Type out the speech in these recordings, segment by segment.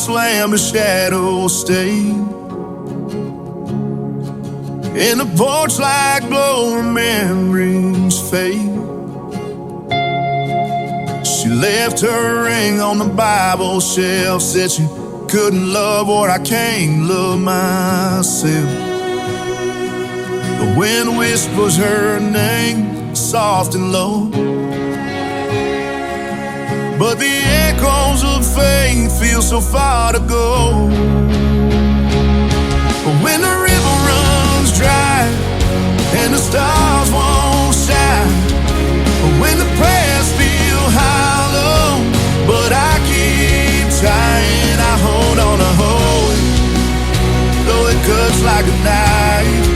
slam, a shadow stay. In the porch light glow, memories fade. She left her ring on the Bible shelf, said she couldn't love what I can't love myself. The wind whispers her name, soft and low, but the echoes of faith feel so far to go. But when the river runs dry and the stars won't shine, but when the prayers feel hollow, but I keep trying, I hold on to hope, though it cuts like a knife.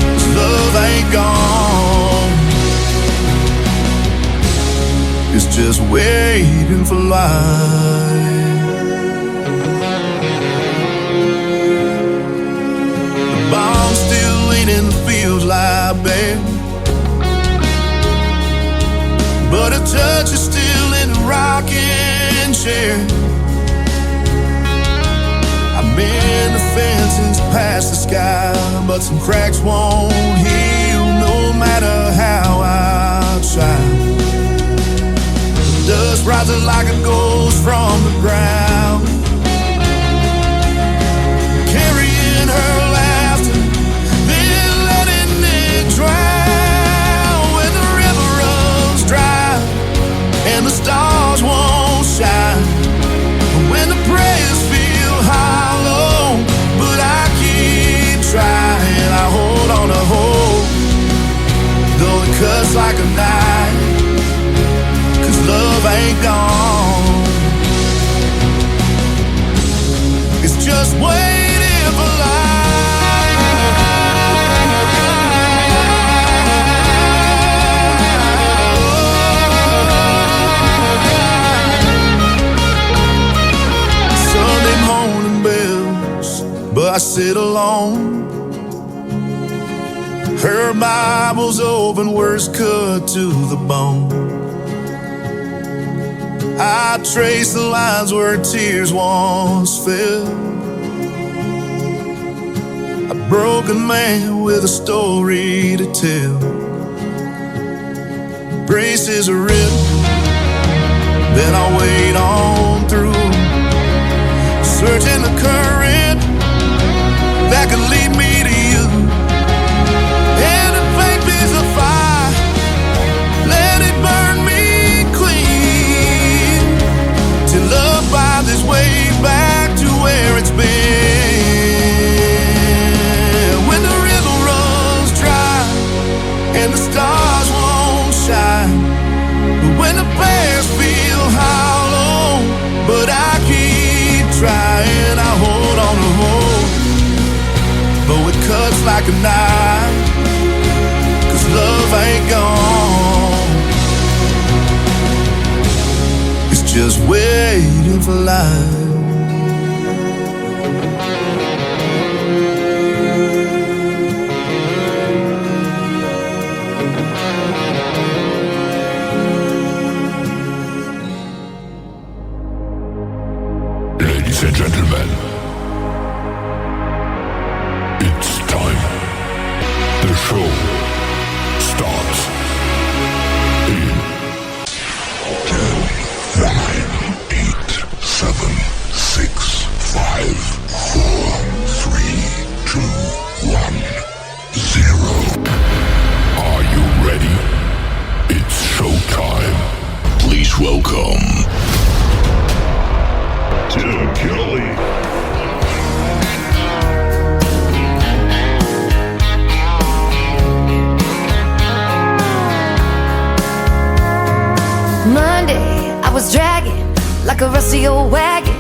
'Cause love ain't gone, it's just waiting for life. The bomb's still ain't in the fields lie bare, but a touch is still in the rocking chair. I'm in the fences past the sky, but some cracks won't heal no matter how I try. Dust rises like a ghost from the ground, carrying her laughter, then letting it drown. When the river runs dry and the stars won't shine, when the prayers feel hollow, but I keep trying, I hold on to hope, though it cuts like a knife. 'Cause love ain't gone, it's just waiting for life. Sunday morning bells, but I sit alone. Her Bible's open, words cut to the bone. I trace the lines where tears once fell. A broken man with a story to tell. Braces are ripped, then I wade on through, searching the current that could lead me to you. And if faith is a fire, let it burn me clean, till love finds its way back to where it's been. When the river runs dry and the stars won't shine, but when the prayers feel hollow, but I keep trying, I hold on to hope, though it cuts like a knife. 'Cause love ain't gone, it's just waiting for life. Ladies and gentlemen, it's time. The show starts in 10, 9, 8, 7, 6, 5, 4, 3, 2, 1, 0. Are you ready? It's showtime. Please welcome Tim Kelly. Monday, I was dragging like a rusty old wagon.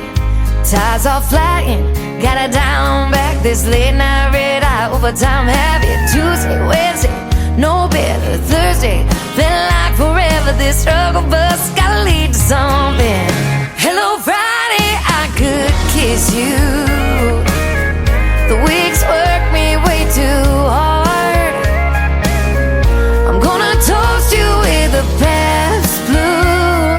Tires all flying, got it down back. This late night red eye, overtime heavy. Tuesday, Wednesday, no better. Thursday, felt like forever. This struggle bus gotta lead to something. Hello, Friday, I could kiss you. The weeks work me way too hard. I'm gonna toast you with a past blue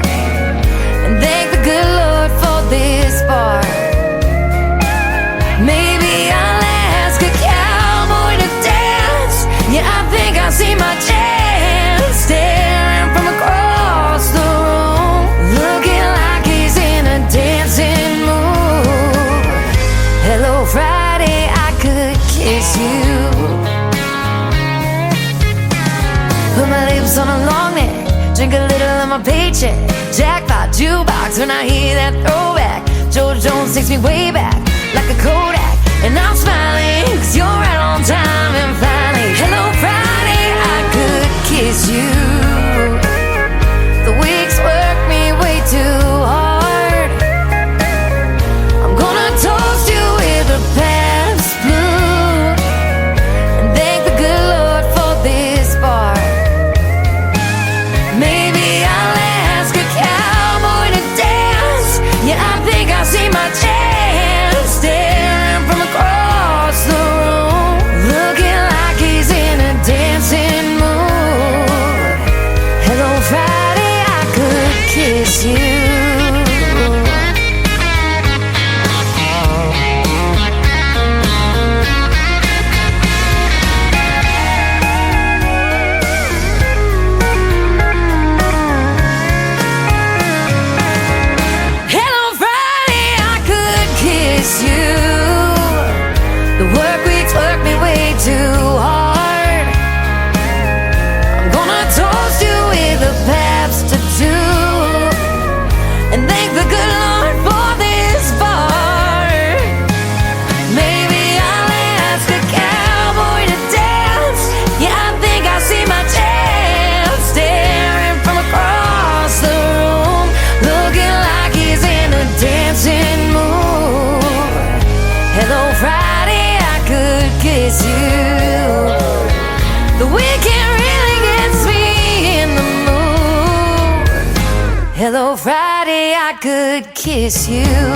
and thank the good Lord for this bar. Yeah, I think I see my chance staring from across the room, looking like he's in a dancing mood. Hello, Friday, I could kiss you. Put my lips on a long neck, drink a little of my paycheck. Jackpot jukebox when I hear that throwback. George Jones takes me way back like a Kodak, and I'm smiling 'cause you're right on time. And finally, hello Friday, I could kiss you. The weeks work me way too hard. I'm gonna toast you with a Pabst Blue and thank the good Lord for this bar. Maybe I'll ask a cowboy to dance. Yeah, I think I see my chance staring from across the room, looking like he's in a dancing mood. Hello Friday, I could kiss you. Hello Friday, I could kiss you. The work weeks work me way too hard. I'm gonna toast you with a Pabst or two and thank the good Lord for this bar. Maybe I'll ask a cowboy to dance. Yeah, I think I see my chance staring from across the room, looking like he's in a dancing mood. Hello Friday, I could kiss you. The weekend really gets me in the mood. Hello Friday, I could kiss you.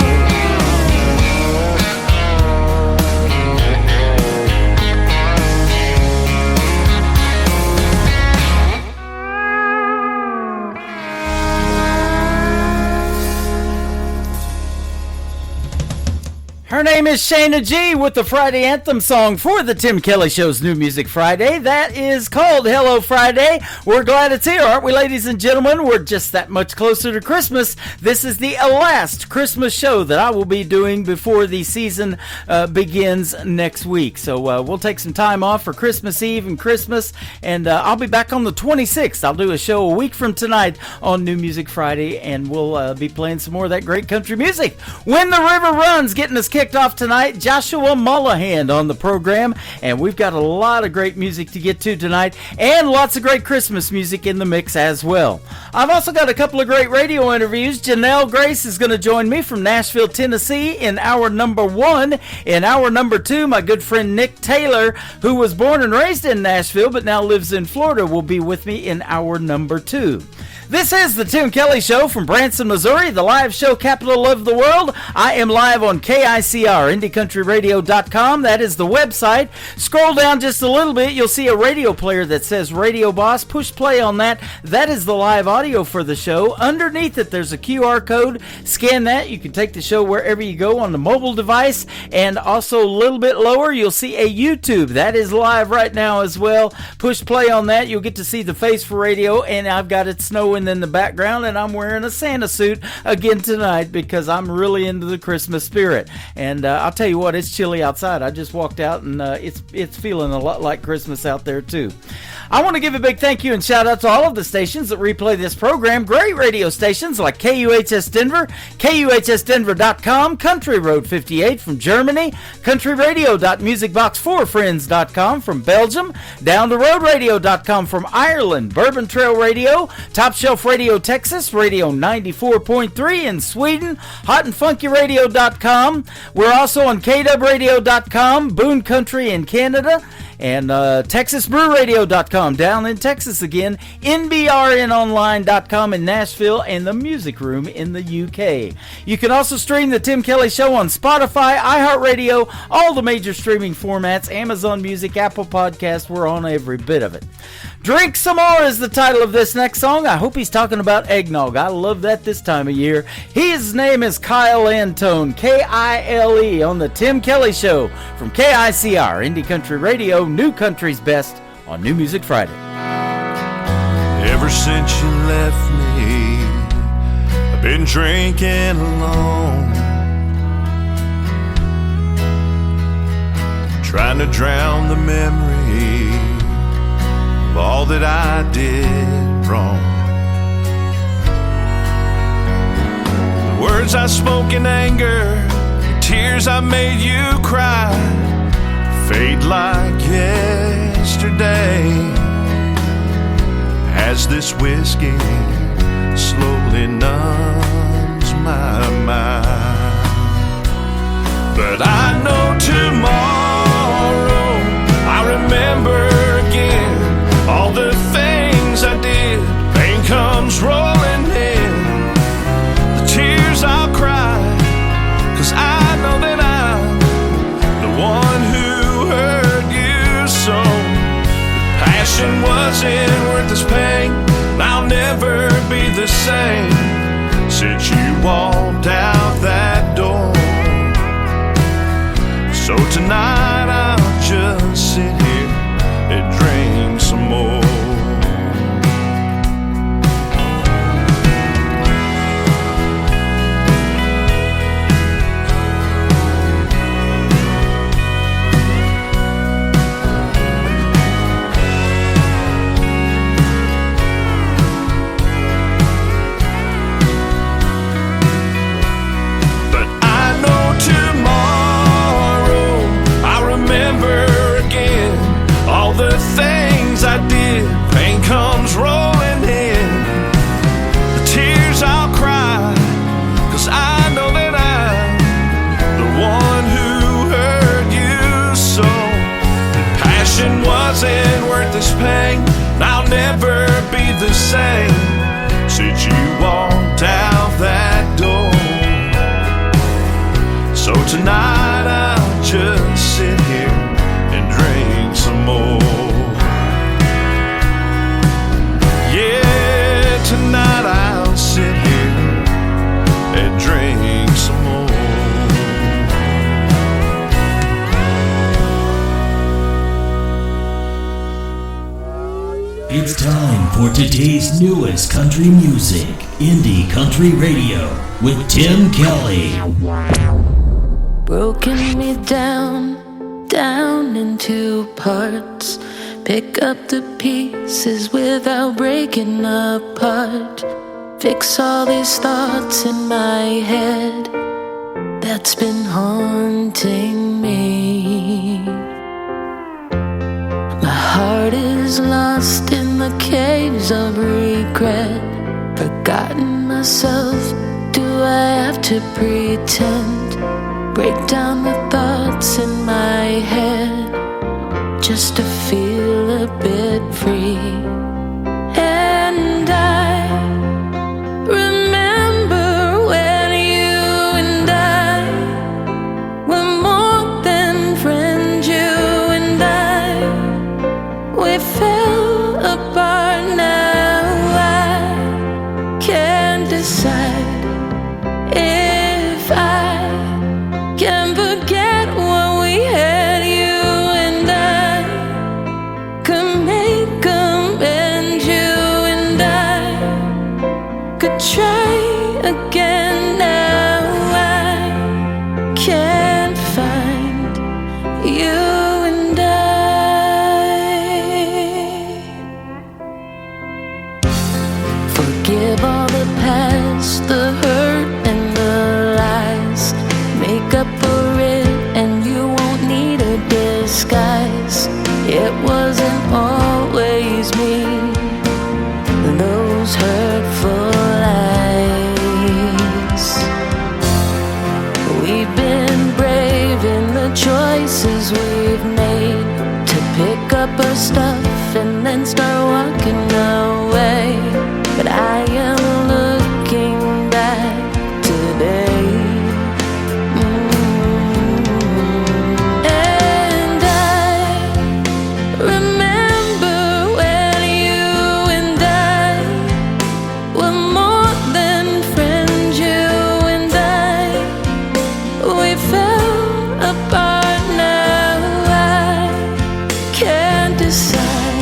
Her name is Shayna G with the Friday Anthem song for the Tim Kelly Show's New Music Friday. That is called Hello Friday. We're glad it's here, aren't we, ladies and gentlemen? We're just that much closer to Christmas. This is the last Christmas show that I will be doing before the season begins next week. So we'll take some time off for Christmas Eve and Christmas, and I'll be back on the 26th. I'll do a show a week from tonight on New Music Friday, and we'll be playing some more of that great country music. When the River Runs, getting us kicked off tonight, Joshua Mullahan on the program, and we've got a lot of great music to get to tonight, and lots of great Christmas music in the mix as well. I've also got a couple of great radio interviews. Janelle Grace is going to join me from Nashville, Tennessee in hour number 1. In hour number 2, my good friend Nick Taylor, who was born and raised in Nashville but now lives in Florida, will be with me in hour number 2. This is the Tim Kelly Show from Branson, Missouri, the live show capital of the world. I am live on KICR, IndieCountryRadio.com. That is the website. Scroll down just a little bit. You'll see a radio player that says Radio Boss. Push play on that. That is the live audio for the show. Underneath it, there's a QR code. Scan that. You can take the show wherever you go on the mobile device. And also a little bit lower, you'll see a YouTube. That is live right now as well. Push play on that. You'll get to see the face for radio. And I've got it snowing in the background, and I'm wearing a Santa suit again tonight because I'm really into the Christmas spirit. And I'll tell you what, it's chilly outside. I just walked out, and it's feeling a lot like Christmas out there too. I want to give a big thank you and shout out to all of the stations that replay this program. Great radio stations like KUHS Denver, KUHSdenver.com, Country Road 58 from Germany, countryradio.musicbox4friends.com from Belgium, downtheroadradio.com from Ireland, Bourbon Trail Radio, Top Shelf Radio Texas, Radio 94.3 in Sweden, hotandfunkyradio.com. We're also on KWradio.com, Boone Country in Canada, and TexasBrewRadio.com down in Texas again, NBRNonline.com in Nashville, and the Music Room in the UK. You can also stream the Tim Kelly Show on Spotify, iHeartRadio, all the major streaming formats, Amazon Music, Apple Podcast. We're on every bit of it. Drink Some More is the title of this next song. I hope he's talking about eggnog. I love that this time of year. His name is Kyle Antone, Kile, on the Tim Kelly Show from KICR, Indie Country Radio, New Country's Best, on New Music Friday. Ever since you left me, I've been drinking alone, trying to drown the memory of all that I did wrong. The words I spoke in anger, the tears I made you cry, fade like yesterday as this whiskey slowly numbs my mind. But I know tomorrow I remember again all the things I did. Pain comes rolling in, the tears I'll cry, 'cause I know that I'm the one who hurt you so. The passion wasn't worth this pain, and I'll never be the same since you walked out that door. So tonight I'll just sit here and drink some more. The things I did, pain comes rolling in, the tears I'll cry, 'cause I know that I'm the one who hurt you so. The passion wasn't worth this pain, and I'll never be the same since you walked out that door. So tonight I'll just sit here and drink some more. Yeah, tonight I'll sit here and drink some more. It's time for today's newest country music, Indie Country Radio, with Tim Kelly. Broken me down into parts. Pick up the pieces without breaking apart. Fix all these thoughts in my head that's been haunting me. My heart is lost in the caves of regret. Forgotten myself, do I have to pretend? Break down the thoughts in my head just to feel a bit free. And I remember when you and I were more than friends. You and I, we fell apart. Now I can't decide if I can forget what we had. You and I could make amends. You and I could try again. Now I can't find you and forgive all the past, the hurt and the lies. Make up for it and you won't need a disguise. It wasn't always me, those hurtful lies. We've been brave in the choices we've made to pick up our stuff and then start walking away. But I am looking back today. And I remember when you and I were more than friends. You and I, we fell apart. Now I can't decide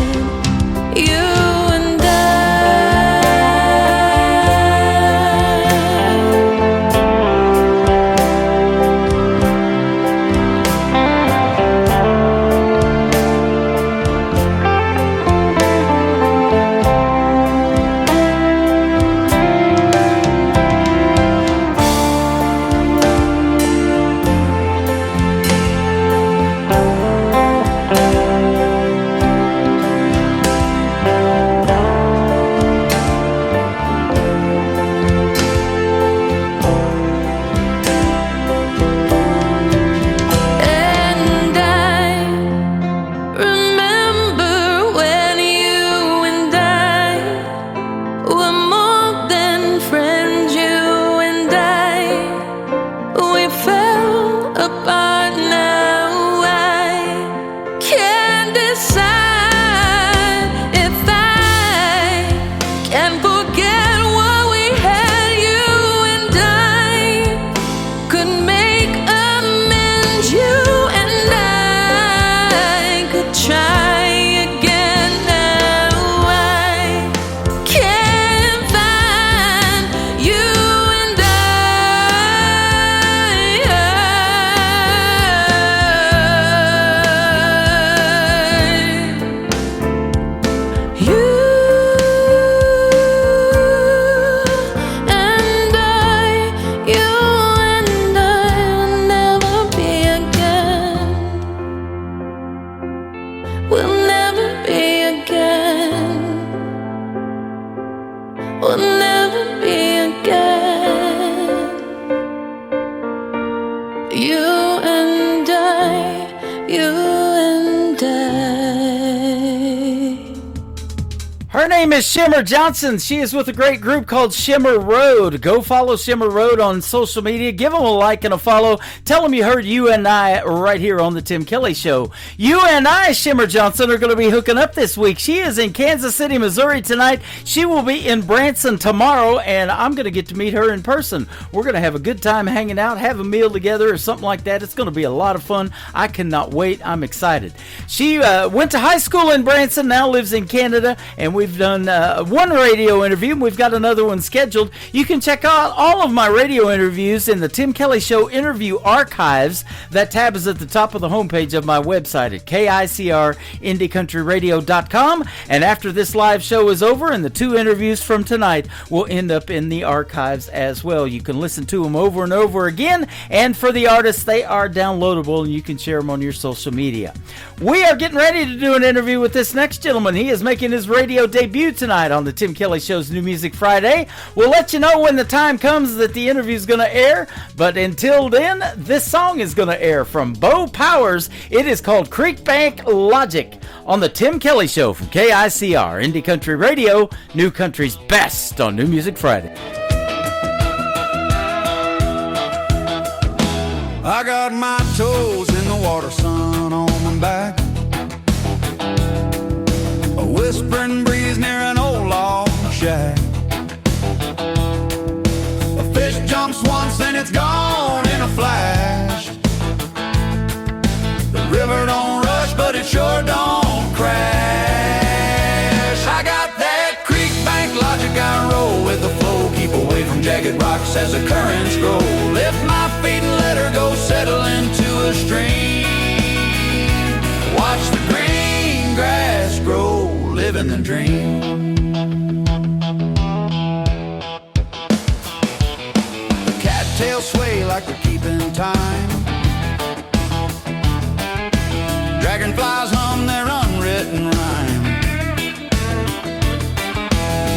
heart now. I can't decide if I can forget what we had. You and I could make amends. You and I could try again. Now I can't find you and you and I will never be again. We'll never be again. We'll never be again. You and I, you and I. Her name is Shimmer Johnson. She is with a great group called Shimmer Road. Go follow Shimmer Road on social media. Give them a like and a follow. Tell them you heard You and I right here on the Tim Kelly Show. You and I, Shimmer Johnson, are going to be hooking up this week. She is in Kansas City, Missouri tonight. She will be in Branson tomorrow, and I'm going to get to meet her in person. We're going to have a good time hanging out, have a meal together or something like that. It's going to be a lot of fun. I cannot wait. I'm excited. She went to high school in Branson, now lives in Canada, and we've done one radio interview, and we've got another one scheduled. You can check out all of my radio interviews in the Tim Kelly Show interview archives. That tab is at the top of the homepage of my website at KICRIndieCountryRadio.com. And after this live show is over, and the two interviews from tonight will end up in the archives as well. You can listen to them over and over again, and for the artists, they are downloadable, and you can share them on your social media. We are getting ready to do an interview with this next gentleman. He is making his radio debut tonight on the Tim Kelly Show's New Music Friday. We'll let you know when the time comes that the interview is going to air, but until then, this song is going to air from Bo Powers. It is called Creek Bank Logic on the Tim Kelly Show from KICR, Indie Country Radio, New Country's best on New Music Friday. I got my toes in the water, sun on my back. A whispering breeze near an old log shack. A fish jumps once and it's gone in a flash. The river don't rush, but it sure don't crash. I got that creek bank logic, I roll with the flow. Keep away from jagged rocks as the currents grow. Lift my feet and let her go, settle into a stream. Watch the green grass grow, living the dream. The cattails sway like they're keeping time. Dragonflies hum their unwritten rhyme.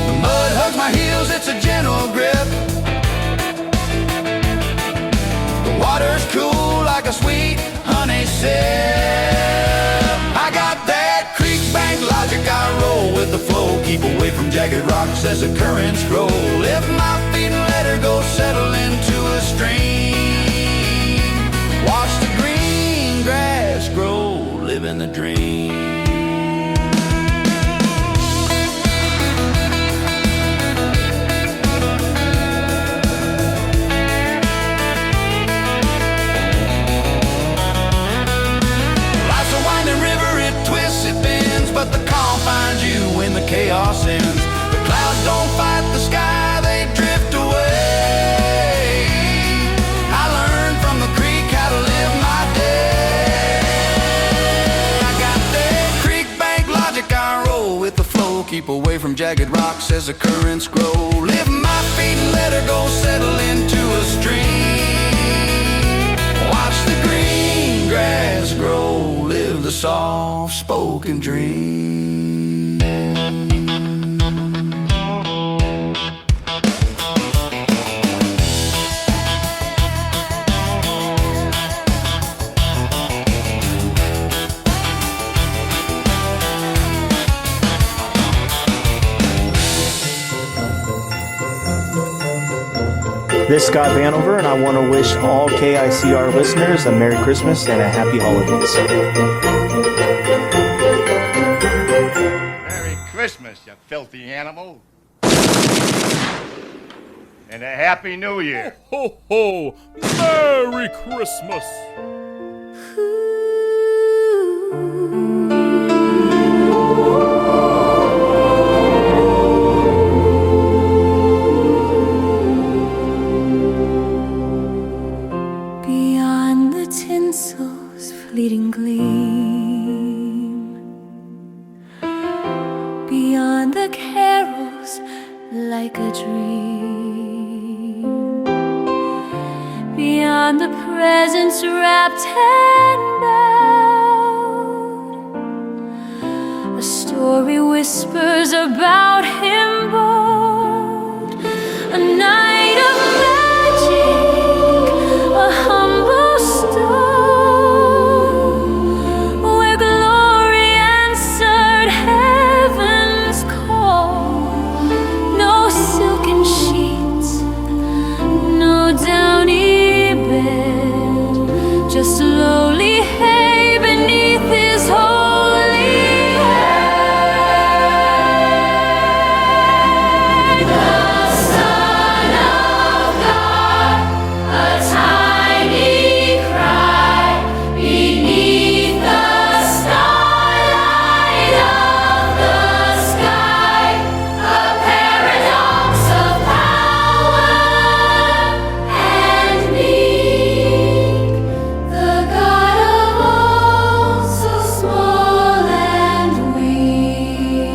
The mud hugs my heels, it's a gentle grip. The water's cool like a sweet honey sip. I got that creek bank logic, I roll with the flow. Keep away from jagged rocks as the currents grow. Lift my feet and let her go, settle into a stream. Watch the green grass grow, living the dream. But the calm finds you when the chaos ends. The clouds don't fight the sky, they drift away. I learned from the creek how to live my day. I got that creek bank logic, I roll with the flow. Keep away from jagged rocks as the currents grow. Lift my feet and let her go, settle into a stream. Watch the green grass grow, live the soft-spoken dream. This is Scott Vanover, and I want to wish all KICR listeners a Merry Christmas and a Happy Holidays. Merry Christmas, you filthy animal. And a Happy New Year. Ho, ho, Merry Christmas. Beyond the tinsel's fleeting gleam, beyond the carols like a dream, beyond the presents wrapped and bound, a story whispers about him bold, a night of magic, a humble stone where glory answered heaven's call. No silken sheets, no downy bed, just lowly hay beneath his holy head. The Son of God, a tiny cry beneath the starlight of the sky, a paradox of power and meek, the God of all, so small and weak.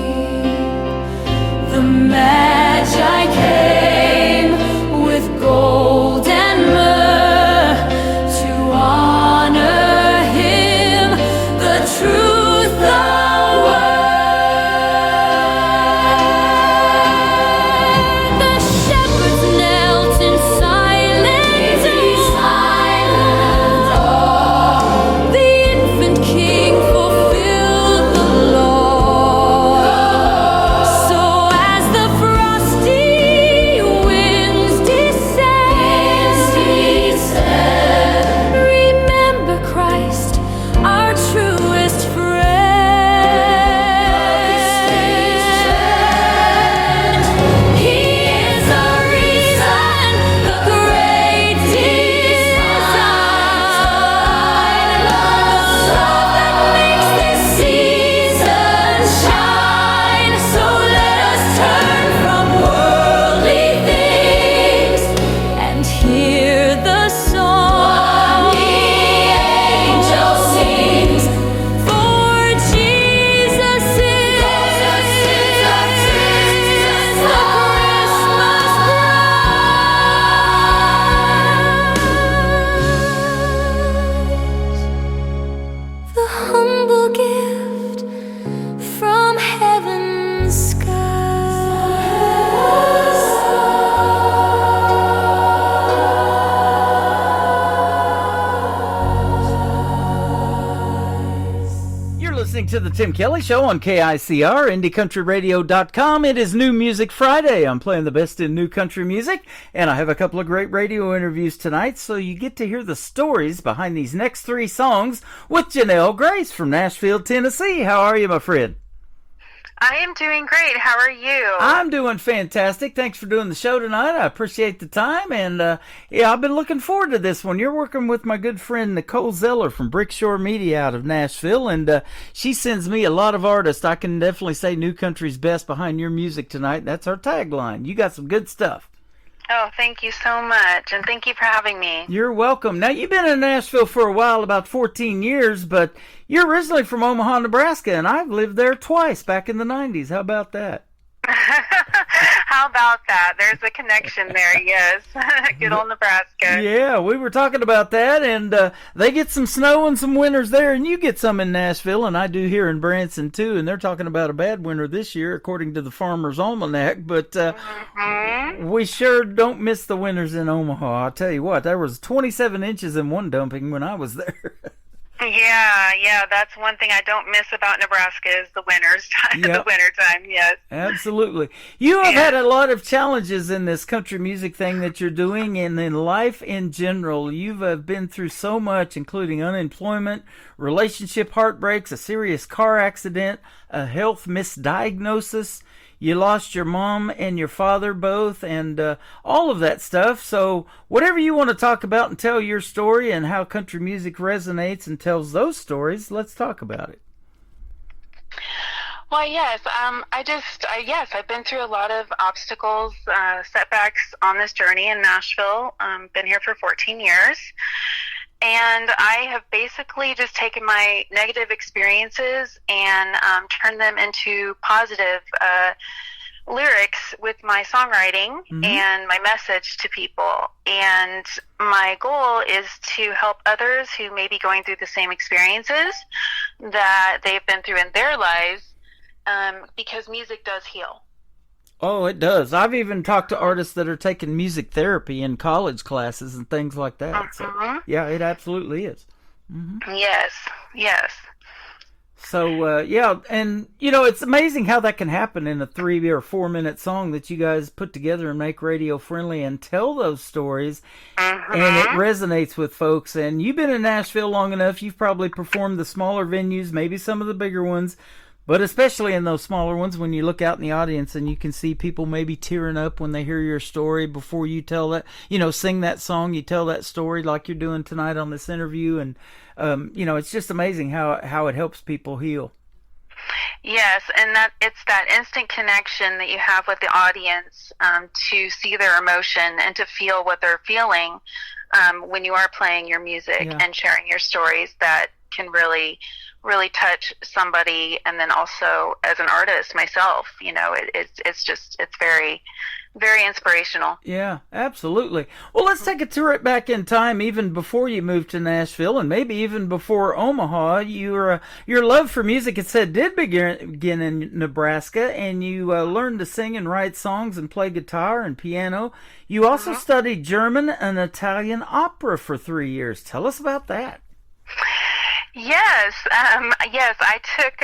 The Magi came with gold and myrrh to honor him, the truth, the word. The shepherds knelt in silent awe. The infant king fulfilled the law. So as the frosty winds descend, remember Christ, our truest friend. He is the reason, the great design, the love that makes this season shine. So let us turn from worldly things and hear the song the angel sings. For Jesus is the Christmas bride. The humble gift from heaven's skies. You're listening to the Tim Kelly Show on KICR, IndieCountryRadio.com. It is New Music Friday. I'm playing the best in new country music, and I have a couple of great radio interviews tonight, so you get to hear the stories behind these next three songs with Janelle Grace from Nashville, Tennessee. How are you, my friend? I am doing great. How are you? I'm doing fantastic. Thanks for doing the show tonight. I appreciate the time, and yeah, I've been looking forward to this one. You're working with my good friend Nicole Zeller from Brickshore Media out of Nashville, and she sends me a lot of artists. I can definitely say new country's best behind your music tonight. That's our tagline. You got some good stuff. Oh, thank you so much, and thank you for having me. You're welcome. Now, you've been in Nashville for a while, about 14 years, but you're originally from Omaha, Nebraska, and I've lived there twice back in the 90s. How about that? How about that? There's a connection there, yes. Good old Nebraska. Yeah, we were talking about that, and they get some snow and some winters there, and you get some in Nashville, and I do here in Branson, too, and they're talking about a bad winter this year, according to the Farmer's Almanac, but we sure don't miss the winters in Omaha. I'll tell you what, there was 27 inches in one dumping when I was there. Yeah, that's one thing I don't miss about Nebraska is the winters time. Yep. The winter time, yes. Absolutely. You have had a lot of challenges in this country music thing that you're doing, and in life in general. You've been through so much, including unemployment, relationship heartbreaks, a serious car accident, a health misdiagnosis. You lost your mom and your father both, and all of that stuff. So whatever you want to talk about and tell your story and how country music resonates and tells those stories, let's talk about it. Well, yes, I've been through a lot of obstacles, setbacks on this journey in Nashville. Been here for 14 years. And I have basically just taken my negative experiences and turned them into positive lyrics with my songwriting and my message to people. And my goal is to help others who may be going through the same experiences that they've been through in their lives, because music does heal. Oh, it does. I've even talked to artists that are taking music therapy in college classes and things like that. So, yeah, it absolutely is. Yes. So, yeah, and, it's amazing how that can happen in a 3 or 4 minute song that you guys put together and make radio friendly and tell those stories, and it resonates with folks. And you've been in Nashville long enough. You've probably performed the smaller venues, maybe some of the bigger ones. But especially in those smaller ones, when you look out in the audience and you can see people maybe tearing up when they hear your story before you tell that, sing that song, you tell that story like you're doing tonight on this interview. And, it's just amazing how it helps people heal. Yes, and that it's that instant connection that you have with the audience, to see their emotion and to feel what they're feeling when you are playing your music and sharing your stories, that can really touch somebody. And then also as an artist myself, it's very, very inspirational. Yeah, absolutely. Well, let's take a tour back in time, even before you moved to Nashville, and maybe even before Omaha. Your love for music, it said, did begin in Nebraska, and you learned to sing and write songs and play guitar and piano. You also studied German and Italian opera for 3 years. Tell us about that. Yes, I took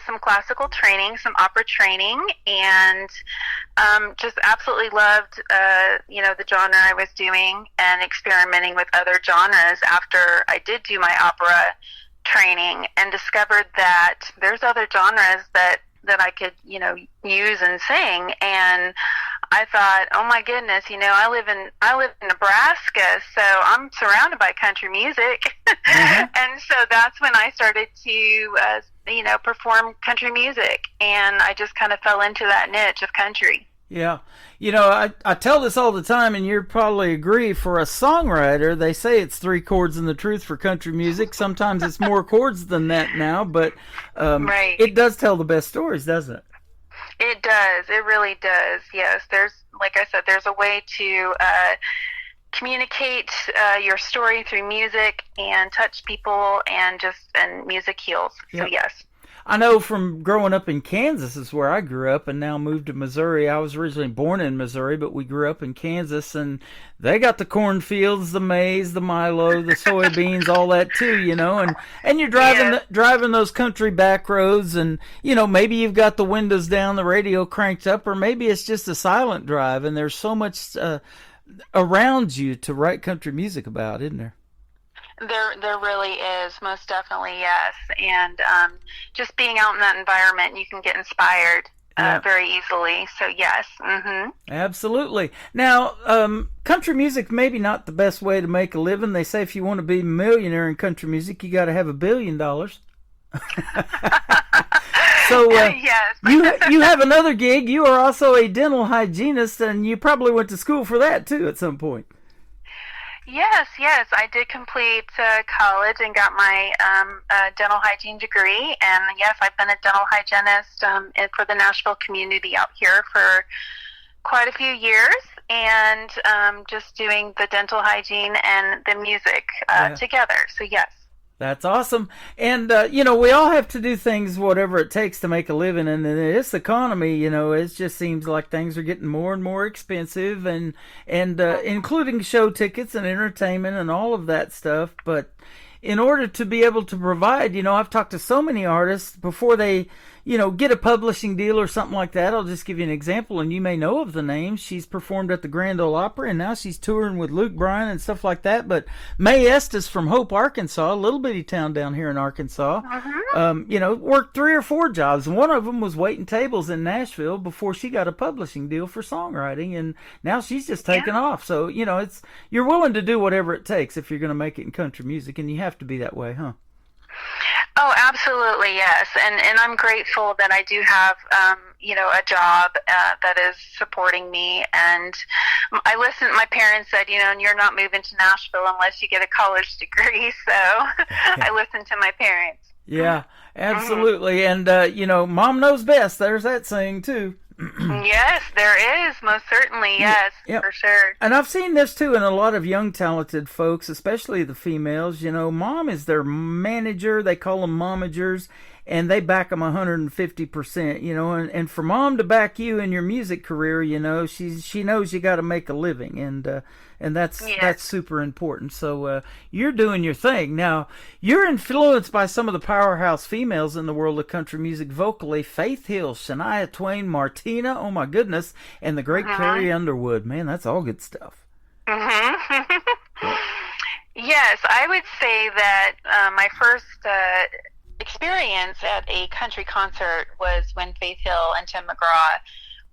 some classical training, some opera training, and just absolutely loved, the genre I was doing and experimenting with other genres after I did do my opera training, and discovered that there's other genres that I could, use and sing. And I thought, oh my goodness, I live in Nebraska, so I'm surrounded by country music. And so that's when I started to, perform country music, and I just kind of fell into that niche of country. Yeah. I tell this all the time, and you probably agree, for a songwriter, they say it's 3 chords and the truth for country music. Sometimes it's more chords than that now, but it does tell the best stories, doesn't it? It does. It really does. Yes. Like I said, there's a way to communicate your story through music and touch people, and music heals. Yep. So yes. I know from growing up in Kansas is where I grew up, and now moved to Missouri. I was originally born in Missouri, but we grew up in Kansas, and they got the cornfields, the maize, the Milo, the soybeans, all that too, and you're driving those country back roads, and maybe you've got the windows down, the radio cranked up, or maybe it's just a silent drive, and there's so much around you to write country music about, isn't there? There really is, most definitely, yes. And just being out in that environment, you can get inspired very easily. So yes. Absolutely. Now, country music maybe not the best way to make a living. They say if you want to be a millionaire in country music, you got to have $1 billion. So yes. you have another gig. You are also a dental hygienist, and you probably went to school for that too at some point. Yes, I did complete college and got my dental hygiene degree, and yes, I've been a dental hygienist for the Nashville community out here for quite a few years, and just doing the dental hygiene and the music together. So yes. That's awesome. And, we all have to do things, whatever it takes to make a living. And in this economy, it just seems like things are getting more and more expensive, and including show tickets and entertainment and all of that stuff. But in order to be able to provide, I've talked to so many artists before they, get a publishing deal or something like that. I'll just give you an example, and you may know of the name. She's performed at the Grand Ole Opry, and now she's touring with Luke Bryan and stuff like that. But Mae Estes from Hope, Arkansas, a little bitty town down here in Arkansas, worked 3 or 4 jobs, and one of them was waiting tables in Nashville before she got a publishing deal for songwriting, and now she's just taken off. So, you're willing to do whatever it takes if you're going to make it in country music, and you have to be that way, huh? Oh, absolutely, yes. And I'm grateful that I do have, a job that is supporting me. And my parents said, and you're not moving to Nashville unless you get a college degree. So I listened to my parents. Yeah, absolutely. And, Mom knows best. There's that saying, too. Yes, there is, most certainly, yes, for sure. And I've seen this too in a lot of young talented folks, especially the females. Mom is their manager. They call them momagers, and they back them 150%. And for mom to back you in your music career, she knows you got to make a living, and that's super important. So you're doing your thing. Now, you're influenced by some of the powerhouse females in the world of country music vocally: Faith Hill, Shania Twain, Martina, oh my goodness, and the great Carrie Underwood. Man, that's all good stuff. Yes, I would say that my first experience at a country concert was when Faith Hill and Tim McGraw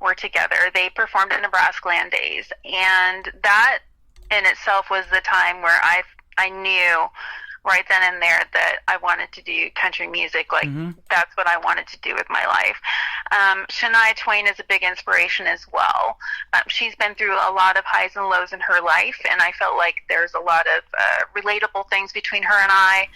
were together. They performed at Nebraska Land Days, and that in itself was the time where I knew right then and there that I wanted to do country music. Like, that's what I wanted to do with my life. Shania Twain is a big inspiration as well. She's been through a lot of highs and lows in her life, and I felt like there's a lot of relatable things between her and I,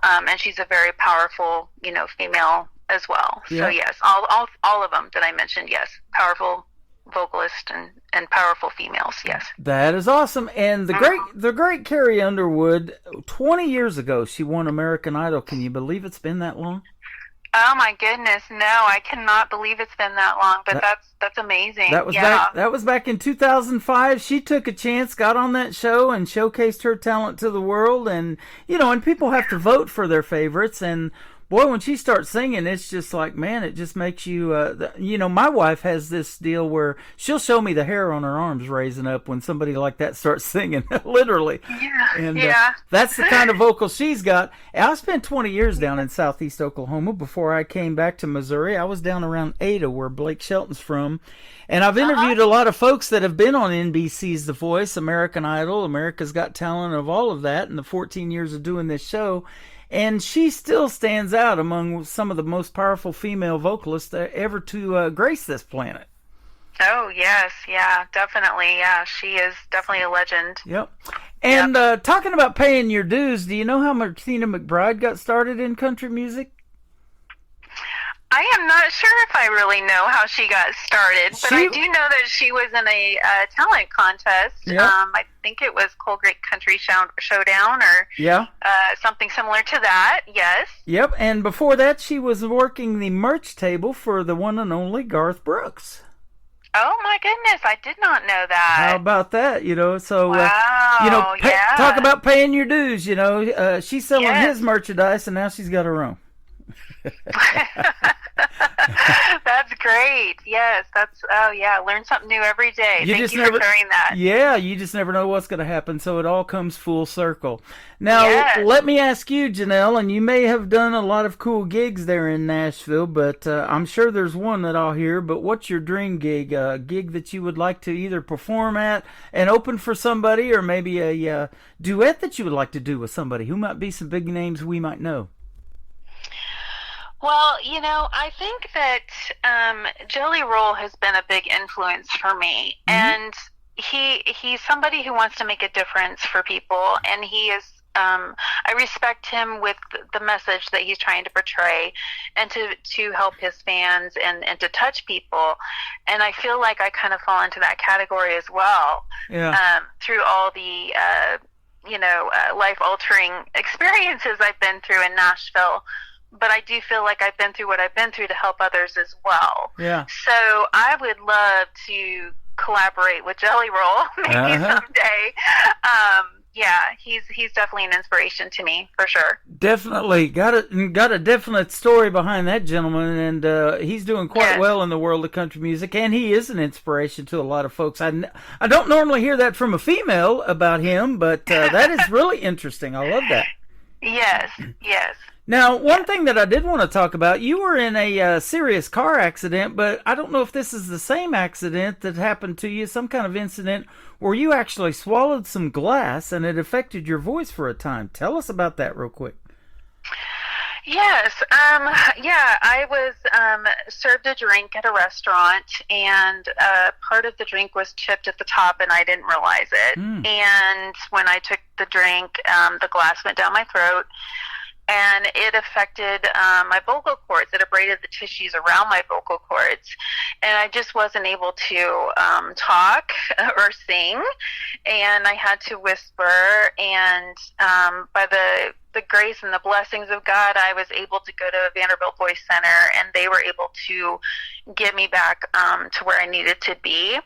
and she's a very powerful, female as well. Yeah. So yes, all of them that I mentioned, yes, powerful vocalist and powerful females, yes. That is awesome. And the great Carrie Underwood, 20 years ago she won American Idol. Can you believe it's been that long? Oh my goodness, no, I cannot believe it's been that long, but that's amazing. That was back in 2005. She took a chance, got on that show, and showcased her talent to the world. And and people have to vote for their favorites, and boy, when she starts singing, it's just like, man, it just makes you, my wife has this deal where she'll show me the hair on her arms raising up when somebody like that starts singing, literally. Yeah, and that's the kind of vocal she's got. And I spent 20 years down in southeast Oklahoma before I came back to Missouri. I was down around Ada, where Blake Shelton's from. And I've interviewed a lot of folks that have been on NBC's The Voice, American Idol, America's Got Talent, of all of that in the 14 years of doing this show. And she still stands out among some of the most powerful female vocalists ever to grace this planet. Oh, yes. Yeah, definitely. Yeah, she is definitely a legend. Yep. And talking about paying your dues, do you know how Martina McBride got started in country music? I am not sure if I really know how she got started, but I do know that she was in a talent contest. Yep. I think it was Coal Creek Country Showdown or something similar to that, yes. Yep, and before that she was working the merch table for the one and only Garth Brooks. Oh my goodness, I did not know that. How about that? So wow, talk about paying your dues. She's selling his merchandise, and now she's got her own. That's great. Yes, learn something new every day. Thank you for sharing that. Yeah, you just never know what's going to happen, so it all comes full circle. Now, let me ask you, Janelle, and you may have done a lot of cool gigs there in Nashville, but I'm sure there's one that I'll hear, but what's your dream gig? A gig that you would like to either perform at and open for somebody, or maybe a duet that you would like to do with somebody who might be some big names we might know? Well, I think that Jelly Roll has been a big influence for me, and he's somebody who wants to make a difference for people, and he is. I respect him with the message that he's trying to portray, and to help his fans and to touch people, and I feel like I kind of fall into that category as well. Yeah. Through all the life-altering experiences I've been through in Nashville. But I do feel like I've been through what I've been through to help others as well. Yeah. So I would love to collaborate with Jelly Roll maybe someday. he's definitely an inspiration to me for sure. Definitely got a definite story behind that gentleman, and he's doing quite well in the world of country music, and he is an inspiration to a lot of folks. I don't normally hear that from a female about him, but that is really interesting. I love that. Yes. Now, one thing that I did want to talk about, you were in a serious car accident, but I don't know if this is the same accident that happened to you, some kind of incident where you actually swallowed some glass and it affected your voice for a time. Tell us about that real quick. Yes. I was served a drink at a restaurant, and part of the drink was chipped at the top, and I didn't realize it. And when I took the drink, the glass went down my throat, and it affected my vocal cords. It abraded the tissues around my vocal cords, and I just wasn't able to talk or sing, and I had to whisper, and by the grace and the blessings of God, I was able to go to Vanderbilt Voice Center, and they were able to get me back to where I needed to be.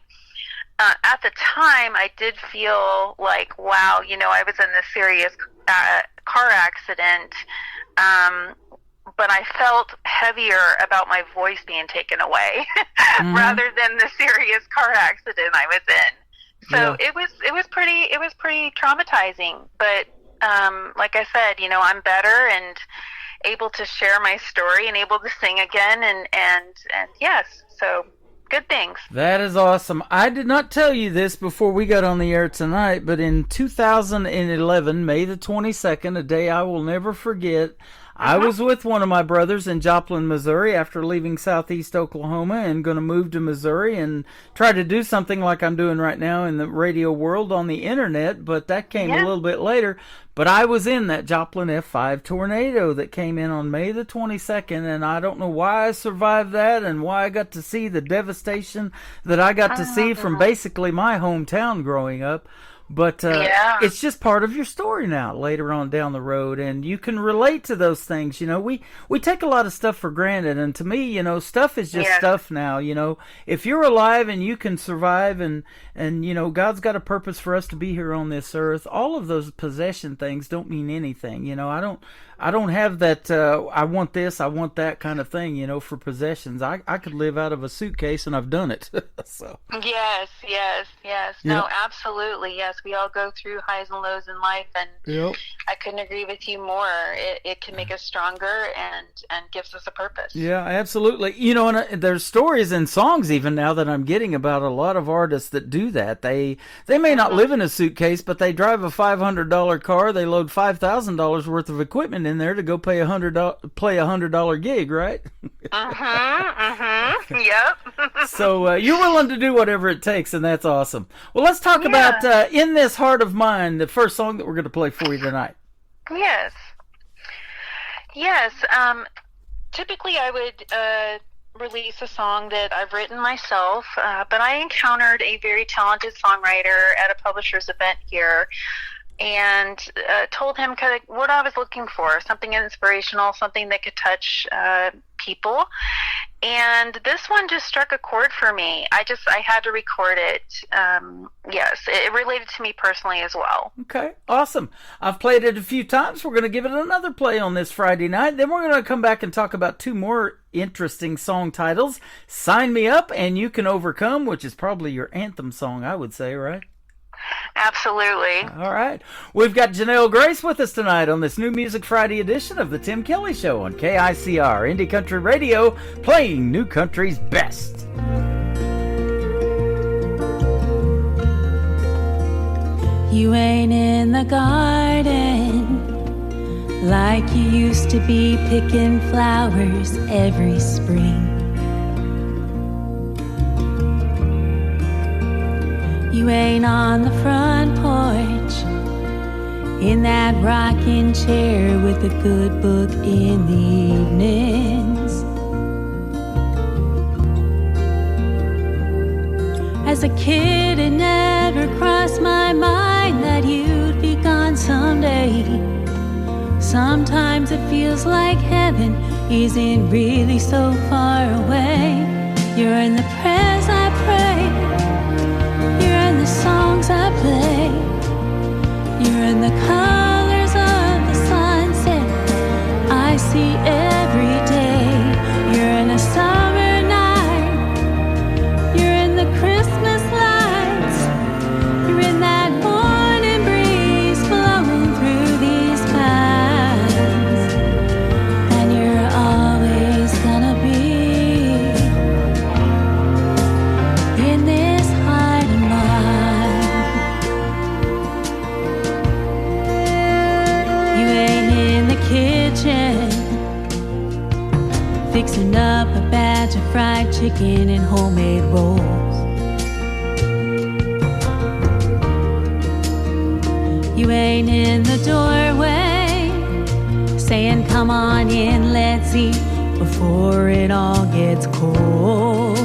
At the time, I did feel like, wow, I was in this serious car accident, but I felt heavier about my voice being taken away rather than the serious car accident I was in. So it was pretty traumatizing. But like I said, I'm better and able to share my story and able to sing again, and yes, so. Good things. That is awesome. I did not tell you this before we got on the air tonight, but in 2011, May the 22nd, a day I will never forget, I was with one of my brothers in Joplin, Missouri after leaving Southeast Oklahoma and going to move to Missouri and try to do something like I'm doing right now in the radio world on the internet, but that came a little bit later. But I was in that Joplin F5 tornado that came in on May the 22nd, and I don't know why I survived that and why I got to see the devastation that I got to see from basically my hometown growing up. But it's just part of your story now later on down the road, and you can relate to those things. We take a lot of stuff for granted, and to me, stuff is just stuff now. If you're alive and you can survive, and God's got a purpose for us to be here on this earth, all of those possession things don't mean anything. I don't have that I want this, I want that kind of thing, for possessions. I could live out of a suitcase, and I've done it. So. Yes. No, absolutely. Yes, we all go through highs and lows in life, and I couldn't agree with you more. It can make us stronger and gives us a purpose. Yeah, absolutely. And there's stories and songs even now that I'm getting about a lot of artists that do that. They may not live in a suitcase, but they drive a $500 car. They load $5,000 worth of equipment in there to go play $100 gig, right? Yep. So you're willing to do whatever it takes, and that's awesome. Well, let's talk about In This Heart of Mine, the first song that we're going to play for you tonight. Yes. Typically I would release a song that I've written myself, but I encountered a very talented songwriter at a publisher's event here, and told him kind of what I was looking for, something inspirational, something that could touch people. And this one just struck a chord for me. I had to record it. Yes, it related to me personally as well. Okay, awesome. I've played it a few times. We're going to give it another play on this Friday night. Then we're going to come back and talk about two more interesting song titles. Sign Me Up and You Can Overcome, which is probably your anthem song, I would say, right? Absolutely. All right. We've got Janelle Grace with us tonight on this New Music Friday edition of The Tim Kelly Show on KICR, Indie Country Radio, playing New Country's best. You ain't in the garden like you used to be, picking flowers every spring. You ain't on the front porch in that rocking chair with a good book in the evenings. As a kid, it never crossed my mind that you'd be gone someday. Sometimes it feels like heaven isn't really so far away. You're in the prayers I pray, you're in the songs I play, you're You're in the colors of the sunset I see every day. You're in a summer night. You're in the Christmas lights. You're in that morning breeze blowing through these pines. And you're always gonna be in this heart of mine. You ain't in the kitchen fixing up a batch of fried chicken and homemade rolls. You ain't in the doorway saying, come on in, let's eat before it all gets cold.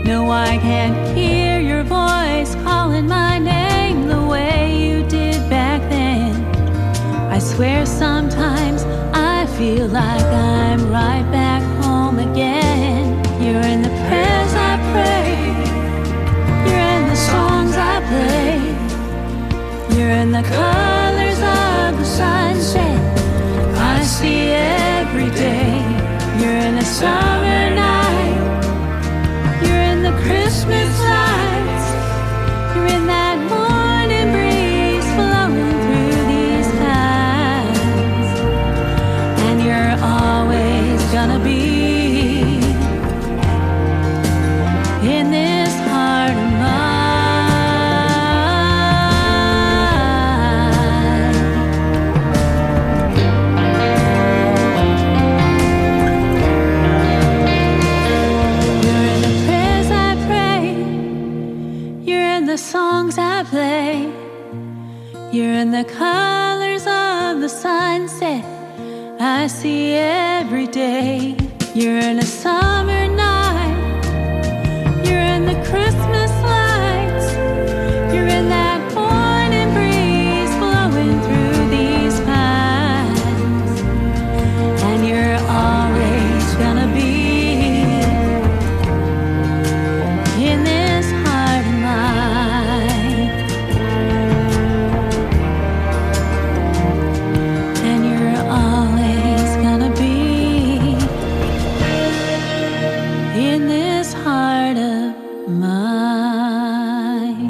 No, I can't hear your voice calling my name the way you did back then. I swear sometimes I feel like I'm right back home again. You're in the prayers I pray. You're in the songs I play. You're in the colors of the sunset I see every day. You're in a summer night. You're in the Christmas lights. You're in that morning breeze blowing through these pines. And you're always gonna be in this heart of mine. You're in the prayers I pray. You're in the songs I play. You're in the colors of the sunset I see every day. You're in a summer night. You're in the Christmas lights. You're in that morning breeze blowing through these pines. And you're always gonna be in this heart of mine. And you're always gonna be in this heart of mine.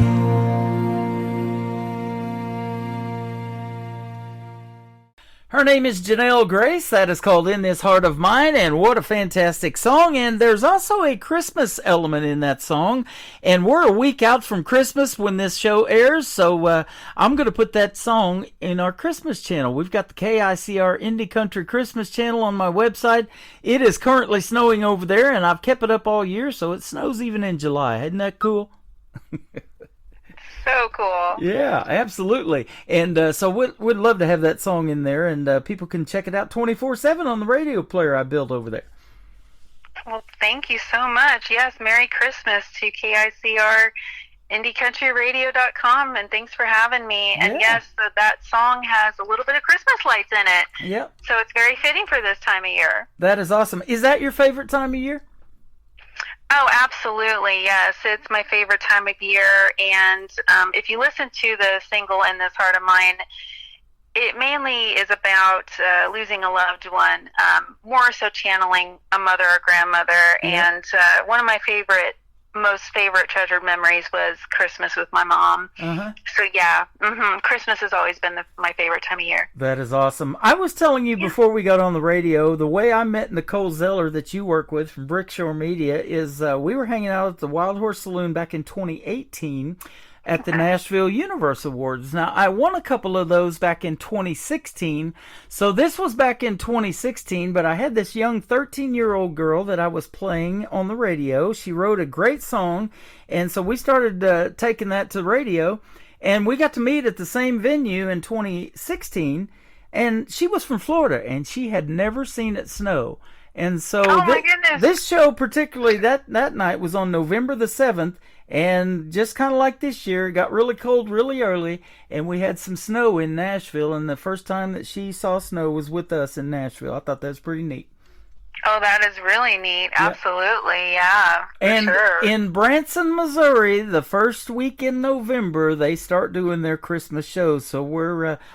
Her name is Janelle Grace. That is called In This Heart of Mine, and what a fantastic song. And there's also a Christmas element in that song, and we're a week out from Christmas when this show airs, so I'm going to put that song in our Christmas channel. We've got the KICR Indie Country Christmas channel on my website. It is currently snowing over there, and I've kept it up all year, so it snows even in July. Isn't that cool? So cool. Yeah, absolutely. And so we'd love to have that song in there, and people can check it out 24/7 on the radio player I built over there. Well, thank you so much. Yes, Merry Christmas to KICR IndieCountryRadio.com, and thanks for having me. And yes, so that song has a little bit of Christmas lights in it. Yep. So it's very fitting for this time of year. That is awesome. Is that your favorite time of year? Oh, absolutely, yes. It's my favorite time of year, and if you listen to the single In This Heart of Mine, it mainly is about losing a loved one, more so channeling a mother or grandmother, and one of my most favorite treasured memories was Christmas with my mom. So yeah, Christmas has always been my favorite time of year. That is awesome. I was telling you before we got on the radio, the way I met Nicole Zeller that you work with from Brickshore Media is we were hanging out at the Wild Horse Saloon back in 2018 at the Nashville Universe Awards. Now, I won a couple of those back in 2016, so this was back in 2016, but I had this young 13-year-old girl that I was playing on the radio. She wrote a great song, and so we started taking that to radio, and we got to meet at the same venue in 2016, and she was from Florida, and she had never seen it snow. And so this show particularly that night was on November the 7th, and just kind of like this year, it got really cold really early, and we had some snow in Nashville, and the first time that she saw snow was with us in Nashville. I thought that was pretty neat. Oh, that is really neat. Absolutely, yeah. For And sure. in Branson, Missouri, the first week in November, they start doing their Christmas shows. So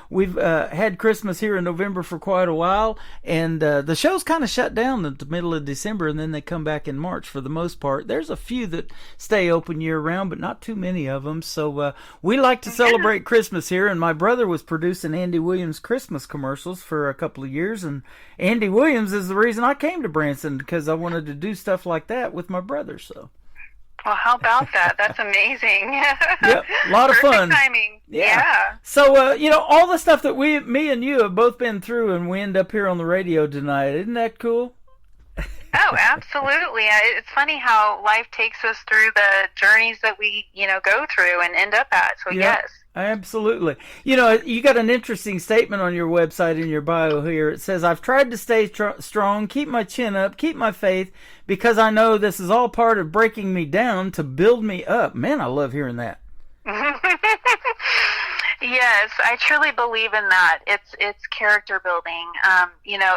we've had Christmas here in November for quite a while, and the shows kind of shut down at the middle of December, and then they come back in March for the most part. There's a few that stay open year round, but not too many of them. So we like to celebrate Christmas here, and my brother was producing Andy Williams Christmas commercials for a couple of years, and Andy Williams is the reason I came to Branson, because I wanted to do stuff like that with my brother. So, well, how about that? That's amazing. yep, a lot of Perfect fun. timing. Yeah. So, all the stuff that me and you have both been through, and we end up here on the radio tonight. Isn't that cool? Oh, absolutely. It's funny how life takes us through the journeys that we, go through and end up at. So, yes. Absolutely. You got an interesting statement on your website in your bio here. It says, I've tried to stay strong, keep my chin up, keep my faith, because I know this is all part of breaking me down to build me up. Man, I love hearing that. Yes, I truly believe in that. It's character building.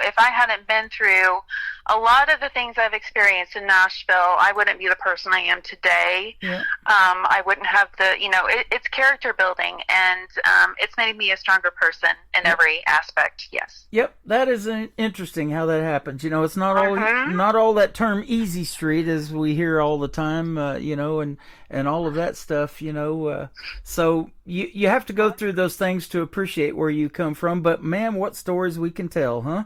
If I hadn't been through a lot of the things I've experienced in Nashville, I wouldn't be the person I am today. Yeah. I wouldn't have it's character building, and it's made me a stronger person in every aspect. Yes. Yep, that is interesting how that happens. It's not all that term easy street as we hear all the time, and all of that stuff, so you have to go through those things to appreciate where you come from. But man, what stories we can tell, huh?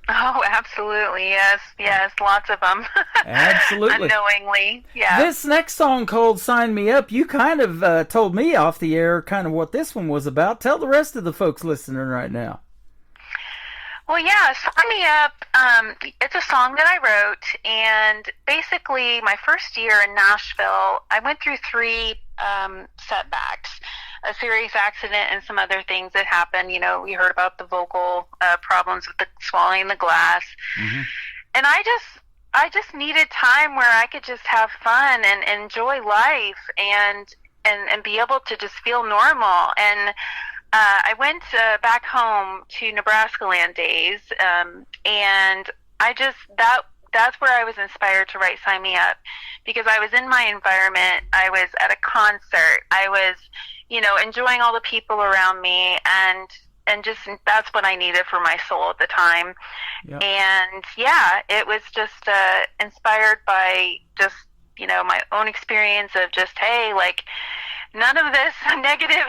Oh, absolutely. Yes, lots of them. Absolutely. Unknowingly, yeah. This next song called Sign Me Up, you kind of told me off the air kind of what this one was about. Tell the rest of the folks listening right now. Well, yeah, Sign Me Up, it's a song that I wrote, and basically my first year in Nashville, I went through 3 setbacks, a serious accident and some other things that happened. We heard about the vocal problems with the swallowing the glass. Mm-hmm. And I just needed time where I could just have fun and enjoy life and be able to just feel normal. And I went back home to Nebraska Land days, and that's where I was inspired to write Sign Me Up, because I was in my environment. I was at a concert. I was, enjoying all the people around me, and just that's what I needed for my soul at the time. Yep. And yeah, it was just inspired by just, my own experience of just, hey, like, none of this negative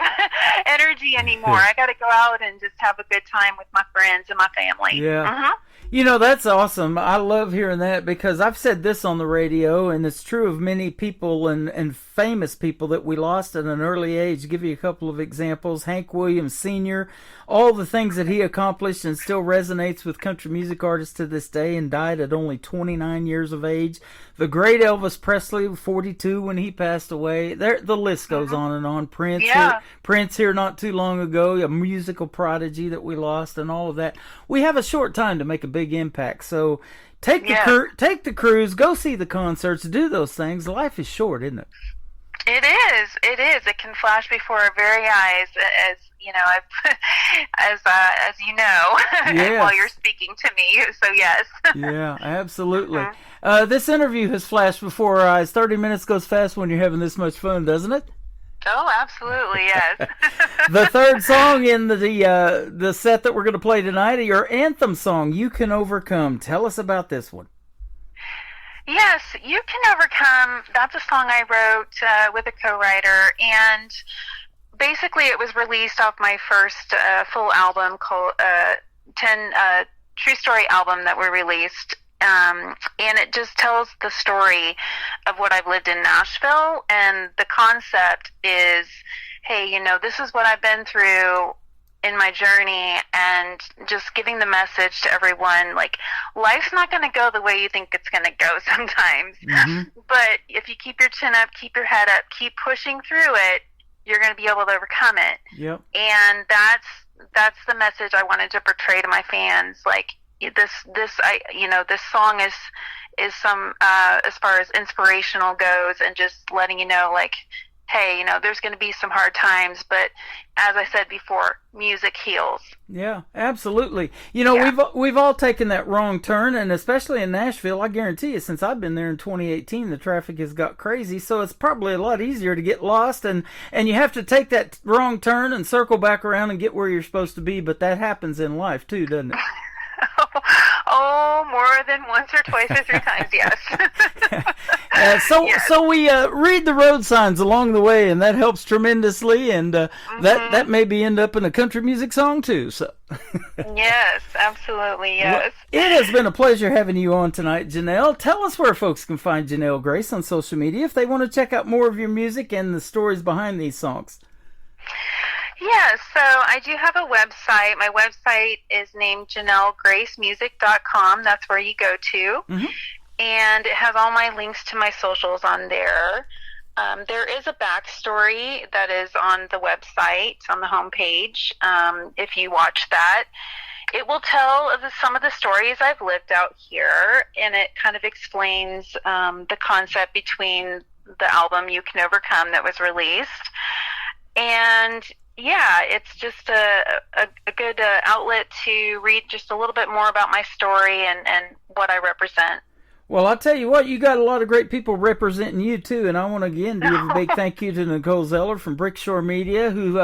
energy anymore. I got to go out and just have a good time with my friends and my family. Yeah. Mm-hmm. That's awesome. I love hearing that, because I've said this on the radio, and it's true of many people and famous people that we lost at an early age. I'll give you a couple of examples. Hank Williams Sr., all the things that he accomplished and still resonates with country music artists to this day, and died at only 29 years of age. The great Elvis Presley, 42 when he passed away. The list goes on and on. Prince here not too long ago, a musical prodigy that we lost, and all of that. We have a short time to make a big impact, so take the cruise, go see the concerts, do those things. Life is short, isn't it? It is. It can flash before our very eyes, as as you know, yes. while you're speaking to me. So yes. Yeah, absolutely. This interview has flashed before our eyes. 30 minutes goes fast when you're having this much fun, doesn't it? Oh, absolutely, yes. The third song in the set that we're going to play tonight, your anthem song, You Can Overcome. Tell us about this one. Yes, You Can Overcome. That's a song I wrote with a co-writer, and basically it was released off my first full album called 10 True Story album that we released. And it just tells the story of what I've lived in Nashville, and the concept is, hey, this is what I've been through in my journey, and just giving the message to everyone, like, life's not going to go the way you think it's going to go sometimes. Mm-hmm. But if you keep your chin up, keep your head up, keep pushing through it, you're going to be able to overcome it. Yep. And that's the message I wanted to portray to my fans. Like, this song is some as far as inspirational goes, and just letting you know, like, hey, there's going to be some hard times, but as I said before, music heals. Yeah, absolutely. We've all taken that wrong turn, and especially in Nashville, I guarantee you, since I've been there in 2018, the traffic has got crazy, so it's probably a lot easier to get lost, and you have to take that wrong turn and circle back around and get where you're supposed to be, but that happens in life too, doesn't it? Oh, more than once or twice or 3 times, yes. So we read the road signs along the way, and that helps tremendously, and that maybe end up in a country music song too. So. Yes, absolutely, yes. Well, it has been a pleasure having you on tonight, Janelle. Tell us where folks can find Janelle Grace on social media if they want to check out more of your music and the stories behind these songs. Yeah, so I do have a website. My website is named JanelleGraceMusic.com. That's where you go to. Mm-hmm. And it has all my links to my socials on there. There is a backstory that is on the website, on the homepage. If you watch that, it will tell some of the stories I've lived out here, and it kind of explains the concept between the album You Can Overcome that was released. And yeah, it's just a good outlet to read just a little bit more about my story and what I represent. Well, I'll tell you what, you got a lot of great people representing you, too, and I want to, again, give a big thank you to Nicole Zeller from Brickshore Media, who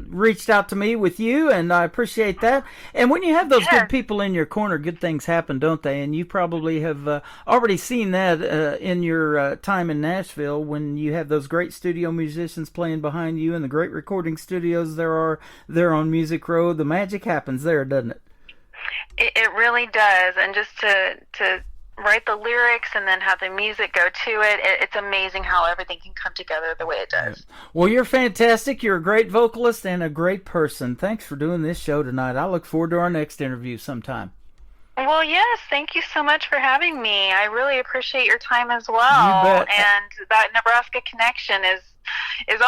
reached out to me with you, and I appreciate that. And when you have those good people in your corner, good things happen, don't they? And you probably have already seen that in your time in Nashville, when you have those great studio musicians playing behind you and the great recording studios there are there on Music Row. The magic happens there, doesn't it? It really does, and just to write the lyrics and then have the music go to it. It's amazing how everything can come together the way it does. Well, you're fantastic. You're a great vocalist and a great person. Thanks for doing this show tonight. I look forward to our next interview sometime. Well, yes, thank you so much for having me. I really appreciate your time as well. You bet. And that Nebraska connection is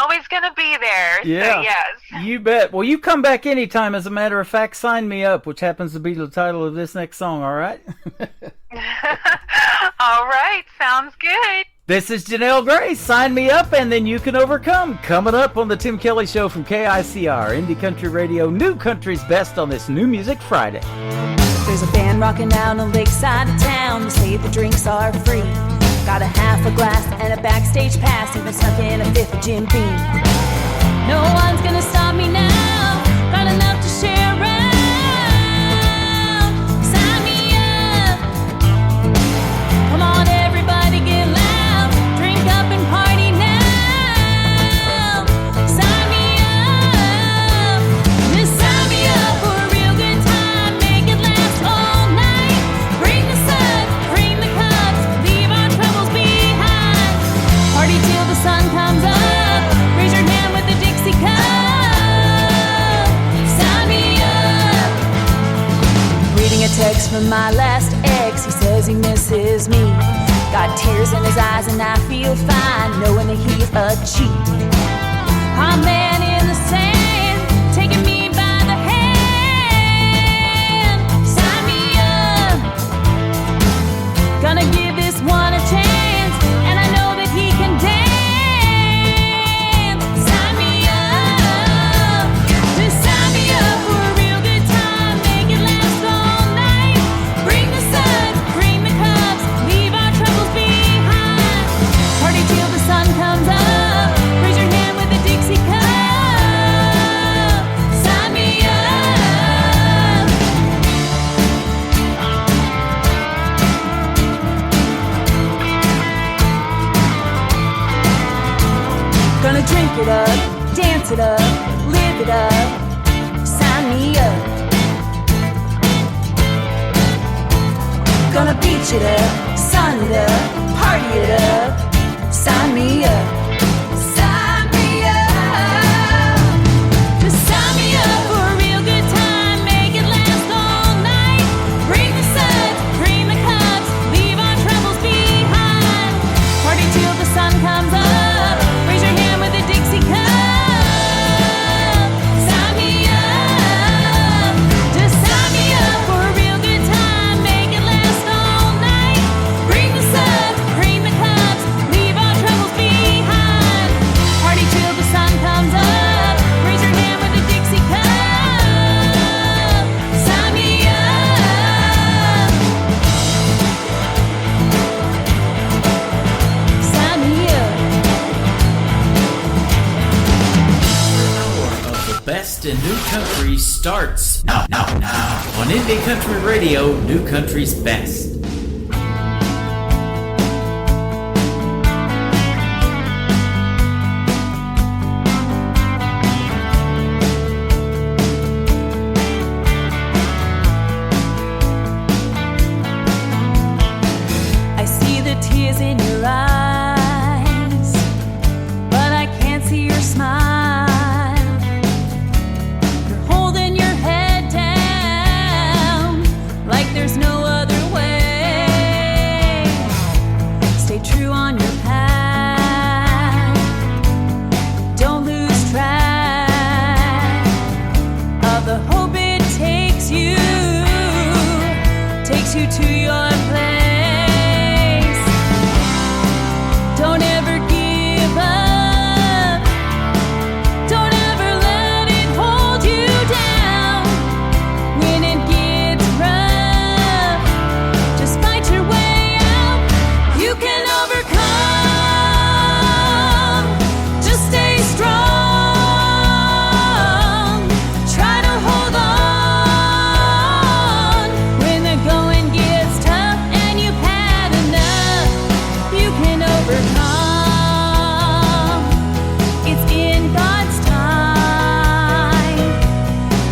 always going to be there. Yeah, so yes. You bet. Well, you come back anytime. As a matter of fact, Sign Me Up, which happens to be the title of this next song, all right? All right, sounds good. This is Janelle Grace, Sign Me Up, and Then You Can Overcome. Coming up on the Tim Kelly Show from KICR, Indie Country Radio, New Country's Best on this New Music Friday. There's a band rocking down on Lakeside of town. They say the drinks are free. Got a half a glass and a backstage pass, even snuck in a fifth of Jim Beam. No one's gonna stop me now. Got enough to share around. Sign me up. Come on, everybody, get loud. Drink up and party now. Sign me up. Just sign me up for a real good time. Make it last all night. Bring the suds, bring the cups. Leave our troubles behind. Party till the sun comes up. Raise your hand with the Dixie cup. Sign me up. Reading a text from my last ex. He says he misses me. Got tears in his eyes and I feel fine knowing that he's a cheat. I'm man in the sand, taking me by the hand. Sign me up. Gonna give this one a chance, and I know that he can dance. Sign me up. Just sign me up for a real good time. Make it last all night. Bring the sun, bring the cups. Leave our troubles behind. Party till the sun comes up. Raise your hand with the Dixie cup. Sign me up. Gonna drink it up, dance it up, live it up. Sign me up. Gonna beach it up, sun it up, party it up. Sign me up. Sign me up. Just sign me up for a real good time. Make it last all night. Bring the suds, bring the cups. Leave our troubles behind. Party till the sun comes up. Raise your hand with a Dixie cup. Sign me up. Just sign me up for a real good time. Make it last all night. Bring the suds, bring the cups. Leave our troubles behind. Country starts now on Indie Country Radio, New Country's Best. I see the tears in your eyes, but I can't see your smile. You're holding your head down like there's no other way. Stay true on your path. Don't lose track of the hope it takes you to your place. Don't ever give up. Don't ever let it hold you down. When it gets rough, just fight your way out. You can overcome. Just stay strong. Try to hold on. When the going gets tough and you've had enough, you can overcome. It's in God's time,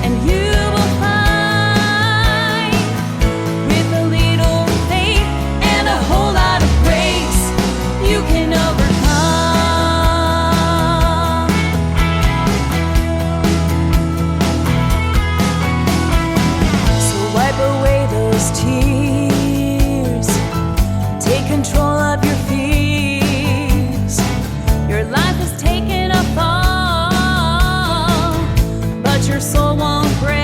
and you will find, with a little faith and a whole lot of grace, you can overcome. So wipe away those tears. Take control of your fears. Your life has taken a fall, but your soul won't break.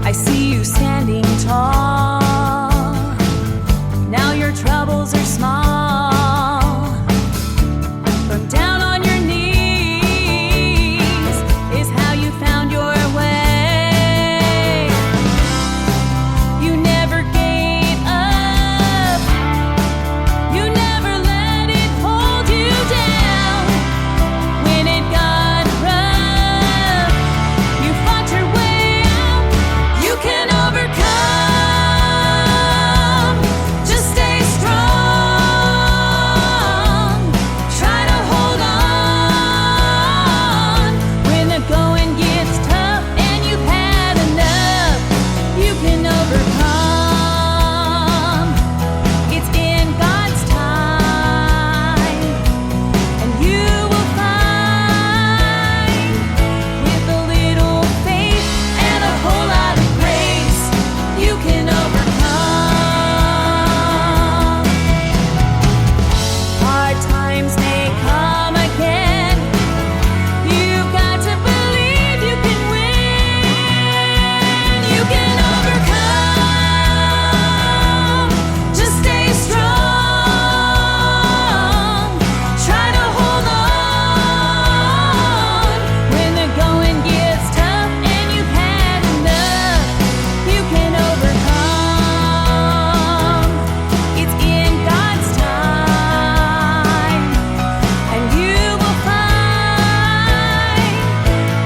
I see you standing tall. Now your troubles are small. From down on your knees is how you found your way. You never gave up. You never let it hold you down. When it got rough, you fought your way out. You can overcome. Just stay strong. Try to hold on. When the going gets tough and you've had enough, you can overcome. It's in God's time, and you will find, with a little faith and a whole lot of grace, you can overcome. Hard times may come again. You've got to believe you can win. You can overcome. Just stay strong. Try to hold on. When the going gets tough and you've had enough, you can overcome. It's in God's time, and you will find,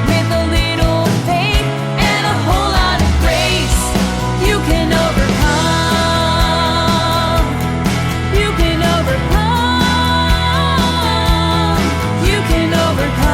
with a little faith and a whole lot of grace, you can overcome. You can overcome. You can overcome.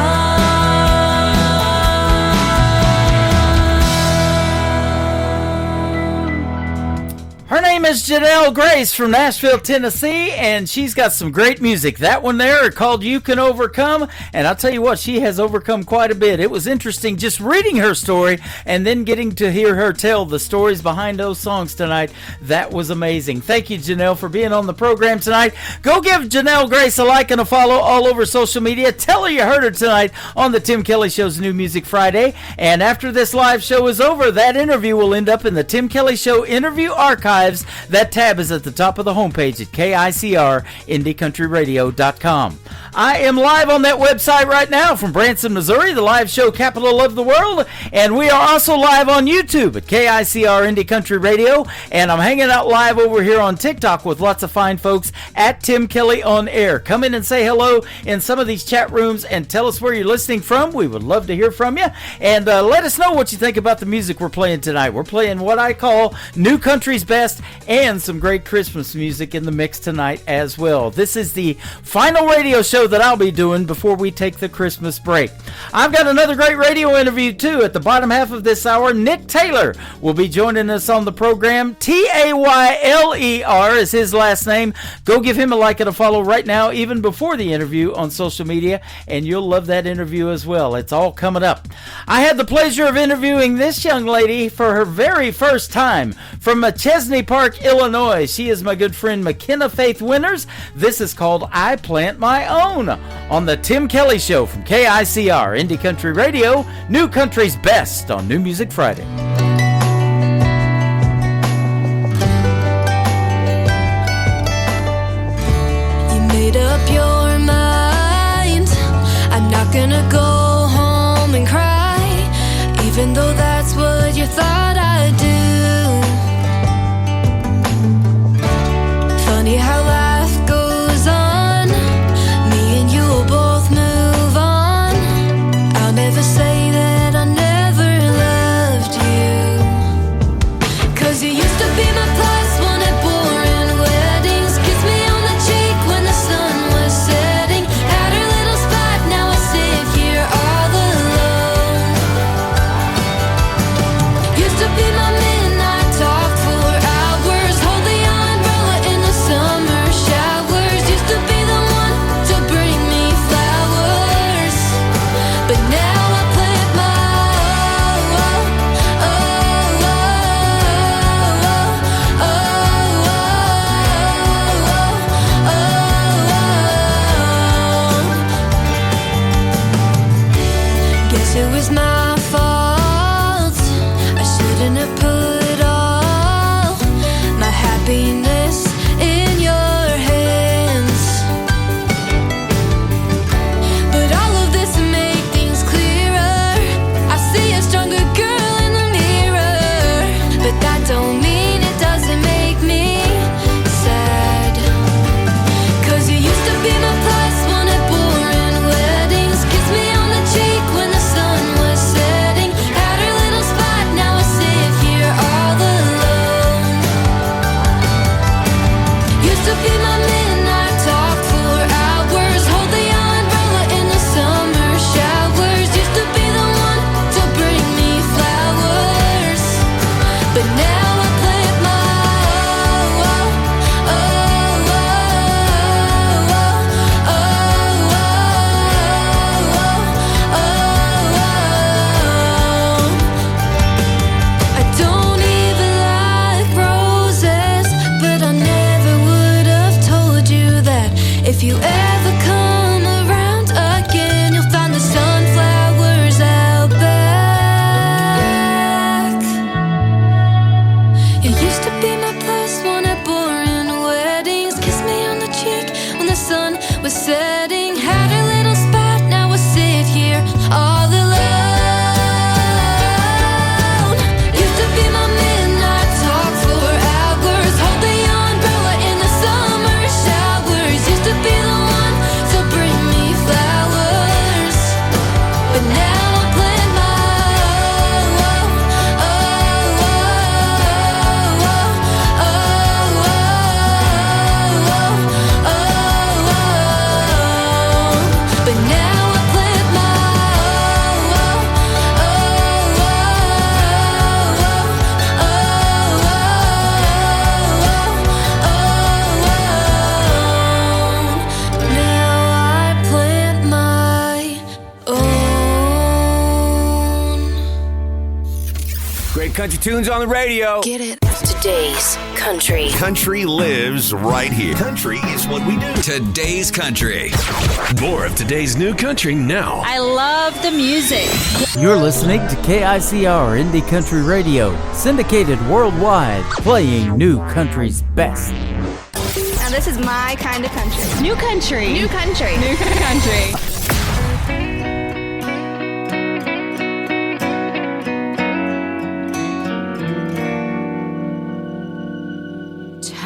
Her name is Janelle Grace from Nashville, Tennessee, and she's got some great music. That one there called You Can Overcome, and I'll tell you what, she has overcome quite a bit. It was interesting just reading her story and then getting to hear her tell the stories behind those songs tonight. That was amazing. Thank you, Janelle, for being on the program tonight. Go give Janelle Grace a like and a follow all over social media. Tell her you heard her tonight on the Tim Kelly Show's New Music Friday, and after this live show is over, that interview will end up in the Tim Kelly Show interview archives That tab is at the top of the homepage at KICRIndieCountryRadio.com. I am live on that website right now from Branson, Missouri, the live show capital of the world, and we are also live on YouTube at KICR Indie Country Radio, and I'm hanging out live over here on TikTok with lots of fine folks at Tim Kelly on Air. Come in and say hello in some of these chat rooms and tell us where you're listening from. We would love to hear from you, and let us know what you think about the music we're playing tonight. We're playing what I call New Country's Best and some great Christmas music in the mix tonight as well. This is the final radio show that I'll be doing before we take the Christmas break. I've got another great radio interview too at the bottom half of this hour. Nick Taylor will be joining us on the program. Tayler is his last name. Go give him a like and a follow right now, even before the interview on social media, and you'll love that interview as well. It's all coming up. I had the pleasure of interviewing this young lady for her very first time from Chesney Park, Illinois. She is my good friend McKenna Faith Winters. This is called I Plant My Own on the Tim Kelly Show from KICR Indie Country Radio, New Country's Best on New Music Friday. You made up your mind. I'm not gonna go home and cry, even though that's what you thought I'd do. Funny how life goes on. Me and you will both move on. I'll never say that I never loved you, 'cause you used to be my plus one at boring weddings. Kiss me on the cheek when the sun was setting. Had her little spot, now I sit here all alone. Used to be my midnight talk for hours. Hold the umbrella in the summer showers. Used to be the one to bring me flowers, but now I plant my Guess it was my fault. I shouldn't have put all my happiness in your hands. But all of this make things clearer. I see a stronger girl in the mirror, but that don't mean it doesn't make me sad. 'Cause you used to be my plus one at boring weddings. Kiss me on the cheek when the sun was setting. Had her little spot, now I sit here all alone. Used to be my midnight talk for hours. Hold the umbrella in the summer showers. Used to be the one to bring me flowers, but now I plant my I don't even like roses, but I never would have told you that. If you ever come around again, you'll find the sunflowers out back. You used to be my plus one at boring weddings. Kiss me on the cheek when the sun was setting. Had a little spot, now I sit here all alone. Used to be my midnight talk for hours. Hold the umbrella in the summer showers. Used to be the one to bring me flowers, but now I plant my but now I plant my now I plant my own. Great country tunes on the radio. Get it? Today's country. Country lives right here. Country is what we do. Today's country. More of today's new country now. I love the music. You're listening to KICR Indie Country Radio, syndicated worldwide, playing new country's best. Now this is my kind of country. New country. New country. New country.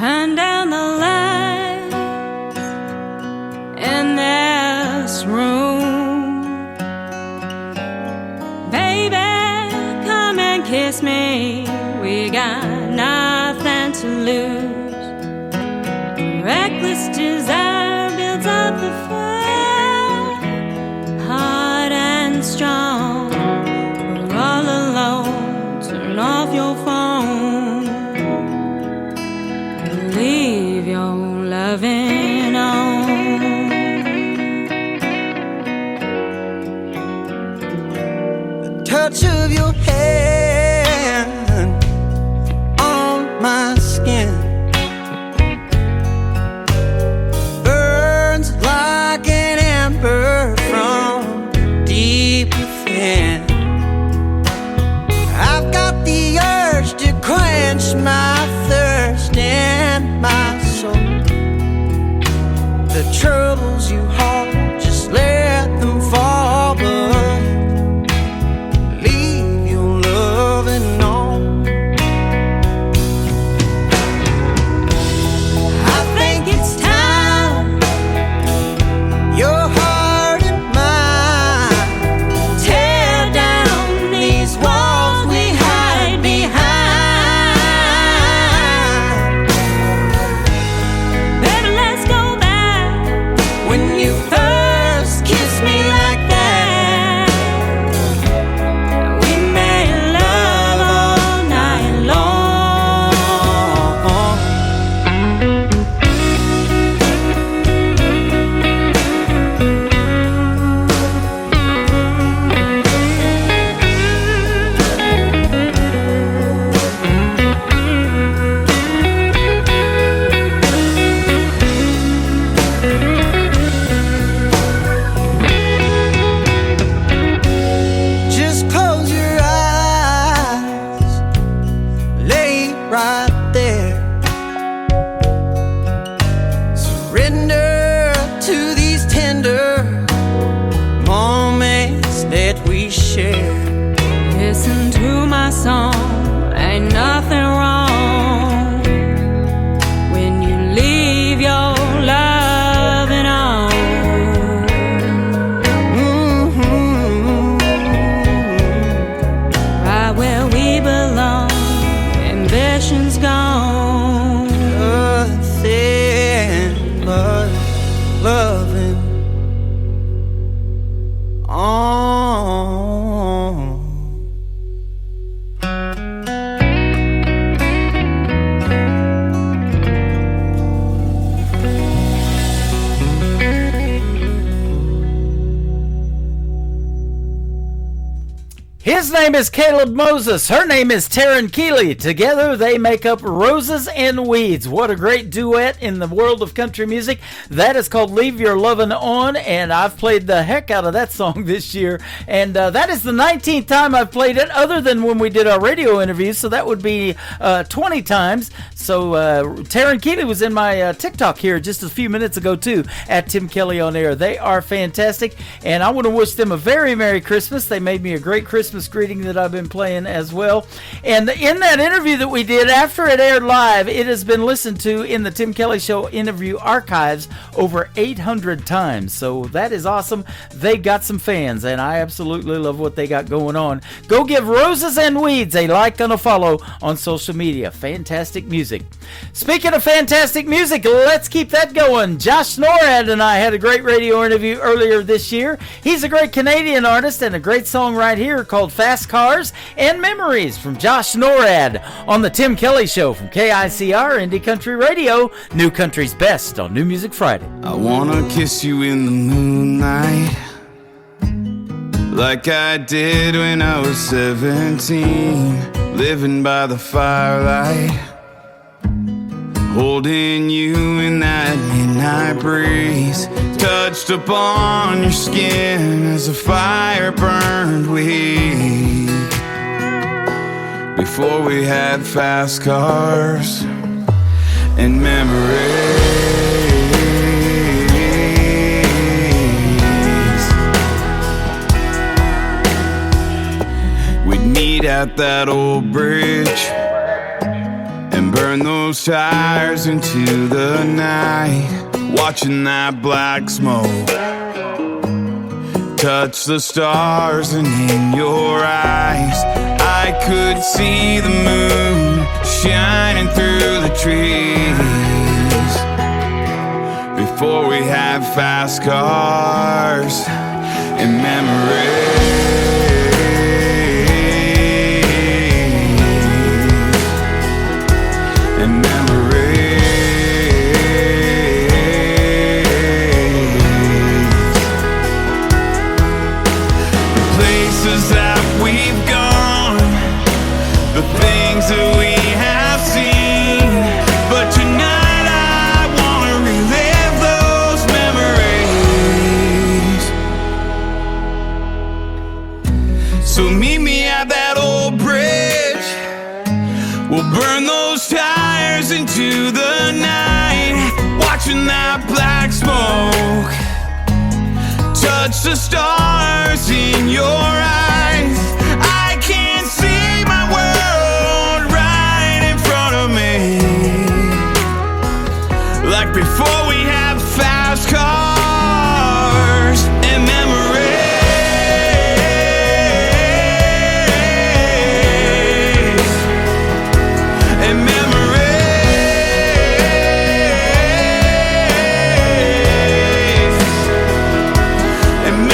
Turn down the lights in this room. Baby, come and kiss me. We got nothing to lose. Reckless desire builds up the fire, hard and strong. We're all alone. Turn off your phone. Leave your loving on. The touch of your hand on my skin burns like an ember from deep within. I've got the urge to quench my thirst and my soul. The troubles you hold, just let them fall, but leave your loving on. I think it's time your heart and mine tear down these walls we hide behind. Baby, let's go back when you first kissed me like that. We made love all night long. Just close your eyes, lay right there. Surrender to these tender moments that we share. Listen to my song, ain't nothing wrong when you leave your loving on. Right where we belong, ambition's gone. Nothing but loving on. His name is Caleb Moses. Her name is Taryn Keeley. Together they make up Roses and Weeds. What a great duet in the world of country music. That is called Leave Your Lovin' On, and I've played the heck out of that song this year. And that is the 19th time I've played it, other than when we did our radio interviews, so that would be 20 times. So Taryn Keeley was in my TikTok here just a few minutes ago, too, at Tim Kelly On Air. They are fantastic, and I want to wish them a very Merry Christmas. They made me a great Christmas greeting that I've been playing as well. And in that interview that we did, after it aired live, it has been listened to in the Tim Kelly Show interview archives over 800 times. So that is awesome. They got some fans, and I absolutely love what they got going on. Go give Roses and Weeds a like and a follow on social media. Fantastic music. Speaking of fantastic music, let's keep that going. Josh Norad and I had a great radio interview earlier this year. He's a great Canadian artist, and a great song right here called Fast Cars and Memories from Josh Norad on the Tim Kelly Show from KICR Indie Country Radio, New Country's Best on New Music Friday. I wanna kiss you in the moonlight, like I did when I was 17. living by the firelight, holding you in that midnight breeze, touched upon your skin as the fire burned weak. Before we had fast cars and memories, we'd meet at that old bridge and burn those tires into the night, watching that black smoke touch the stars, and in your eyes I could see the moon shining through the trees. Before we had fast cars and memories, that we have seen, but tonight I wanna relive those memories. So meet me at that old bridge, we'll burn those tires into the night, watching that black smoke touch the stars in your eyes. I can't see my world like before we had fast cars and memories, and memories, and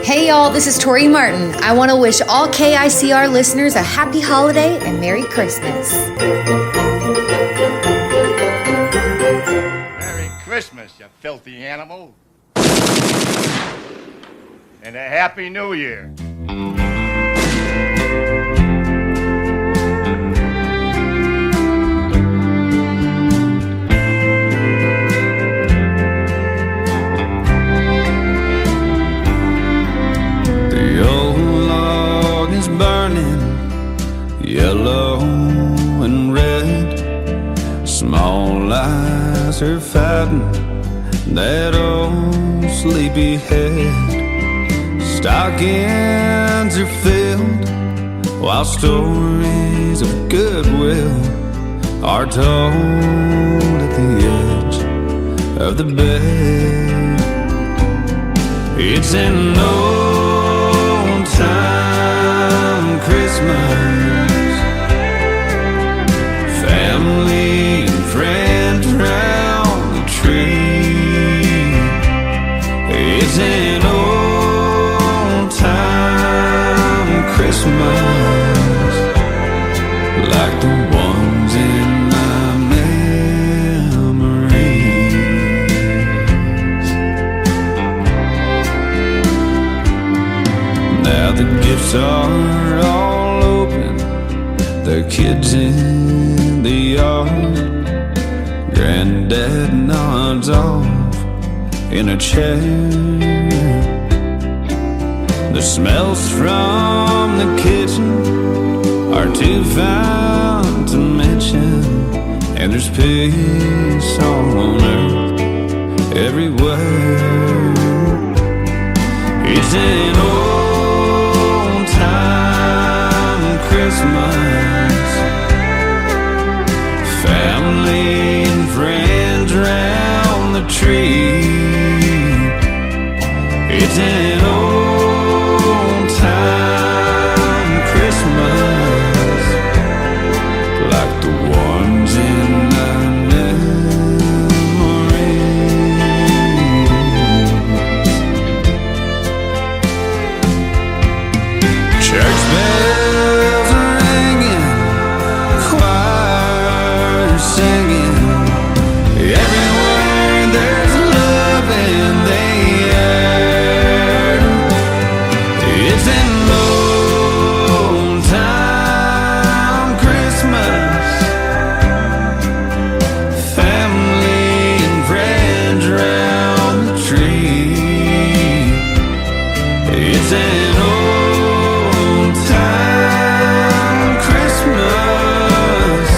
Hey y'all, this is Tori Martin. I want to wish all KICR listeners a happy holiday and Merry Christmas. Merry Christmas, you filthy animal. And a Happy New Year. Yellow and red, small eyes are fighting that old sleepy head. Stockings are filled while stories of goodwill are told at the edge of the bed. It's an old time Christmas, family and friends round the tree. It's an old time Christmas, like the ones in my memories. Now the gifts are all open, the kids in the yard. Granddad nods off in a chair. The smells from the kitchen are too fine to mention, and there's peace on earth everywhere. It's an old time Christmas, family and friends round the tree. It's an old time Christmas, like the ones in my memories. is an old time Christmas,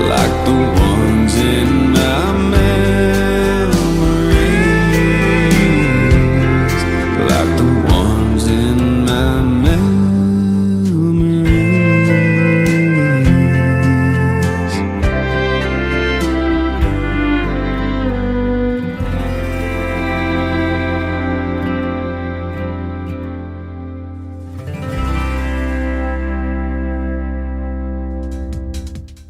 like the ones in my memories, like the ones in my memories.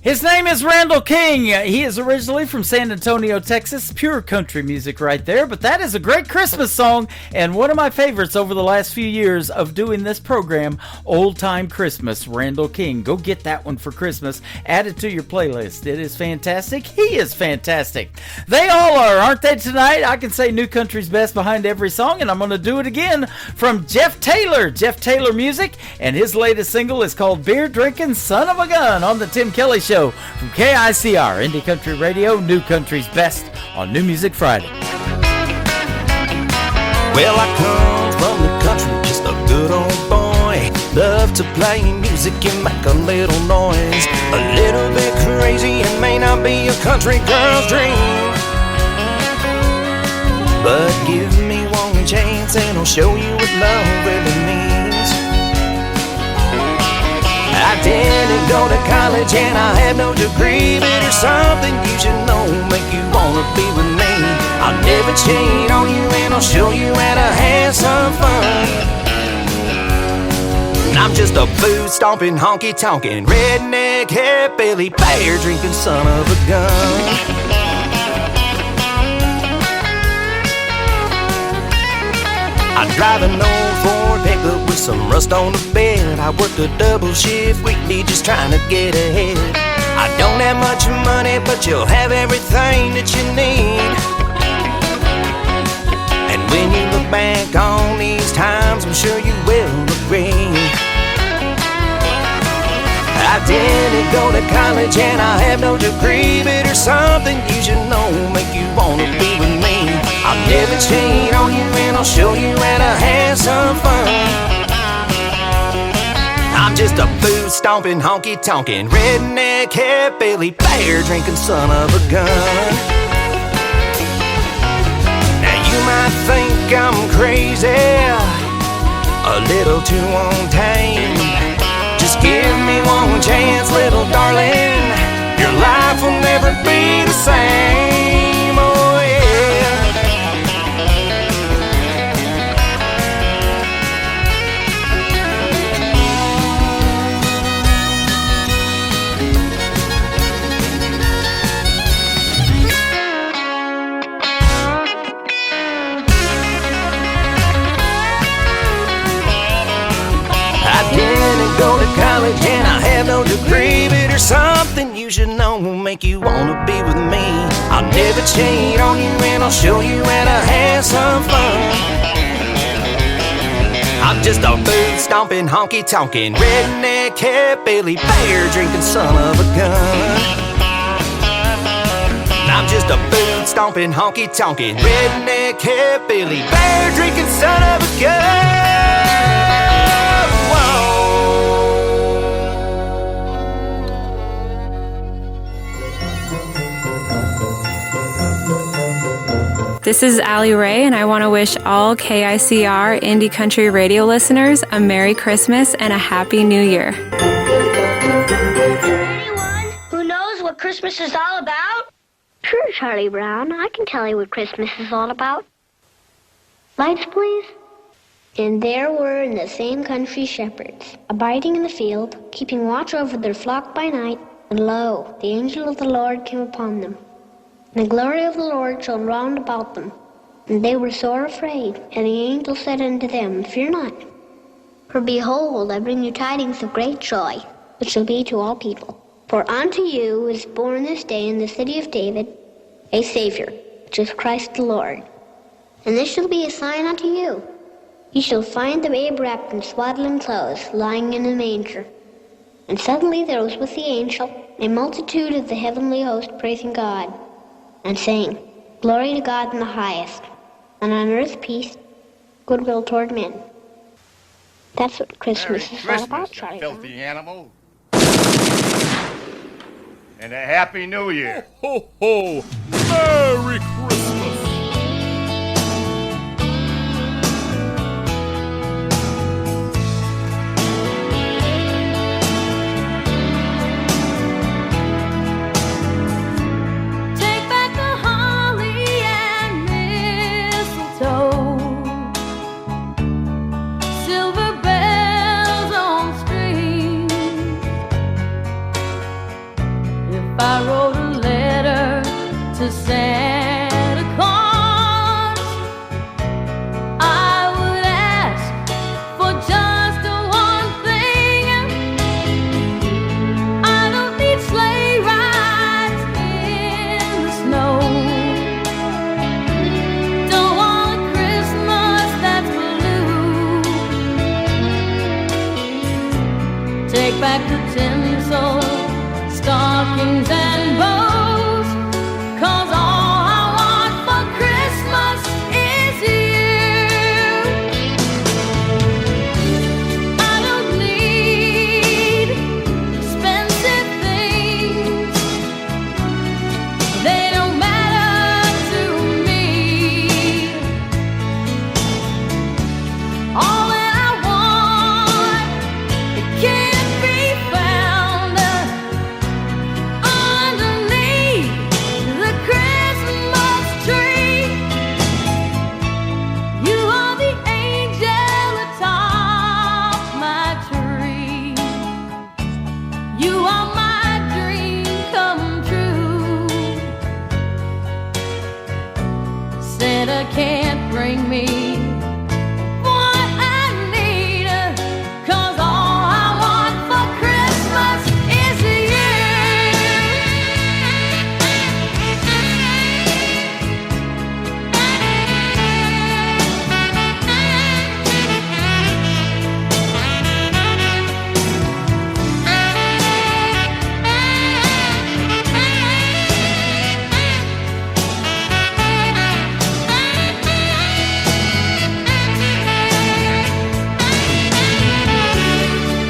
His name is Randall King. He is originally from San Antonio, Texas. Pure country music right there, but that is a great Christmas song and one of my favorites over the last few years of doing this program, Old Time Christmas, Randall King. Go get that one for Christmas. Add it to your playlist. It is fantastic. He is fantastic. They all are, aren't they, tonight? I can say New Country's best behind every song, and I'm going to do it again from Jeff Taylor. Jeff Taylor Music, and his latest single is called Beer Drinking Son of a Gun on the Tim Kelly Show. From KICR, Indie Country Radio, New Country's best on New Music Friday. Well, I come from the country, just a good old boy. Love to play music and make a little noise. A little bit crazy and may not be a country girl's dream, but give me one chance and I'll show you what love really means. I didn't go to college and I had no degree, but there's something you should know, make you wanna be with me. I'll never cheat on you and I'll show you how to have some fun. I'm just a food stomping, honky tonkin', redneck, hillbilly, beer drinking son of a gun. I drive an old Ford pickup with some rust on the bed. I worked a double shift weekly just trying to get ahead. I don't have much money, but you'll have everything that you need. And when you look back on these times, I'm sure you will agree. I didn't go to college and I have no degree, but there's something you should know, make you wanna be with me. I'll never cheat on you and I'll show you how to have some fun. I'm just a food stomping, honky tonkin', redneck, hillbilly, beer drinking son of a gun. Now you might think I'm crazy, a little too on tame. Just give me one chance, little darling. Your life will never be the same. Oh yeah. I didn't go to college and I have no degree, but there's something you should know, make you wanna be with me. I'll never cheat on you and I'll show you how to have some fun. I'm just a food stomping, honky tonkin', redneck, hillbilly, beer drinking son of a gun. I'm just a food stomping, honky tonkin', redneck, hillbilly, beer drinking son of a gun. This is Allie Ray, and I want to wish all KICR Indie Country Radio listeners a Merry Christmas and a Happy New Year. Anyone who knows what Christmas is all about? Sure, Charlie Brown. I can tell you what Christmas is all about. Lights, please. And there were in the same country shepherds, abiding in the field, keeping watch over their flock by night. And lo, the angel of the Lord came upon them. And the glory of the Lord shone round about them. And they were sore afraid. And the angel said unto them, Fear not. For behold, I bring you tidings of great joy, which shall be to all people. For unto you is born this day in the city of David a Savior, which is Christ the Lord. And this shall be a sign unto you. Ye shall find the babe wrapped in swaddling clothes, lying in a manger. And suddenly there was with the angel a multitude of the heavenly host praising God, and saying, Glory to God in the highest, and on earth peace, goodwill toward men. That's what Christmas Merry is all about, Christmas, you Charlie filthy Brown. animal. And a Happy New Year. Ho, ho, Merry Christmas. Take back the holly and mistletoe, silver bells on strings. If I wrote a letter to Santa Claus, I would ask for just one thing. I don't need sleigh rides in the snow. Don't want a Christmas that's blue. Take back the tinsel, stockings and bows, 'cause all I want for Christmas is you. I don't need expensive things, they don't matter to me. All that I want, it can't be found underneath the Christmas tree. You are the angel atop my tree. You are my dream come true. Santa can't bring me what I need, 'cause all I want for Christmas is you.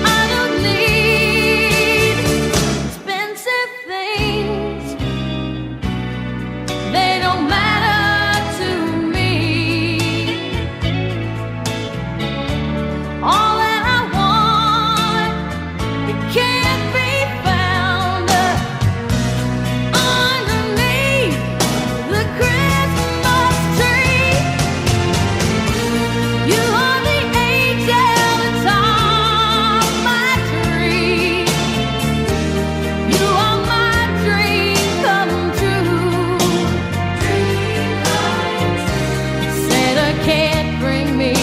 I don't need expensive things, they don't matter to me. All that I want, it can't be found underneath the Christmas tree. You are the angel atop my tree. You are my dream come true. Santa can't bring me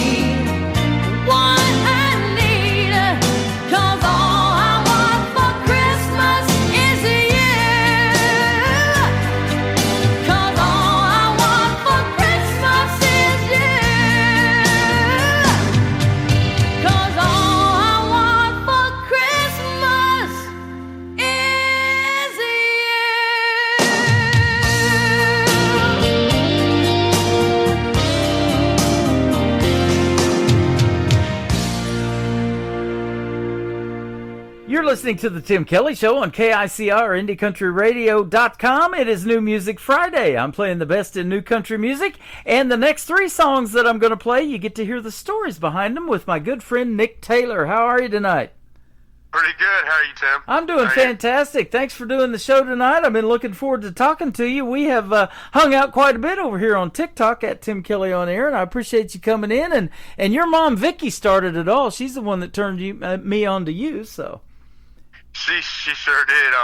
what I need, 'cause all I want for Christmas is you. 'Cause all I want for Christmas is you. 'Cause all I want for Christmas is You're listening to the Tim Kelly Show on KICR IndieCountryRadio.com. It is New Music Friday. I'm playing the best in new country music, and the next three songs that I'm going to play, you get to hear the stories behind them with my good friend Nick Taylor. How are you tonight? Pretty good. How are you, Tim? I'm doing fantastic. Thanks for doing the show tonight. I've been looking forward to talking to you. We have hung out quite a bit over here on TikTok at Tim Kelly on Air, and I appreciate you coming in. And your mom, Vicky, started it all. She's the one that turned me on to you, so... She sure did.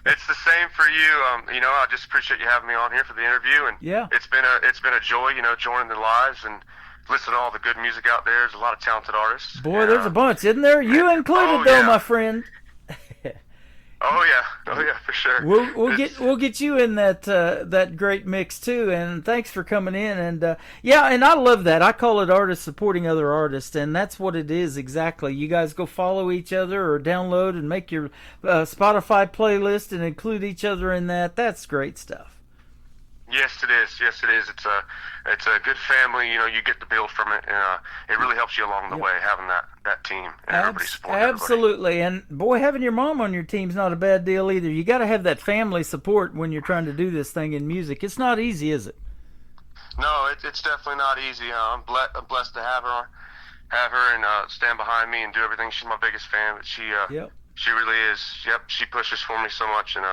It's the same for you. I just appreciate you having me on here for the interview, and yeah, it's been a joy, joining the lives and listening to all the good music out there. There's a lot of talented artists. Boy, there's a bunch, isn't there? You included, though, my friend. Oh yeah, for sure. We'll get you in that great mix too. And thanks for coming in. And and I love that. I call it artists supporting other artists, and that's what it is exactly. You guys go follow each other or download and make your Spotify playlist and include each other in that. That's great stuff. Yes, it is. Yes, it is. It's a good family. You know, you get to build from it, and it really helps you along the way having that team and everybody supporting Absolutely. And boy, having your mom on your team's not a bad deal either. You got to have that family support when you're trying to do this thing in music. It's not easy, is it? No, it's definitely not easy. I'm blessed to have her and stand behind me and do everything. She's my biggest fan, but she really is. Yep, she pushes for me so much, and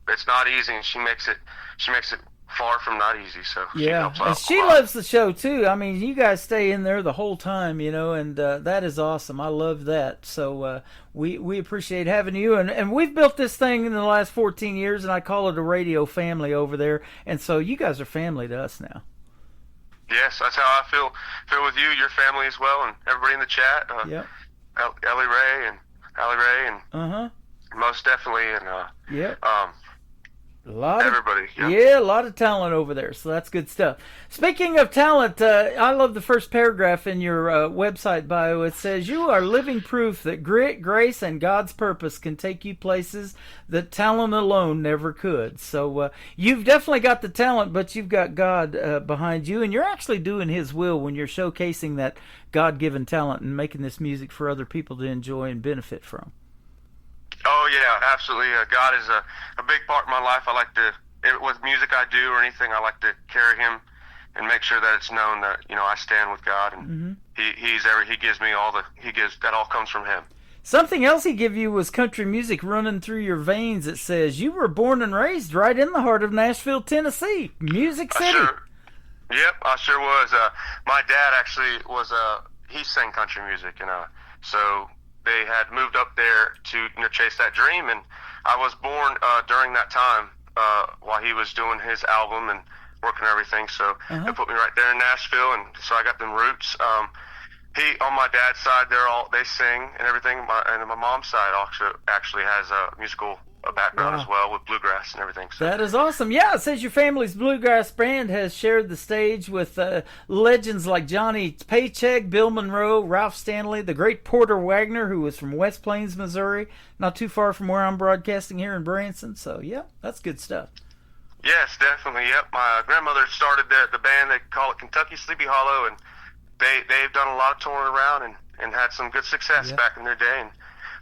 it's not easy, and she makes it far from not easy. So she helps out and she loves the show too. I mean, you guys stay in there the whole time, you know, and that is awesome. I love that. So we appreciate having you, and we've built this thing in the last 14 years, and I call it a radio family over there. And so you guys are family to us now. Yes, that's how I feel with you, your family as well, and everybody in the chat. Ellie Ray and most definitely, and everybody. A lot of talent over there, so that's good stuff. Speaking of talent, I love the first paragraph in your website bio. It says, "You are living proof that grit, grace, and God's purpose can take you places that talent alone never could." So you've definitely got the talent, but you've got God behind you, and you're actually doing His will when you're showcasing that God-given talent and making this music for other people to enjoy and benefit from. Oh yeah, absolutely. God is a big part of my life. I like to, with music I do or anything, I like to carry Him and make sure that it's known that, you know, I stand with God, and He gives me that all comes from Him. Something else He gave you was country music running through your veins. It says you were born and raised right in the heart of Nashville, Tennessee, Music City. I sure was. My dad actually was he sang country music, and so they had moved up there to chase that dream, and I was born during that time while he was doing his album and working everything. So they put me right there in Nashville, and so I got them roots. He, on my dad's side, they sing and everything, and my mom's side actually has a musical background as well with bluegrass and everything. So. That is awesome. Yeah, it says your family's bluegrass band has shared the stage with legends like Johnny Paycheck, Bill Monroe, Ralph Stanley, the great Porter Wagner, who was from West Plains, Missouri, not too far from where I'm broadcasting here in Branson. So, yeah, that's good stuff. Yes, definitely. Yep, my grandmother started the band. They call it Kentucky Sleepy Hollow, and they've done a lot of touring around and had some good success back in their day. And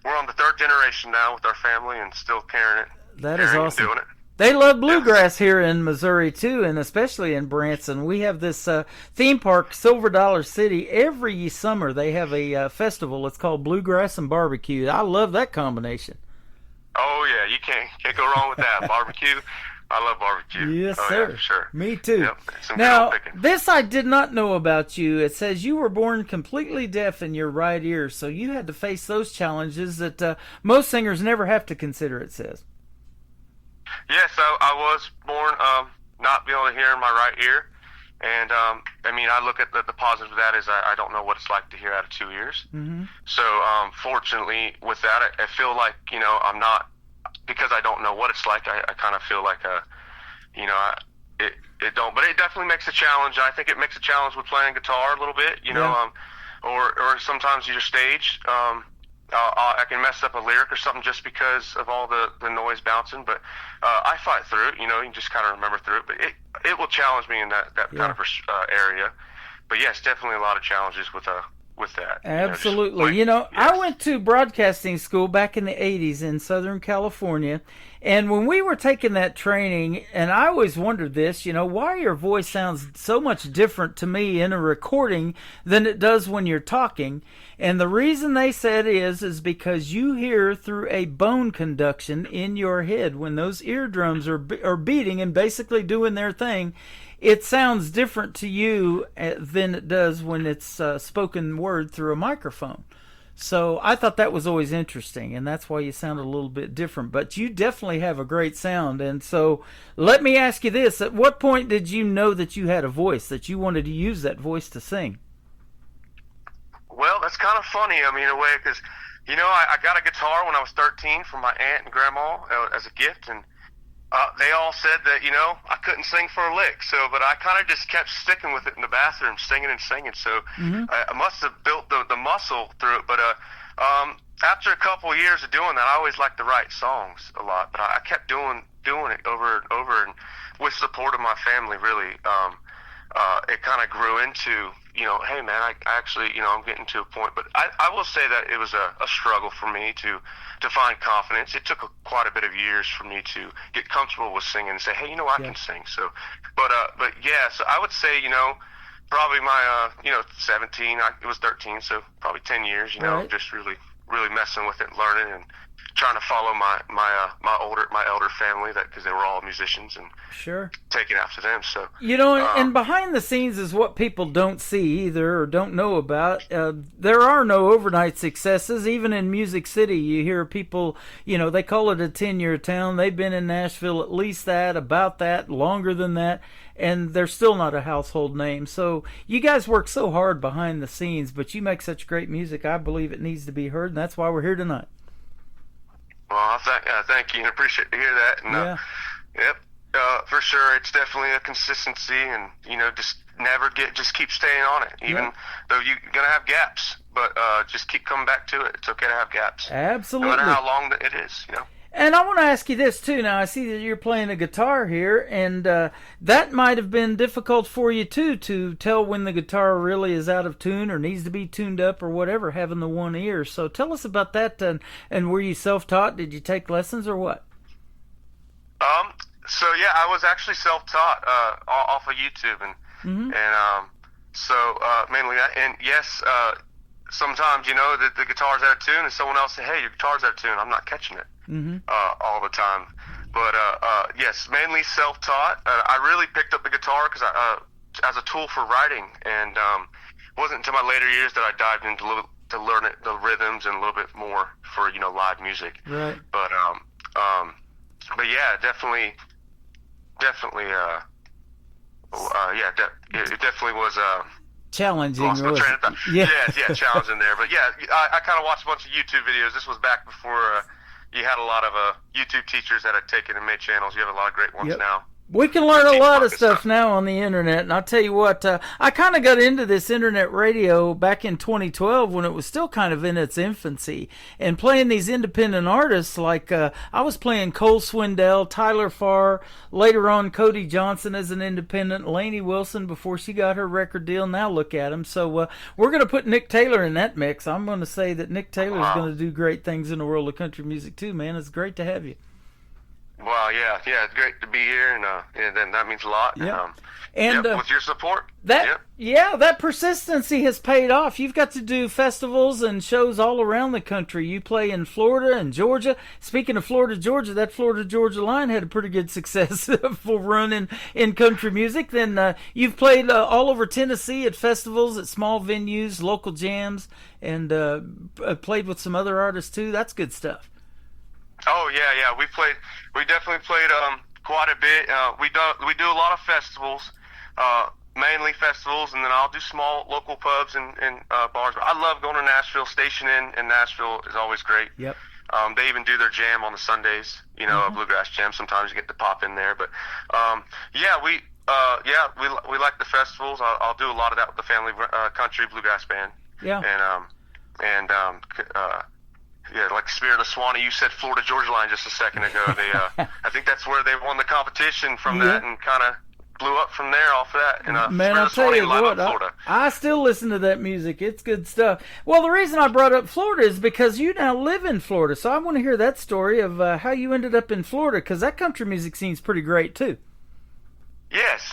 we're on the third generation now with our family and still carrying it. That is awesome. Doing it. They love bluegrass here in Missouri, too, and especially in Branson. We have this theme park, Silver Dollar City. Every summer they have a festival. It's called Bluegrass and Barbecue. I love that combination. Oh, yeah. You can't go wrong with that. Barbecue. I love barbecue. Yes, sir. Yeah, sure. Me too. Yep. Now, this I did not know about you. It says you were born completely deaf in your right ear, so you had to face those challenges that most singers never have to consider, it says. Yes, I was born not being able to hear in my right ear. And, I mean, I look at the positive of that is I don't know what it's like to hear out of two ears. Mm-hmm. So, fortunately, with that, I feel like, you know, I'm not, because I don't know what it's like, I kind of feel like, you know, it don't, but it definitely makes a challenge. I think it makes a challenge with playing guitar a little bit, you know, or sometimes you're staged. I can mess up a lyric or something just because of all the noise bouncing, but I fight through it, you know, you just kind of remember through it, but it will challenge me in that kind of area. But yes, definitely a lot of challenges with that. Absolutely. You know, I went to broadcasting school back in the 80s in Southern California, and when we were taking that training, and I always wondered this, you know, why your voice sounds so much different to me in a recording than it does when you're talking. And the reason they said is because you hear through a bone conduction in your head. When those eardrums are beating and basically doing their thing, it sounds different to you than it does when it's spoken word through a microphone. So I thought that was always interesting, and that's why you sound a little bit different. But you definitely have a great sound. And so let me ask you this. At what point did you know that you had a voice, that you wanted to use that voice to sing? Well, that's kind of funny, I mean, in a way, because, you know, I got a guitar when I was 13 from my aunt and grandma as a gift, and they all said that, you know, I couldn't sing for a lick, but I kind of just kept sticking with it in the bathroom, singing and singing, so I must have built the muscle through it, but after a couple of years of doing that, I always liked to write songs a lot, but I kept doing doing it over and over, and with support of my family, really, it kind of grew into, hey man, I actually, I'm getting to a point. But I will say that it was a struggle for me to find confidence. It took quite a bit of years for me to get comfortable with singing and say, hey, I can sing. So, but yeah, so I would say, probably my, 17, it was 13, so probably 10 years, Right. just really messing with it, and learning, and trying to follow my elder family, because they were all musicians, and Sure. taking after them. So and behind the scenes is what people don't see either, or don't know about. There are no overnight successes. Even in Music City, you hear people, they call it a 10-year town. They've been in Nashville at least about that, longer than that, and they're still not a household name. So you guys work so hard behind the scenes, but you make such great music. I believe it needs to be heard, and that's why we're here tonight. Well, thank you, and appreciate to hear that. And, yep, for sure, it's definitely a consistency, and just keep staying on it, even though you're gonna have gaps. But just keep coming back to it. It's okay to have gaps, Absolutely. no matter how long it is. And I want to ask you this too. Now I see that you're playing a guitar here, and that might have been difficult for you too, to tell when the guitar really is out of tune or needs to be tuned up or whatever, having the one ear. So tell us about that. And were you self-taught? Did you take lessons or what? So yeah, I was actually self-taught off of YouTube, and so mainly that. And yes, sometimes that the guitar's out of tune, and someone else say, "Hey, your guitar's out of tune." I'm not catching it. All the time, but yes, mainly self-taught. I really picked up the guitar because as a tool for writing, and it wasn't until my later years that I dived into to learn the rhythms and a little bit more for live music. Right. But yeah, definitely. It definitely was challenging. Lost my train of thought. Yeah, challenging there. But yeah, I kind of watched a bunch of YouTube videos. This was back before. You had a lot of YouTube teachers that had taken and made channels. You have a lot of great ones now. We can learn a lot of stuff now on the internet, and I'll tell you what, I kind of got into this internet radio back in 2012 when it was still kind of in its infancy, and playing these independent artists like I was playing Cole Swindell, Tyler Farr, later on Cody Johnson as an independent, Lainey Wilson before she got her record deal. Now look at him. So we're going to put Nick Taylor in that mix. I'm going to say that Nick Taylor is going to do great things in the world of country music too, man. It's great to have you. Well, yeah, it's great to be here, and then that means a lot. Yeah. With your support. That persistency has paid off. You've got to do festivals and shows all around the country. You play in Florida and Georgia. Speaking of Florida, Georgia, that Florida-Georgia line had a pretty good successful run in country music. Then you've played all over Tennessee at festivals, at small venues, local jams, and played with some other artists too. That's good stuff. Oh yeah, we definitely played quite a bit. We do a lot of festivals, mainly festivals, and then I'll do small local pubs and bars. But I love going to Nashville. Station in Nashville is always great. Yep. They even do their jam on the Sundays, a bluegrass jam. Sometimes you get to pop in there, but we like the festivals. I'll do a lot of that with the family country bluegrass band. Yeah. Yeah, like Spirit of Swanee, you said Florida Georgia line just a second ago. They, I think that's where they won the competition from that, and kind of blew up from there off of that. And, man, I'll tell you what, I still listen to that music. It's good stuff. Well, the reason I brought up Florida is because you now live in Florida, so I want to hear that story of how you ended up in Florida, because that country music scene's pretty great too. Yes.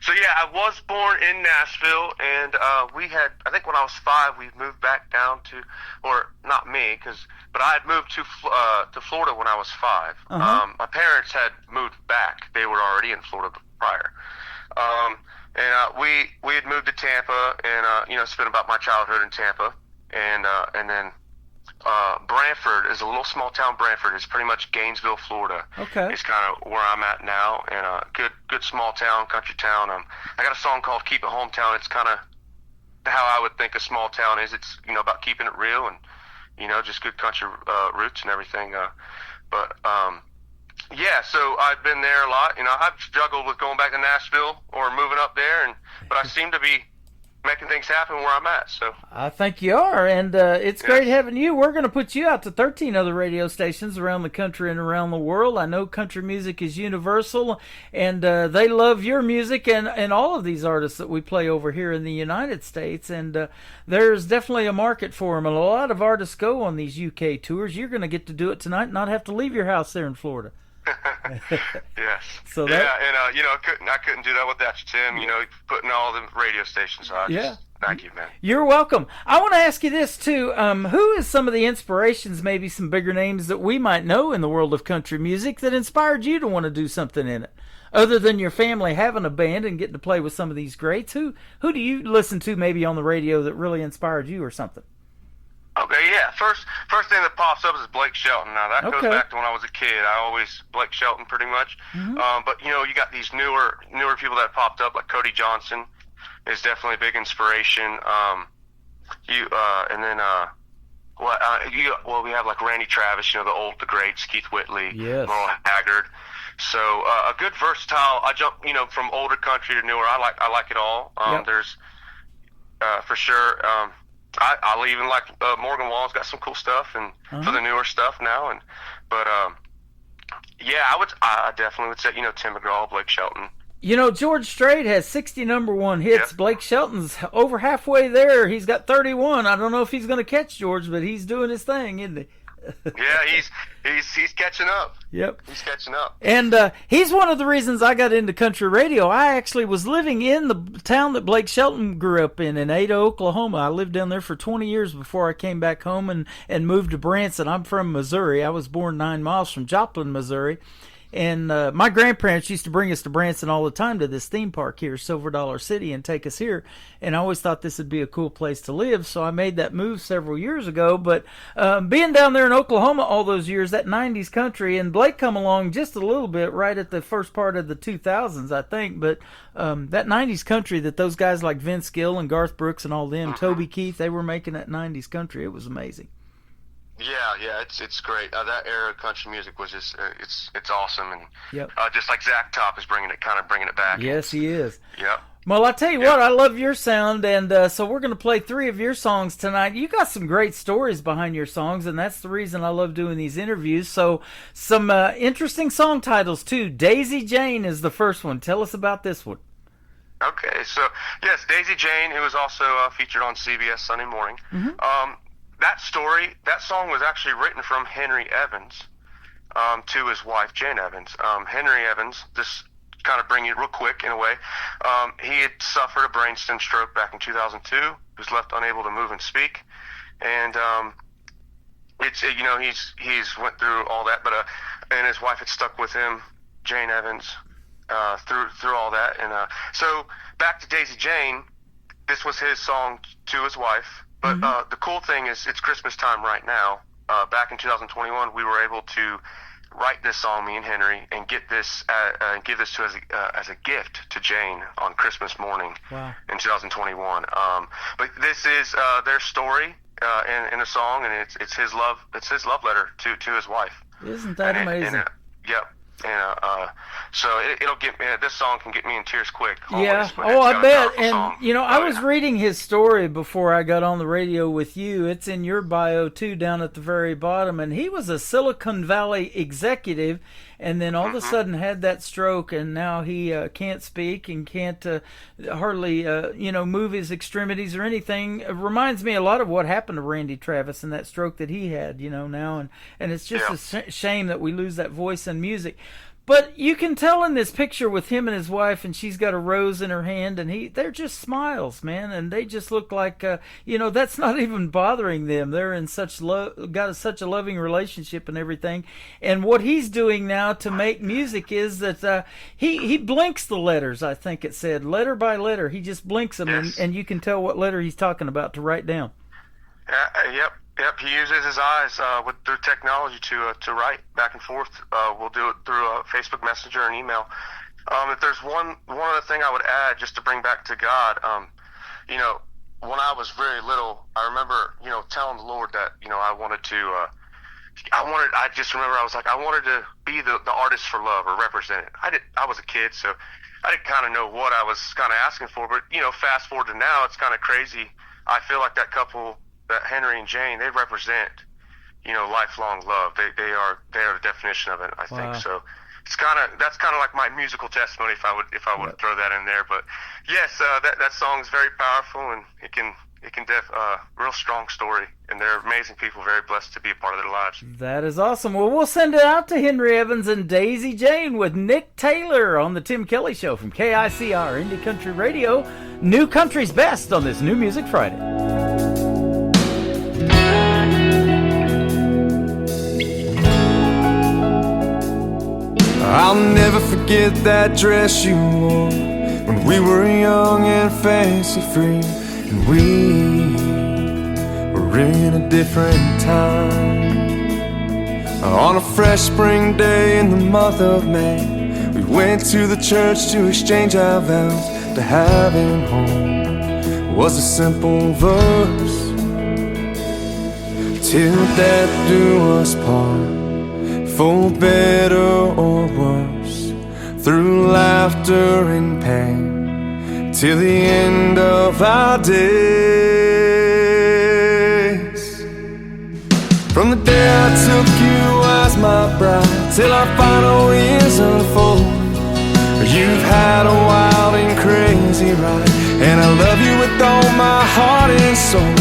So yeah, I was born in Nashville, and we had, I think when I was 5, we moved back down to, or not me, but I had moved to Florida when I was 5. My parents had moved back; they were already in Florida prior, and we had moved to Tampa, and spent about my childhood in Tampa, and then. Branford is a little small town. Branford is pretty much Gainesville, Florida. Okay. It's kind of where I'm at now, and good small town, country town. I got a song called "Keep It Hometown." It's kind of how I would think a small town is. It's about keeping it real and just good country roots and everything. So I've been there a lot. I've struggled with going back to Nashville or moving up there, but I seem to be making things happen where I'm at. So I think you are, and it's great having you. We're going to put you out to 13 other radio stations around the country and around the world. I know country music is universal, and they love your music and all of these artists that we play over here in the United States, and there's definitely a market for them. And a lot of artists go on these UK tours. You're going to get to do it tonight and not have to leave your house there in Florida. Yes. So and I couldn't do that without you, Tim. Putting all the radio stations on. Thank you, man. You're welcome. I want to ask you this too. Who is some of the inspirations, maybe some bigger names that we might know in the world of country music that inspired you to want to do something in it? Other than your family having a band and getting to play with some of these greats, who do you listen to maybe on the radio that really inspired you or something? Okay, yeah. First thing that pops up is Blake Shelton. Now that goes back to when I was a kid. Blake Shelton pretty much. Mm-hmm. But you got these newer people that popped up, like Cody Johnson is definitely a big inspiration. We have like Randy Travis, the greats, Keith Whitley, Merle Haggard. So a good versatile. I jump, from older country to newer. I like it all. There's for sure. I'll even like Morgan Wallen's got some cool stuff and for the newer stuff now, I definitely would say Tim McGraw, Blake Shelton. George Strait has 60 number one hits. Blake Shelton's over halfway there. He's got 31. I don't know if he's going to catch George, but he's doing his thing, isn't he? Yeah, he's catching up. Yep. He's catching up. And he's one of the reasons I got into country radio. I actually was living in the town that Blake Shelton grew up in Ada, Oklahoma. I lived down there for 20 years before I came back home and moved to Branson. I'm from Missouri. I was born 9 miles from Joplin, Missouri. And my grandparents used to bring us to Branson all the time to this theme park here, Silver Dollar City, and take us here. And I always thought this would be a cool place to live, so I made that move several years ago. But being down there in Oklahoma all those years, that 90s country, and Blake come along just a little bit right at the first part of the 2000s, I think. But that 90s country that those guys like Vince Gill and Garth Brooks and all them, Toby Keith, they were making that 90s country. It was amazing. Yeah, it's great. That era of country music was just it's awesome, and yep. Just like Zach Top is bringing it back. Yes, he is. Yep. Well, I tell you what, I love your sound, and so we're going to play 3 of your songs tonight. You got some great stories behind your songs, and that's the reason I love doing these interviews. So some interesting song titles too. Daisy Jane is the first one. Tell us about this one. Okay, so yes, Daisy Jane, who was also featured on CBS Sunday Morning. Mm-hmm. That song was actually written from Henry Evans to his wife, Jane Evans. Henry Evans, this kind of bring you real quick in a way, he had suffered a brainstem stroke back in 2002, was left unable to move and speak. And he's went through all that, but and his wife had stuck with him, Jane Evans, through all that. And so back to Daisy Jane, this was his song to his wife. But the cool thing is it's Christmas time right now. Back in 2021, we were able to write this song, me and Henry, and get this and give this to as a gift to Jane on Christmas morning in 2021. But this is their story in a song, and it's his love letter to his wife. Isn't that amazing? Yep. And so it'll get me. This song can get me in tears quick. Yeah. I bet. And I was reading his story before I got on the radio with you. It's in your bio too, down at the very bottom. And he was a Silicon Valley executive, and then all of a sudden had that stroke, and now he can't speak and can't hardly move his extremities or anything. It reminds me a lot of what happened to Randy Travis and that stroke that he had. Now, and it's just a shame that we lose that voice and music. But you can tell in this picture with him and his wife, and she's got a rose in her hand, and they're just smiles, man, and they just look like, that's not even bothering them. They're in such such a loving relationship and everything. And what he's doing now to make music is that he blinks the letters. I think it said letter by letter. He just blinks them, and you can tell what letter he's talking about to write down. Yep, he uses his eyes through technology to write back and forth. We'll do it through Facebook Messenger and email. If there's one other thing I would add, just to bring back to God, when I was very little, I remember telling the Lord that I wanted to. I just remember I was like, I wanted to be the artist for love or represent it. I was a kid, so I didn't kind of know what I was kind of asking for. But fast forward to now, it's kind of crazy. I feel like that couple, that Henry and Jane, they represent lifelong love. They are the definition of it, I think. So that's kind of like my musical testimony if I would throw that in there. But yes, that song is very powerful, and it can real strong story, and they're amazing people, very blessed to be a part of their lives. That is awesome. Well, we'll send it out to Henry Evans and Daisy Jane with Nick Taylor on the Tim Kelly Show from KICR Indie Country Radio. New Country's Best on this New Music Friday. I'll never forget that dress you wore when we were young and fancy-free, and we were in a different time. On a fresh spring day in the month of May, we went to the church to exchange our vows. To having home was a simple verse. Till death do us part, for better or worse, through laughter and pain, till the end of our days. From the day I took you as my bride, till our final years unfold, you've had a wild and crazy ride, and I love you with all my heart and soul.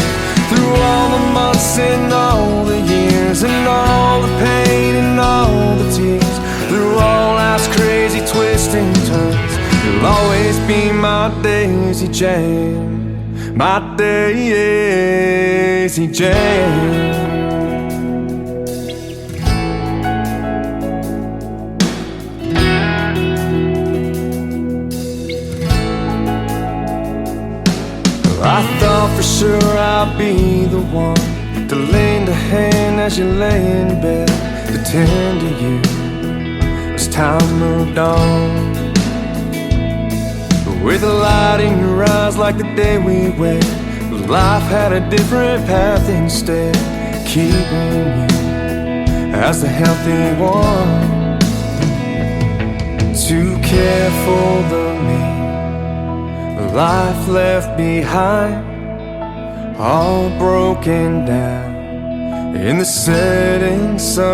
Through all the months and all the years, and all the pain and all the tears, through all life's crazy twists and turns, you'll always be my Daisy Jane, my Daisy Jane. I thought for sure I'd be the one to lend a hand as you lay in bed, to tend to you as time moved on. But with a light in your eyes like the day we wed, life had a different path instead, keeping you as the healthy one, to care for the me life left behind, all broken down in the setting sun.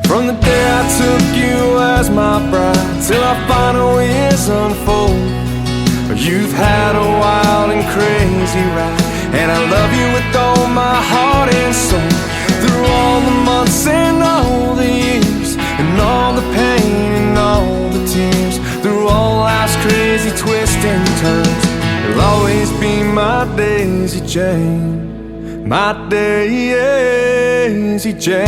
From the day I took you as my bride, till our final years unfold, you've had a wild and crazy ride, and I love you with all my heart and soul. Through all the months and all the years, and all the pain and all the tears, through all life's crazy twists and turns, you'll always be my Daisy Jane, my Daisy Jane.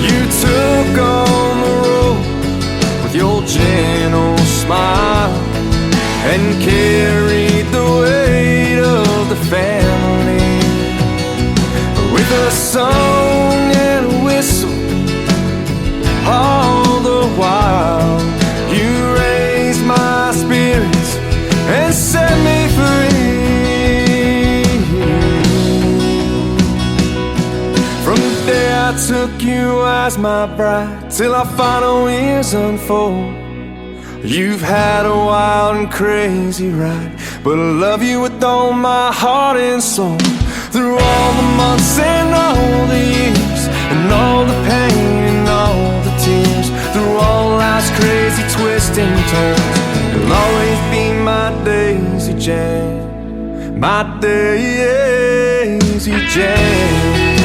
You took on the road with your gentle smile, and carried the weight of the family with a song and a whistle. All the while you raised my spirits and set me free. From the day I took you as my bride, till our final years unfold, you've had a wild and crazy ride, but I love you with all my heart and soul. Through all the months and all the years, and all the pain and all the tears, through all life's crazy twists and turns, you'll always be my Daisy Jane, my Daisy Jane,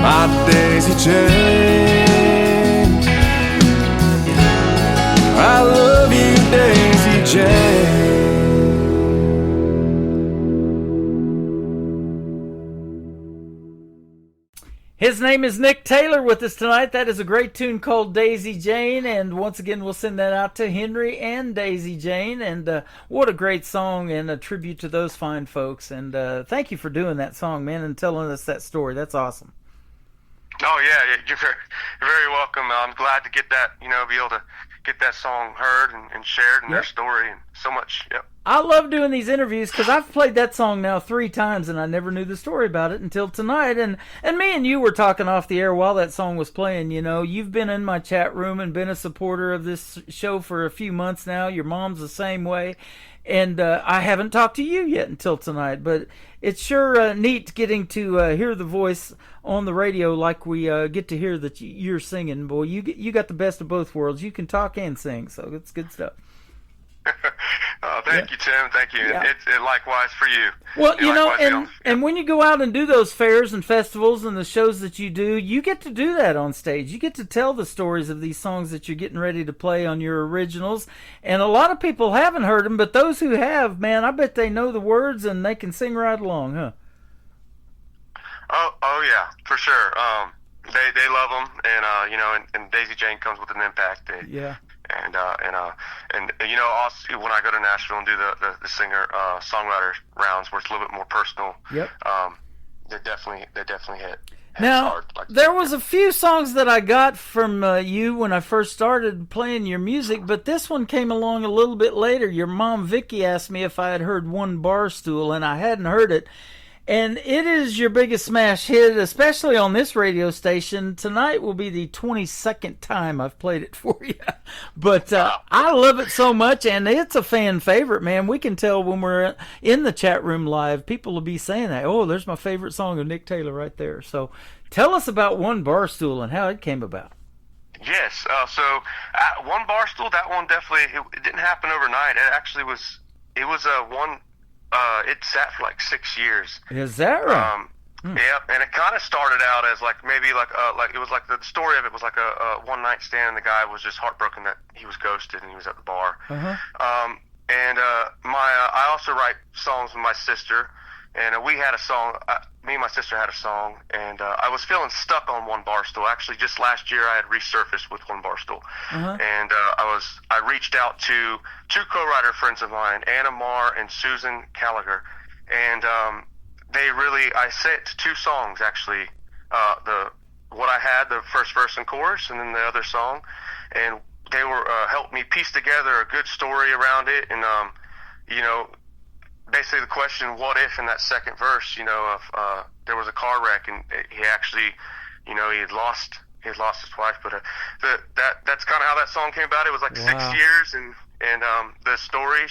my Daisy Jane. I love you, Daisy Jane. His name is Nick Taylor with us tonight. That is a great tune called Daisy Jane, and once again we'll send that out to Henry and Daisy Jane. And what a great song, and a tribute to those fine folks. And thank you for doing that song, man, and telling us that story. That's awesome. Oh yeah, you're very welcome. I'm glad to get that, be able to get that song heard and shared, and their story, and so much. Yep. I love doing these interviews because I've played that song now 3 times and I never knew the story about it until tonight. And me and you were talking off the air while that song was playing. You know, you've been in my chat room and been a supporter of this show for a few months now. Your mom's the same way. And I haven't talked to you yet until tonight, but it's sure neat getting to hear the voice on the radio like we get to hear that you're singing. Boy, you got the best of both worlds. You can talk and sing, so it's good stuff. Thank you, Tim. Thank you. Yeah. It likewise for you. Well, you know, and when you go out and do those fairs and festivals and the shows that you do, you get to do that on stage. You get to tell the stories of these songs that you're getting ready to play on your originals. And a lot of people haven't heard them, but those who have, man, I bet they know the words and they can sing right along, huh? Oh yeah, for sure. They love them, and you know, and Daisy Jane comes with an impact. Yeah. And you know, also when I go to Nashville and do the singer songwriter rounds where it's a little bit more personal. Yep. They definitely hit. Now, hard, like there was a few songs that I got from you when I first started playing your music, but this one came along a little bit later. Your mom, Vicky, asked me if I had heard One Bar Stool, and I hadn't heard it. And it is your biggest smash hit, especially on this radio station. Tonight will be the 22nd time I've played it for you. But I love it so much, and it's a fan favorite, man. We can tell when we're in the chat room live, people will be saying that, oh, there's my favorite song of Nick Taylor right there. So tell us about One Bar Stool and how it came about. Yes. So One Bar Stool, that one definitely, it didn't happen overnight. It actually was, it was one... it sat for like 6 years. Is that right? Yeah, and it kind of started out as like maybe like it was like the story of it was like a one night stand, and the guy was just heartbroken that he was ghosted and he was at the bar. And I also write songs with my sister, and we had a song. Me and my sister had a song, and I was feeling stuck on One Bar Stool. Actually, just last year I had resurfaced with One Bar Stool, and I reached out to 2 co-writer friends of mine, Anna Marr and Susan Gallagher, and I sent 2 songs actually. What I had, the first verse and chorus, and then the other song, and they were helped me piece together a good story around it, and you know. Basically, the question, what if in that second verse, you know, if there was a car wreck and he actually, you know, he had lost his wife, but that's kind of how that song came about. It was like 6 years, and the story,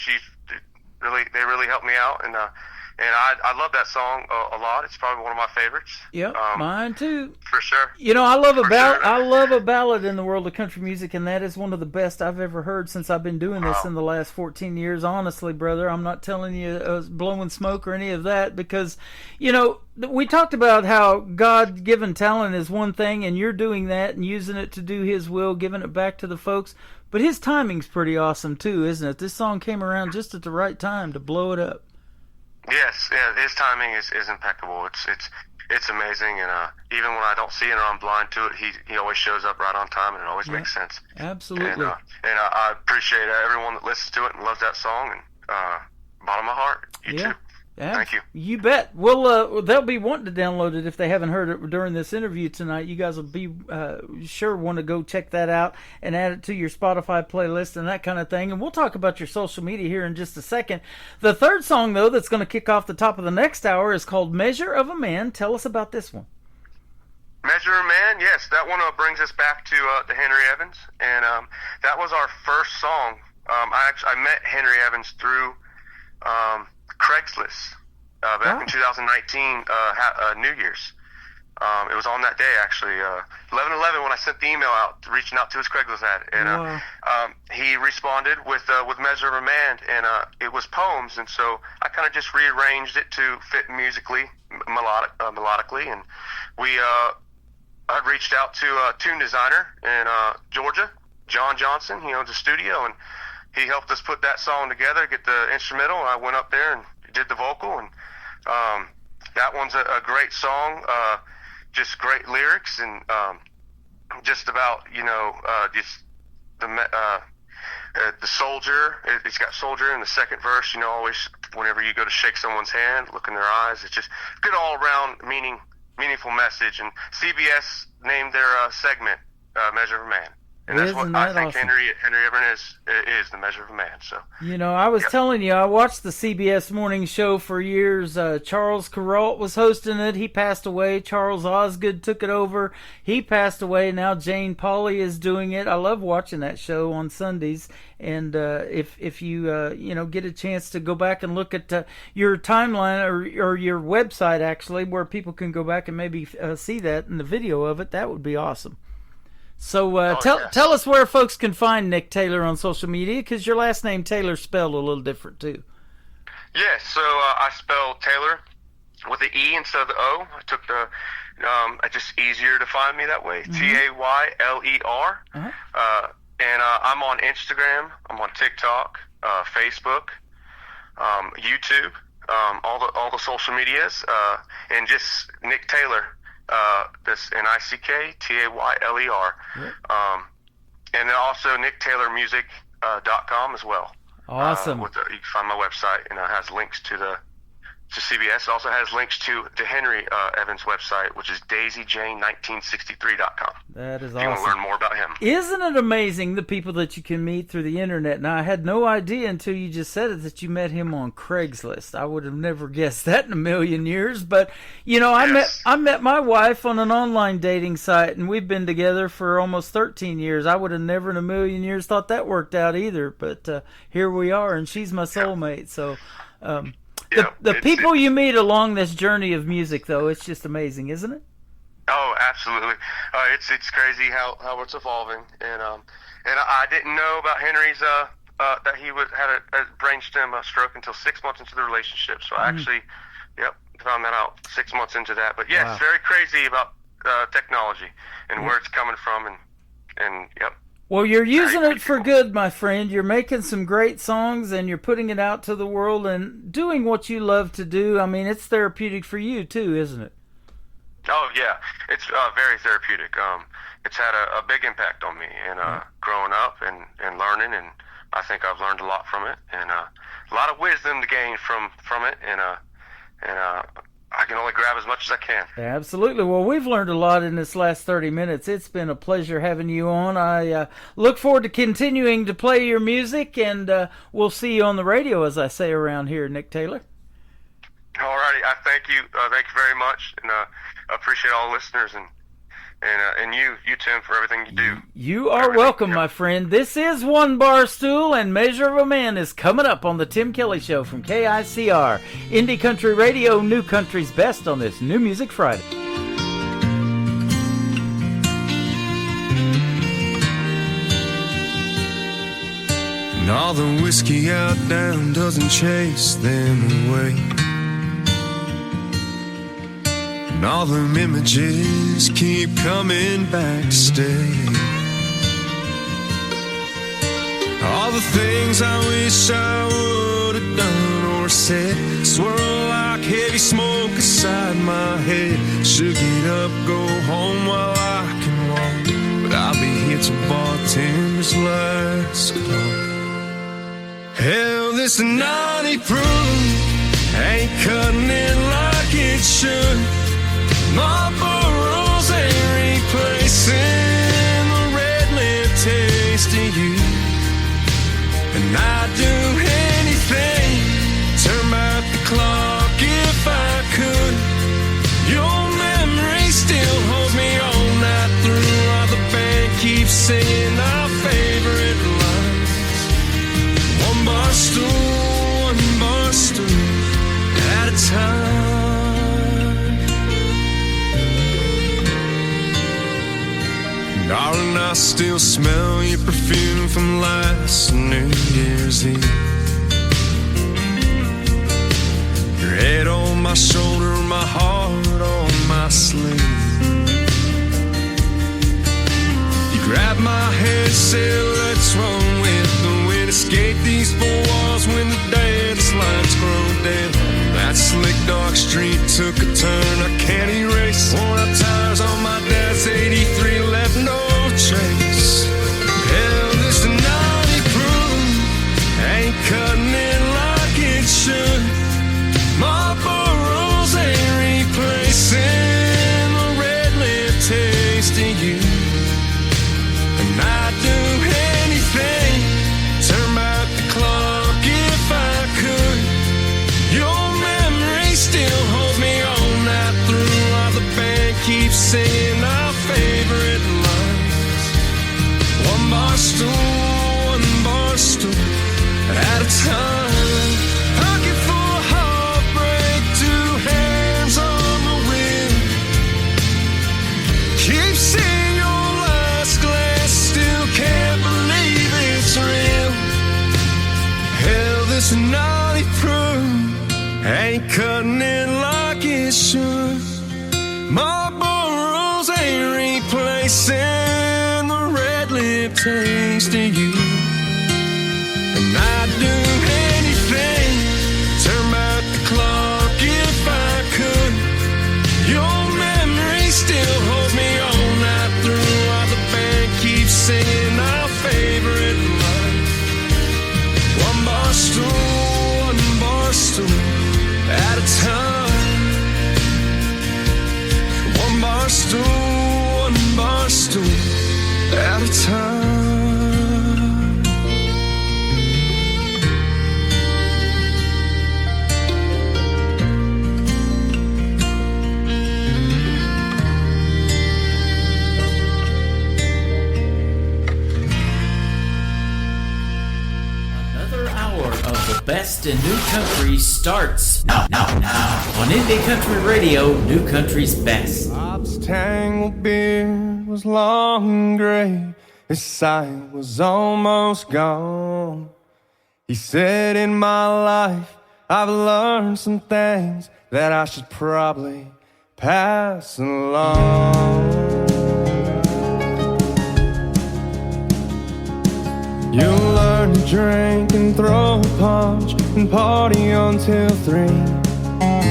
they really helped me out, and I love that song a lot. It's probably one of my favorites. Yep, mine too. For sure. You know, I love a ballad in the world of country music, and that is one of the best I've ever heard since I've been doing this in the last 14 years. Honestly, brother, I'm not telling you blowing smoke or any of that, because, you know, we talked about how God-given talent is one thing, and you're doing that and using it to do His will, giving it back to the folks. But His timing's pretty awesome too, isn't it? This song came around just at the right time to blow it up. Yes, yeah, his timing is impeccable. It's amazing, and even when I don't see it or I'm blind to it, he always shows up right on time, and it always makes sense. Absolutely. And I appreciate everyone that listens to it and loves that song, and bottom of my heart, you too. Yeah, thank you. You bet. Well, they'll be wanting to download it if they haven't heard it during this interview tonight. You guys will be sure want to go check that out and add it to your Spotify playlist and that kind of thing. And we'll talk about your social media here in just a second. The third song, though, that's going to kick off the top of the next hour is called Measure of a Man. Tell us about this one. Measure of a Man, yes. That one brings us back to Henry Evans. And that was our first song. I met Henry Evans through... Craigslist back in 2019, New Year's. It was on that day, actually, 11/11, when I sent the email out, reaching out to his Craigslist ad, and he responded with Measure of a Man, and it was poems, and so I kind of just rearranged it to fit musically, melodically, and I reached out to a tune designer in Georgia, John Johnson. He owns a studio, and he helped us put that song together, get the instrumental, and I went up there and did the vocal, and that one's a great song, just great lyrics, and just about, you know, just the soldier. It's got soldier in the second verse, you know, always whenever you go to shake someone's hand, look in their eyes. It's just good all-around meaningful message, and CBS named their segment Measure of a Man. And that's Isn't what I that think awesome? Henry Evern is the measure of a man. So You know, I was telling you, I watched the CBS morning show for years. Charles Kuralt was hosting it. He passed away. Charles Osgood took it over. He passed away. Now Jane Pauley is doing it. I love watching that show on Sundays. And if you you know, get a chance to go back and look at your timeline or your website, actually, where people can go back and maybe see that and the video of it, that would be awesome. So tell us where folks can find Nick Taylor on social media, because your last name Taylor's spelled a little different too. yes, so I spelled Taylor with an E instead of the O. I took the it's just easier to find me that way. Tayler. And I'm on Instagram. I'm on TikTok, Facebook, YouTube, all the social medias, and just Nick Taylor. This NickTayler. And then also NickTaylorMusic.com as well. Awesome. You can find my website, and it has links to CBS. It also has links to Henry Evans' website, which is DaisyJane1963.com. That is if you want to awesome. learn more about him. Isn't it amazing, the people that you can meet through the internet? Now, I had no idea until you just said it that you met him on Craigslist. I would have never guessed that in a million years. But, you know, I met my wife on an online dating site, and we've been together for almost 13 years. I would have never in a million years thought that worked out either. But here we are, and she's my soulmate. So the people you meet along this journey of music, though, it's just amazing, isn't it? Oh, absolutely. It's crazy how it's evolving, and I didn't know about Henry's that he had a brainstem stroke until 6 months into the relationship. So I actually, found that out 6 months into that. But yes, very crazy about technology and where it's coming from, and yep. Well, you're using it for good, my friend. You're making some great songs, and you're putting it out to the world and doing what you love to do. I mean, it's therapeutic for you too, isn't it? Oh yeah, it's very therapeutic. It's had a big impact on me, and growing up and learning, and I think I've learned a lot from it, and a lot of wisdom to gain from it, and I can only grab as much as I can. Absolutely. Well, we've learned a lot in this last 30 minutes. It's been a pleasure having you on. I look forward to continuing to play your music, and we'll see you on the radio, as I say around here, Nick Taylor. All righty. I thank you. Thank you very much, and I appreciate all the listeners and you, Tim, for everything you do. You are welcome, my friend. This is One Bar Stool, and Measure of a Man is coming up on the Tim Kelly Show from KICR. Indie Country Radio, New Country's Best on this New Music Friday. And all the whiskey out down doesn't chase them away. And all them images keep coming back to stay. All the things I wish I would have done or said swirl like heavy smoke inside my head. Should get up, go home while I can walk, but I'll be here till bartender's last call. Hell, this 90 proof ain't cutting it like it should. Marlboro's ain't replacing the red lip taste of you. And I'd do anything, turn back the clock if I could. Your memory still holds me all night through, while the band keeps singing our favorite lines. One bar stool at a time. Darling, I still smell your perfume from last New Year's Eve. Your head on my shoulder, my heart on my sleeve. You grabbed my head, said, what's wrong with the wind? Escape these four walls when the dance lights grow dim. That slick dark street took a turn I can't erase. Worn out tires on my dad's 83 left no trace. Hell, this 90 proof ain't cutting it like it should. Marlboro's ain't replacing the red lip taste of you. And I'd personally proved. Ain't cutting it like it should. Marlboro's ain't replacing the red lip taste of you. And I'd do anything, turn back the clock if I could. Your memory still holds me all night through, while the band keeps singing our favorite line. One bar stool at a time. One bar stool at a time. Best in New Country starts now on Indie Country Radio, New Country's Best. Bob's tangled beard was long and gray, his sight was almost gone. He said, in my life I've learned some things that I should probably pass along. You'll learn to drink and throw a punch and party until 3.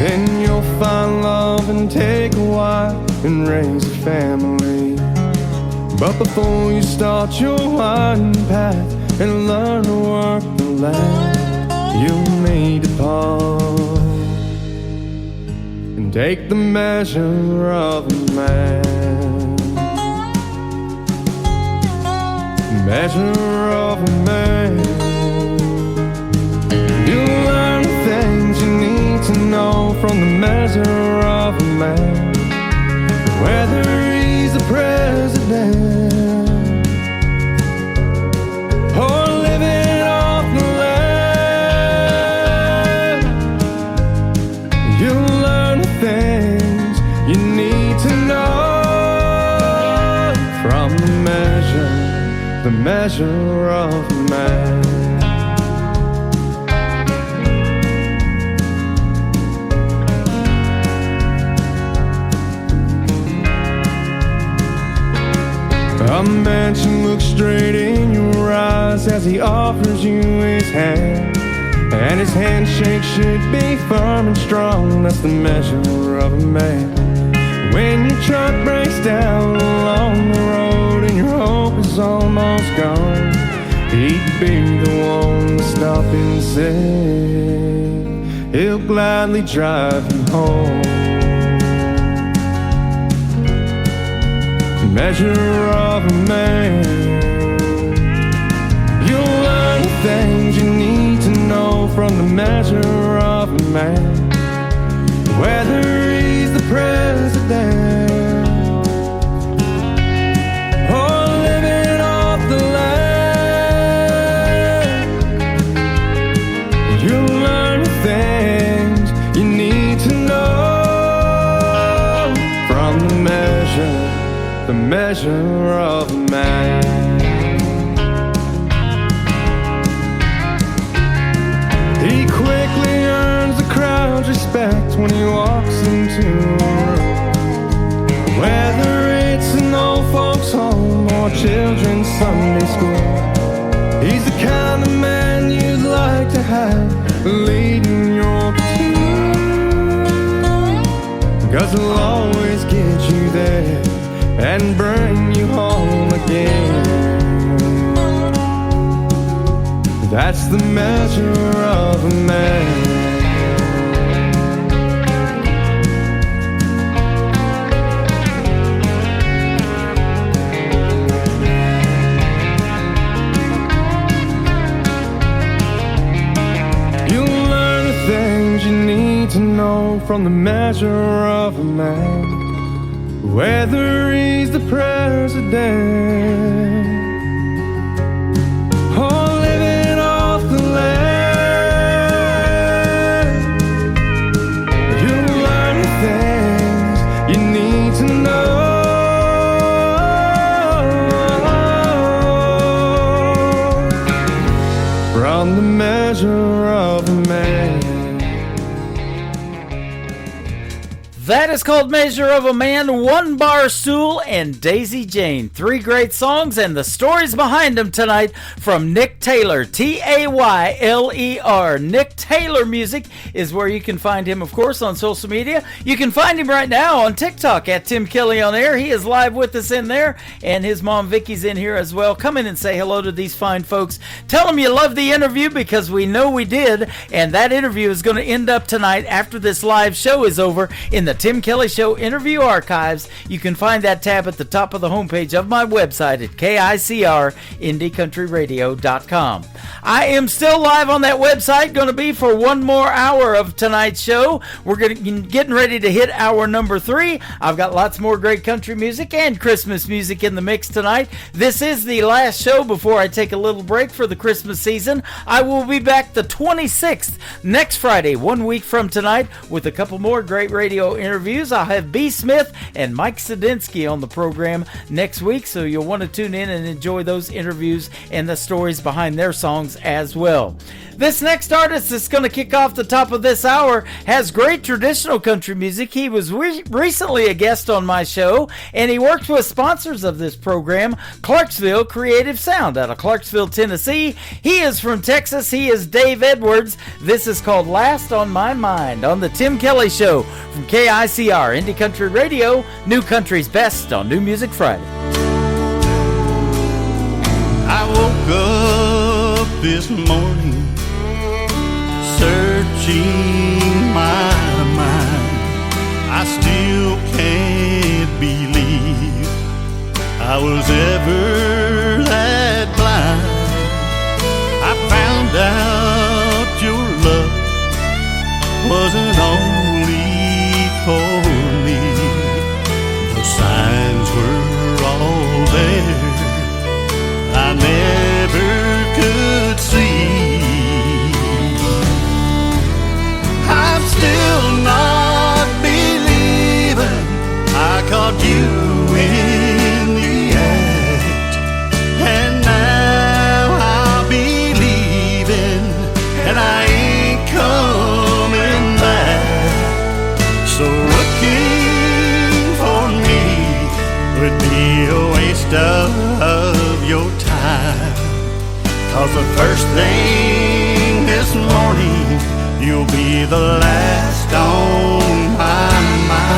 Then you'll find love and take a wife and raise a family. But before you start your winding path and learn to work the land, you'll need to pause and take the measure of a man. Measure of a man. You'll learn the things you need to know from the measure of a man. Whether he's the president or living off the land, you'll learn the things you need to know from the measure of a man. A man should look straight in your eyes as he offers you his hand, and his handshake should be firm and strong. That's the measure of a man. When your truck breaks down along the road and your hope is almost gone, he'd be the one to stop and say he'll gladly drive you home. Measure of a man. You'll learn the things you need to know from the measure of a man. Whether he's the president or living off the land, you'll learn the things you need to know from the measure of a man. He quickly earns the crowd's respect when he walks into a room, whether it's an old folks home or children's Sunday school. He's the kind of man you'd like to have leading your platoon, 'cause he'll always get you there and bring you home again. That's the measure of a man. You'll learn the things you need to know from the measure of a man. Whether he's the president or living off the land, you'll learn the things you need to know from the measure of That is called Measure of a Man, One Bar Stool, and Daisy Jane. 3 great songs and the stories behind them tonight from Nick Taylor, Tayler. Nick Taylor Music is where you can find him, of course, on social media. You can find him right now on TikTok at Tim Kelly on Air. He is live with us in there, and his mom Vicky's in here as well. Come in and say hello to these fine folks. Tell them you love the interview, because we know we did, and that interview is going to end up tonight after this live show is over in the Tim Kelly Show Interview Archives. You can find that tab at the top of the homepage of my website at KICRIndieCountryRadio.com. I am still live on that website, going to be for one more hour of tonight's show. We're getting ready to hit hour number 3. I've got lots more great country music and Christmas music in the mix tonight. This is the last show before I take a little break for the Christmas season. I will be back the 26th, next Friday, 1 week from tonight, with a couple more great radio interviews. I'll have B. Smith and Mike Sadinsky on the program next week, so you'll want to tune in and enjoy those interviews and the stories behind their songs as well. This next artist that's going to kick off the top of this hour has great traditional country music. He was recently a guest on my show, and he worked with sponsors of this program, Clarksville Creative Sound out of Clarksville, Tennessee. He is from Texas. He is Dave Edwards. This is called Last on My Mind on the Tim Kelly Show from KICR Indie Country Radio, New Country's Best on New Music Friday. I woke up this morning searching my mind. I still can't believe I was ever that blind. I found out your love wasn't only for me. The signs were all there I never could see. I'm still not believing I caught you in the act, and now I'm believing and I ain't coming back. So looking for me would be a waste of your time, 'cause the first thing this morning you'll be the last on my mind.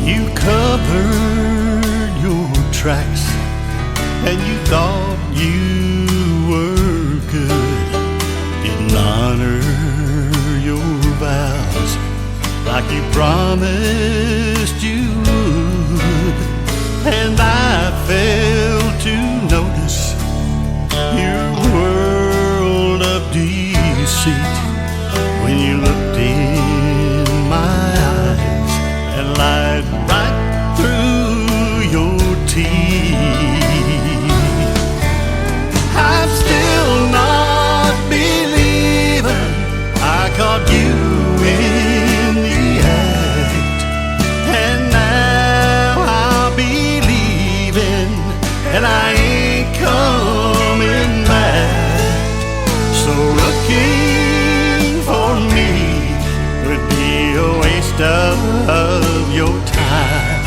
You covered your tracks and you thought you were good, didn't honor your vows like you promised you would. And I failed to notice your world of deceit when you looked in my eyes and lied right through your teeth. I'm still not believing I caught you in the act, and now I'm believing and I ain't coming back. So looking for me would be a waste of your time,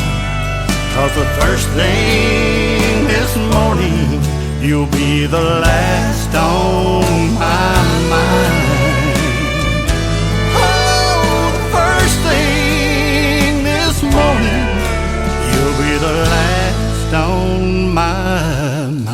'cause the first thing this morning you'll be the last on my mind. Oh, the first thing this morning you'll be the last on my mind.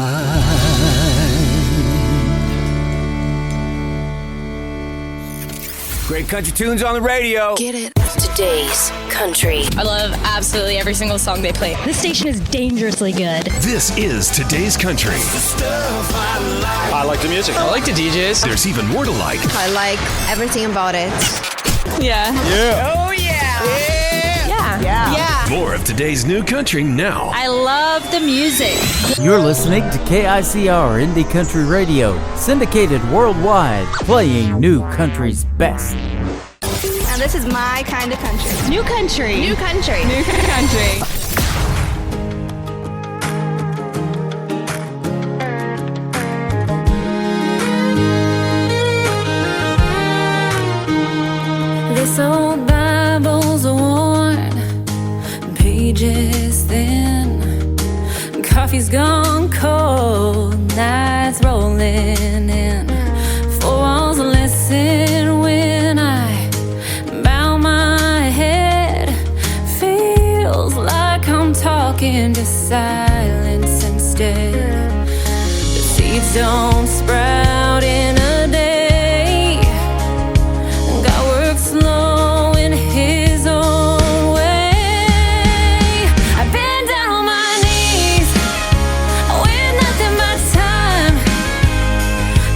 Great country tunes on the radio. Get it. Today's country. I love absolutely every single song they play. This station is dangerously good. This is Today's Country. I like the music. I like the DJs. There's even more to like. I like everything about it. Yeah. Yeah. Oh, yeah. Yeah. More of today's new country now. I love the music. You're listening to KICR Indie Country Radio, syndicated worldwide, playing New Country's best. Now this is my kind of country. New country. New country. New country. old Bibles are worn, pages thin. Coffee's gone cold, nights rolling in. Four walls listen when I bow my head. Feels like I'm talking to silence instead. The seeds don't sprout in a day. God works slow in His own way. I've been down on my knees with nothing but time,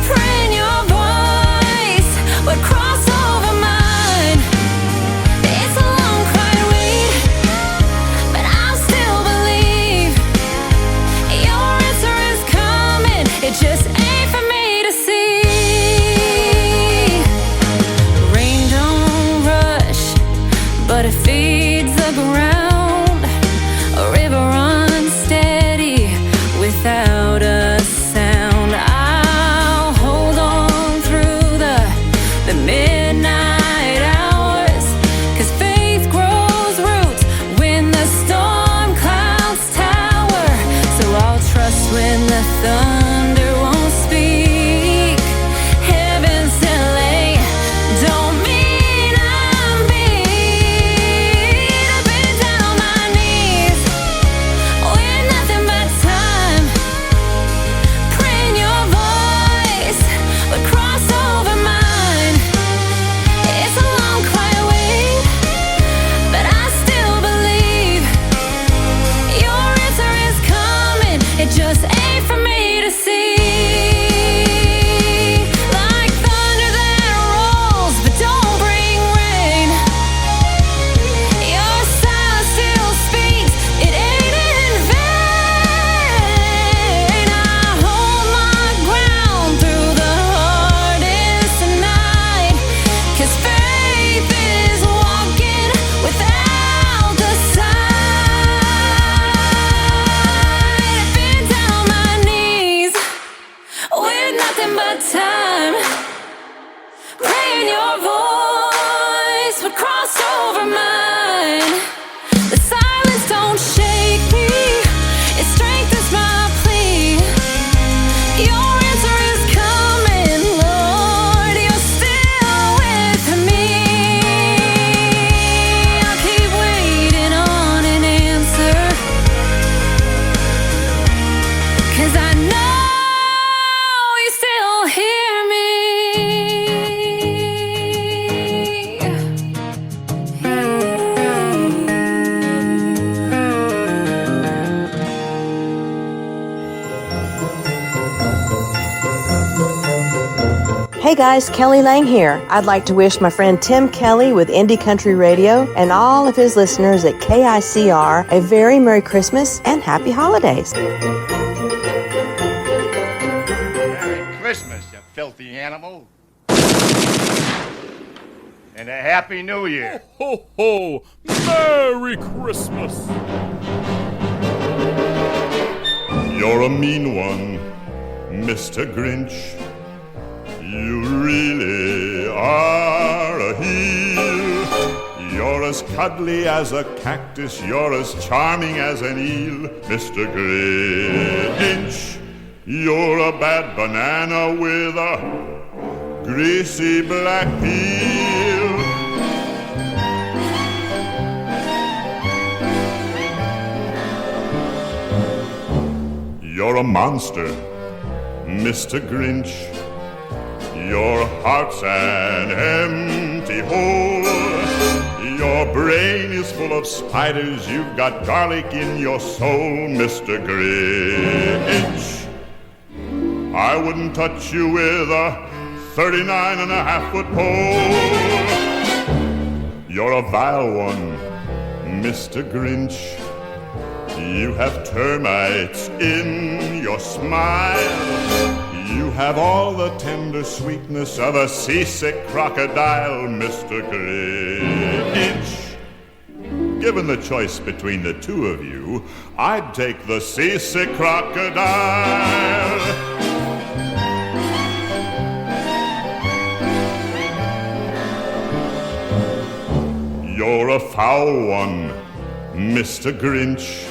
praying Your voice would cross over mine. It's a long, quiet wait, but I still believe Your answer is coming. It just ain't for me to see. Rain don't rush, but it feeds the ground. A river runs steady without a sound. I'll hold on through the midnight hours, 'cause faith grows roots when the storm clouds tower. So I'll trust when the thunder won't speak. Heaven's delay don't mean I'm beat. I've been down on my knees with nothing but time, praying Your voice would cross over mine. It's a long, quiet wait, but I still believe Your answer is coming. It just ain't for me to see. Like thunder that rolls but don't bring rain, Your silence still speaks. It ain't in vain. I hold my ground through the hardest night, 'cause faith is walking without the sight. I've been down on my knees with nothing but time, praying Your voice would cross over mine. The silence don't shake me, it strengthens my plea. Your answer is coming, Lord, You're still with me. I'll keep waiting on an answer, 'cause I know You still hear me. Hey guys, Kelly Lang here. I'd like to wish my friend Tim Kelly with Indie Country Radio and all of his listeners at KICR a very Merry Christmas and Happy Holidays. Merry Christmas, you filthy animal. And a Happy New Year. Ho, ho, Merry Christmas. You're a mean one, Mr. Grinch. You really are a heel. You're as cuddly as a cactus. You're as charming as an eel, Mr. Grinch. You're a bad banana with a greasy black peel. You're a monster, Mr. Grinch. Your heart's an empty hole. Your brain is full of spiders. You've got garlic in your soul, Mr. Grinch. I wouldn't touch you with a 39.5-foot pole. You're a vile one, Mr. Grinch. You have termites in your smile. You have all the tender sweetness of a seasick crocodile, Mr. Grinch. Given the choice between the two of you, I'd take the seasick crocodile. a foul one, Mr. Grinch.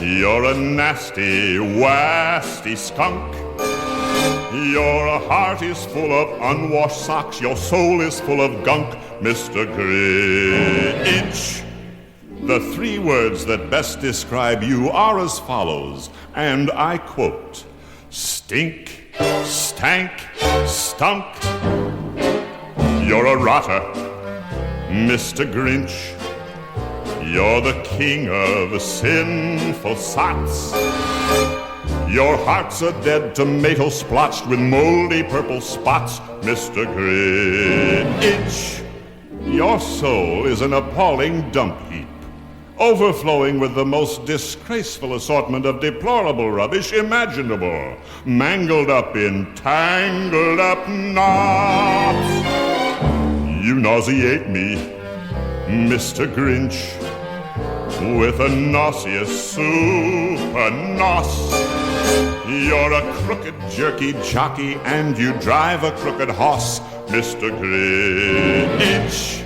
You're a nasty, wasty skunk. Your heart is full of unwashed socks. Your soul is full of gunk, Mr. Grinch. The 3 words that best describe you are as follows, and I quote: stink, stank, stunk. You're a rotter, Mr. Grinch. You're the king of sinful sots. Your heart's a dead tomato splotched with moldy purple spots, Mr. Grinch. Your soul is an appalling dump heap, overflowing with the most disgraceful assortment of deplorable rubbish imaginable, mangled up in tangled up knots. You nauseate me, Mr. Grinch, with a nauseous super nos. You're a crooked jerky jockey and you drive a crooked hoss, Mr. Grinch.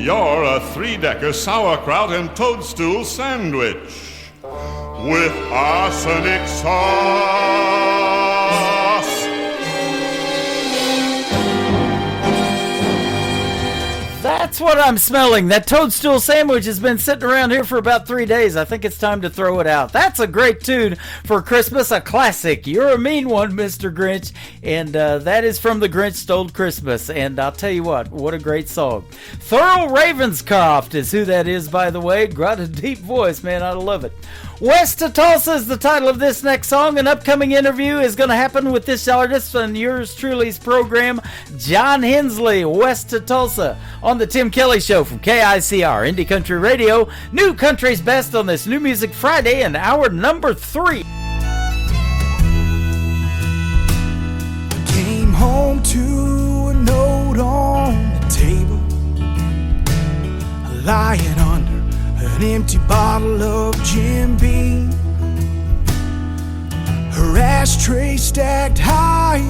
You're a 3-decker sauerkraut and toadstool sandwich with arsenic sauce. That's what I'm smelling. That toadstool sandwich has been sitting around here for about 3 days. I think it's time to throw it out. That's a great tune for Christmas, a classic. You're a mean one, Mr. Grinch. And that is from The Grinch Stole Christmas. And I'll tell you what a great song. Thurl Ravenscroft is who that is, by the way. Got a deep voice, man. I love it. West to Tulsa is the title of this next song. An upcoming interview is going to happen with this artist on yours truly's program, John Hensley, West to Tulsa, on the Tim Kelly Show from KICR, Indie Country Radio. New Country's Best on this New Music Friday and hour number 3. Came home to a note on the table, lying under an empty bottle of Jim Beam. Her ashtray stacked high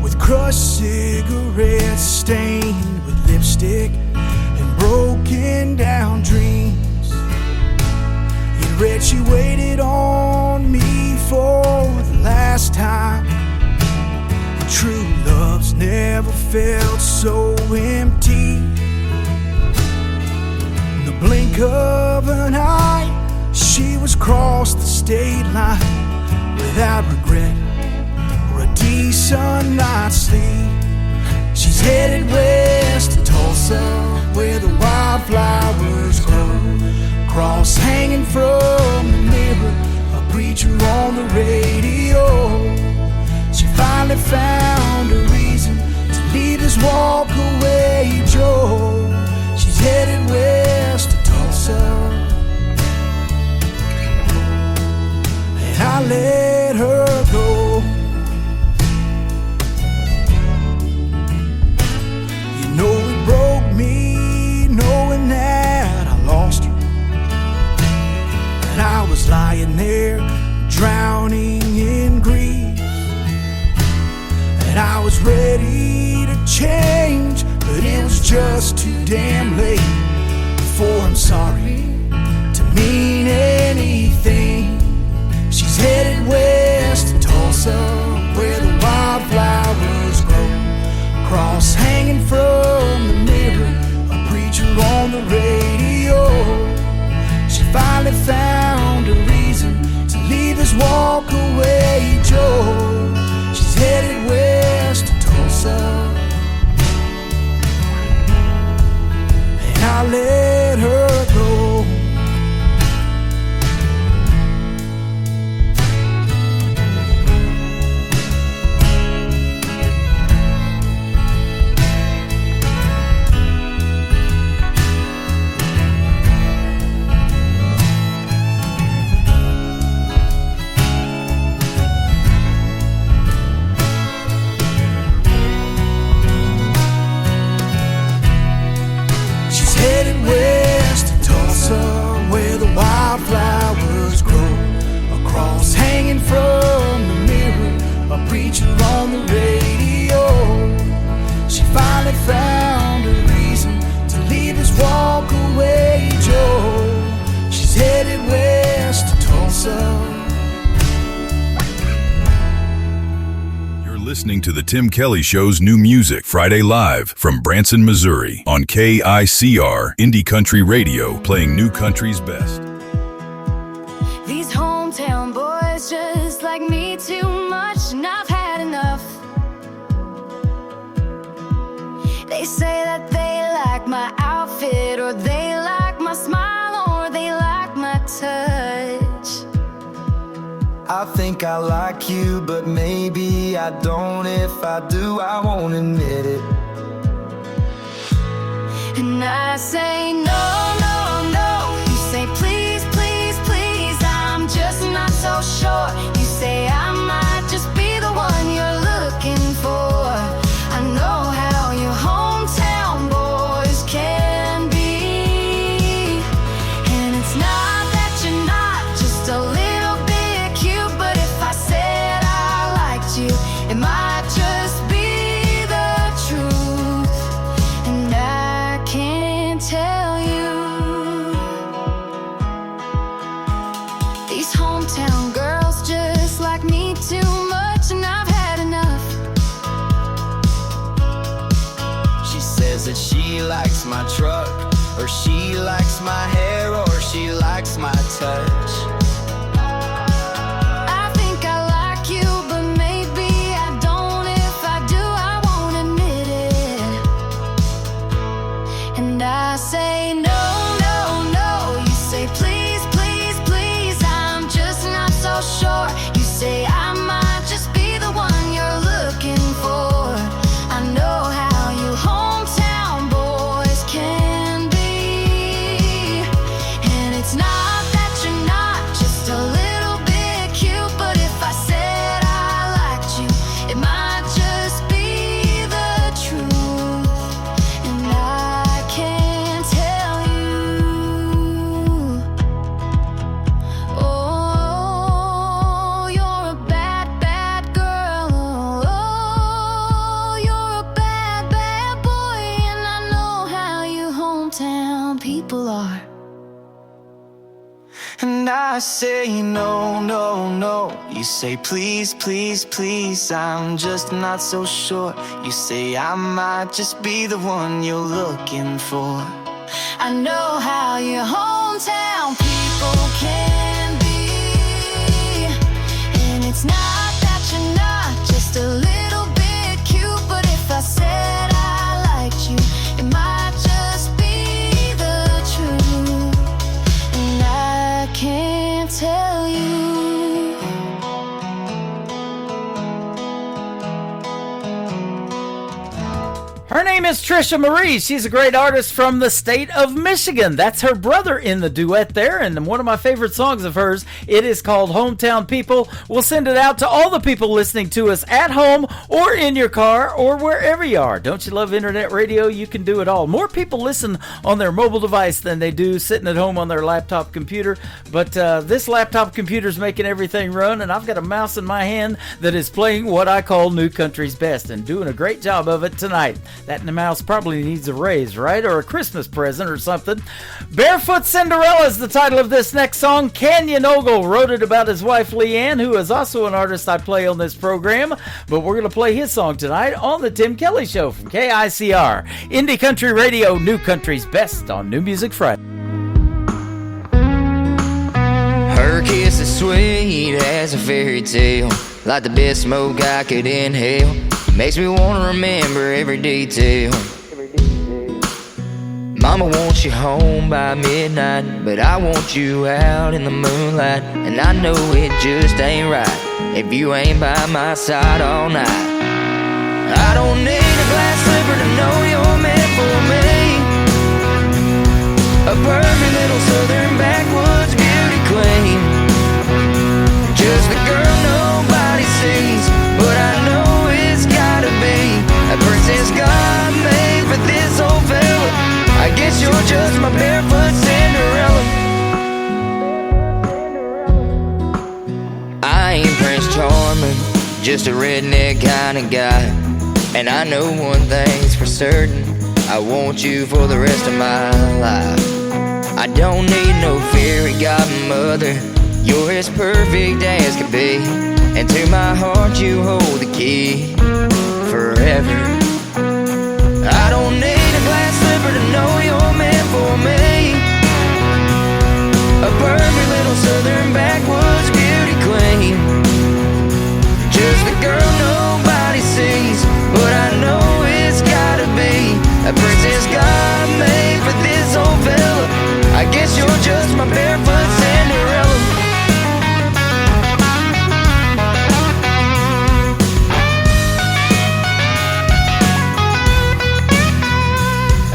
with crushed cigarettes stained with lipstick and broken down dreams. It read she waited on me for the last time. True love's never felt so empty. In the blink of an eye, she was crossed the state line without regret or a decent night's sleep. She's headed west to Tulsa, where the wildflowers grow. Cross hanging from the mirror, a preacher on the radio. She finally found a reason to leave this walk-away Joe. She's headed west to Tulsa, and I let her go. You know it broke me knowing that I lost her, and I was lying there drowning in grief. And I was ready to change, but it was just too damn late before I'm sorry to mean anything. She's headed west to Tulsa, where the wildflowers grow. Cross hanging from the mirror, a preacher on the radio. She finally found a reason to leave this walk-away Joe. She's headed west to Tulsa, and I let her go. listening to the Tim Kelly Show's new music Friday live from Branson, Missouri on KICR Indie Country Radio, playing new country's best. These hometown boys just like me too much, and I've had enough. They say that they like my outfit, or they like my smile, or they like my touch. I think I like you, but maybe I don't. If I do, I won't admit it. And I say no, no, no. You say please, please, please. I'm just not so sure. You say I might just be the one you're looking for. I know how your hometown boys can be. And it's not that you're not just a little bit cute, but if I said I liked you, it might just be the truth. And I can't tell you. These hometown girls just like me too much, and I've had enough. She says that she likes my truck, or she likes my hair, or she likes my touch. I think I like you, but maybe I don't. If I do, I won't admit it. And I say no, no, no. You say please, please, please. I'm just not so sure. You say I might just be the one you're looking for. I know how you hometown boys can be. And it's not that you're not just a little bit cute, but if I said I liked you, it might just be the truth. And I can't tell you. Oh, you're a bad, bad girl. Oh, you're a bad, bad boy. And I know how you hometown people are. And I say no, no, no. You say please, please, please. I'm just not so sure. You say I might just be the one you're looking for. I know how your hometown people can be. And it's not that you're not just a little bit cute, but if I said I liked you, it might just be the truth. And I can't tell you. Her name is Trisha Marie. She's a great artist from the state of Michigan. That's her brother in the duet there, and one of my favorite songs of hers. It is called Hometown People. We'll send it out to all the people listening to us at home or in your car or wherever you are. Don't you love internet radio? You can do it all. More people listen on their mobile device than they do sitting at home on their laptop computer, but this laptop computer's making everything run, and I've got a mouse in my hand that is playing what I call new country's best and doing a great job of it tonight. That mouse probably needs a raise, right? Or a Christmas present or something. Barefoot Cinderella is the title of this next song. Canyon Ogle wrote it about his wife Leanne, who is also an artist I play on this program. But we're going to play his song tonight on the Tim Kelly Show from KICR. Indie Country Radio, new country's best on New Music Friday. Her kiss is sweet as a fairy tale, like the best smoke I could inhale. Makes me want to remember every detail. Mama wants you home by midnight, but I want you out in the moonlight. And I know it just ain't right if you ain't by my side all night. I don't need a glass slipper to know you're meant for me, a perfect little southern backwoods beauty queen. Just the girl nobody sees, but I know it's gotta be a princess God made for this old fella. I guess you're just my barefoot Cinderella. I ain't Prince Charming, just a redneck kind of guy. And I know one thing's for certain, I want you for the rest of my life. I don't need no fairy godmother, you're as perfect as could be. and to my heart you hold the key forever. I don't need a glass slipper to know you're meant for me. A perfect little southern backwoods beauty queen, just the girl nobody sees, but I know it's gotta be a princess God made for this old fella. I guess you're just my barefoot Cinderella.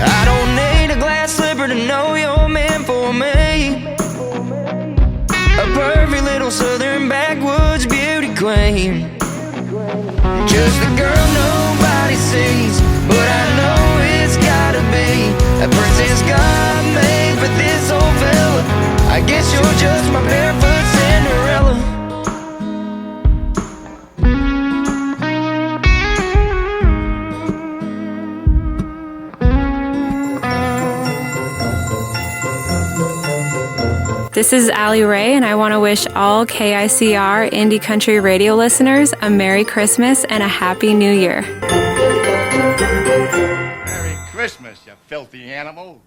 I don't need a glass slipper to know you're meant for me. A perfect little southern backwoods beauty queen, just the girl nobody sees, but I know it's gotta be a princess God made for this old fella. I guess you're just my barefoot Cinderella. This is Allie Ray, and I want to wish all KICR Indie Country Radio listeners a Merry Christmas and a Happy New Year. Merry Christmas, you filthy animal.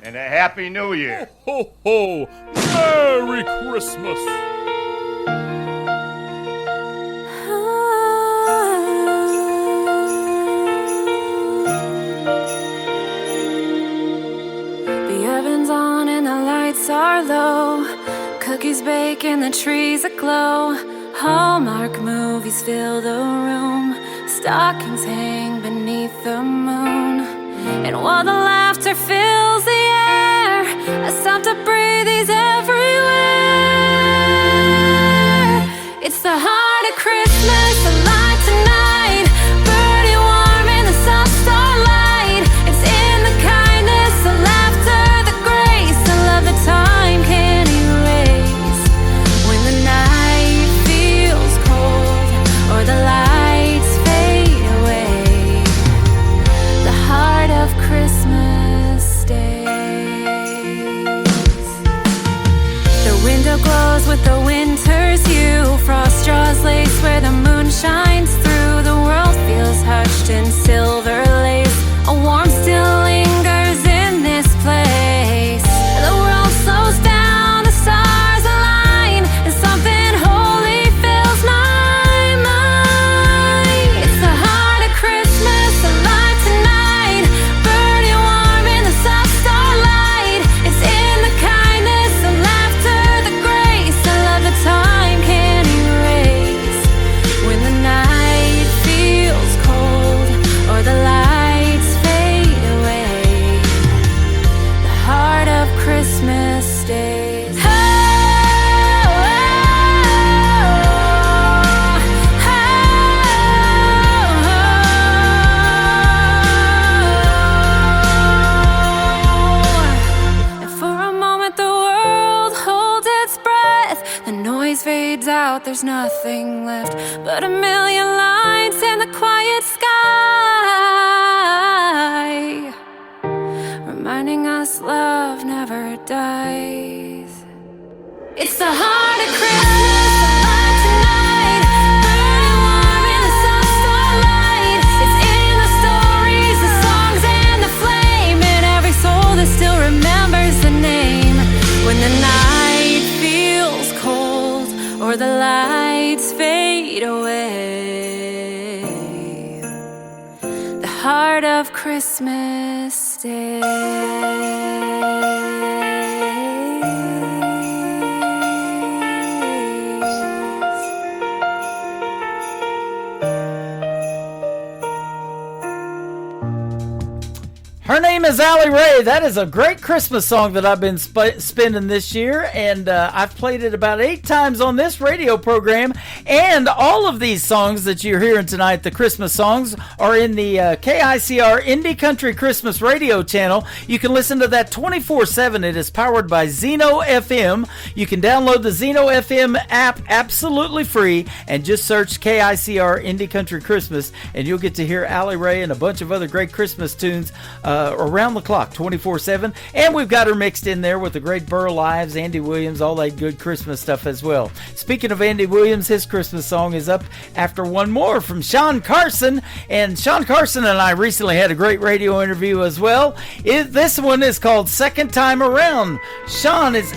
And a Happy New Year. Ho, ho, Merry Christmas. On and the lights are low, cookies bake and the trees aglow. Hallmark movies fill the room, stockings hang beneath the moon. And while the laughter fills the air, I stop to breathe, he's everywhere. It's the heart of Christmas, alive tonight, birdie warm in the soft starlight. It's in the kindness, the laughter, the time can't erase. When the night feels cold or the lights fade away, the heart of Christmas stays. The window glows with the winter's hue, frost draws lace where the moon shines through. The world feels hushed in silver lace, a warmth still lingers in this place. The world slows down, the stars align, and something holy fills my mind. It's the heart of Christmas, alive tonight, birdie warm in the soft starlight. It's in the kindness, the laughter, the grace, the love the time can't erase. When the night feels cold or the lights fade away, the heart of Christmas stays. Oh, oh, oh. And for a moment the world holds its breath, the noise fades out, there's nothing left but a million lights in the quiet sky, reminding us love never dies. It's the heart of Christmas, alive tonight, burning warm in the soft starlight. It's in the stories, the songs, and the flame, in every soul that still remembers the name. When the night feels cold or the lights fade away, the heart of Christmas stays. Her name is Allie Ray. That is a great Christmas song that I've been spending this year, and I've played it about 8 times on this radio program. And all of these songs that you're hearing tonight, the Christmas songs, are in the KICR Indie Country Christmas radio channel. You can listen to that 24/7. It is powered by Zeno FM. You can download the Zeno FM app absolutely free and just search KICR Indie Country Christmas, and you'll get to hear Allie Ray and a bunch of other great Christmas tunes around the clock, 24/7. And we've got her mixed in there with the great Burl Ives, Andy Williams, all that good Christmas stuff as well. Speaking of Andy Williams, his Christmas song is up after one more from Sean Carson. And Sean Carson and I recently had a great radio interview as well. This one is called Second Time Around. Sean is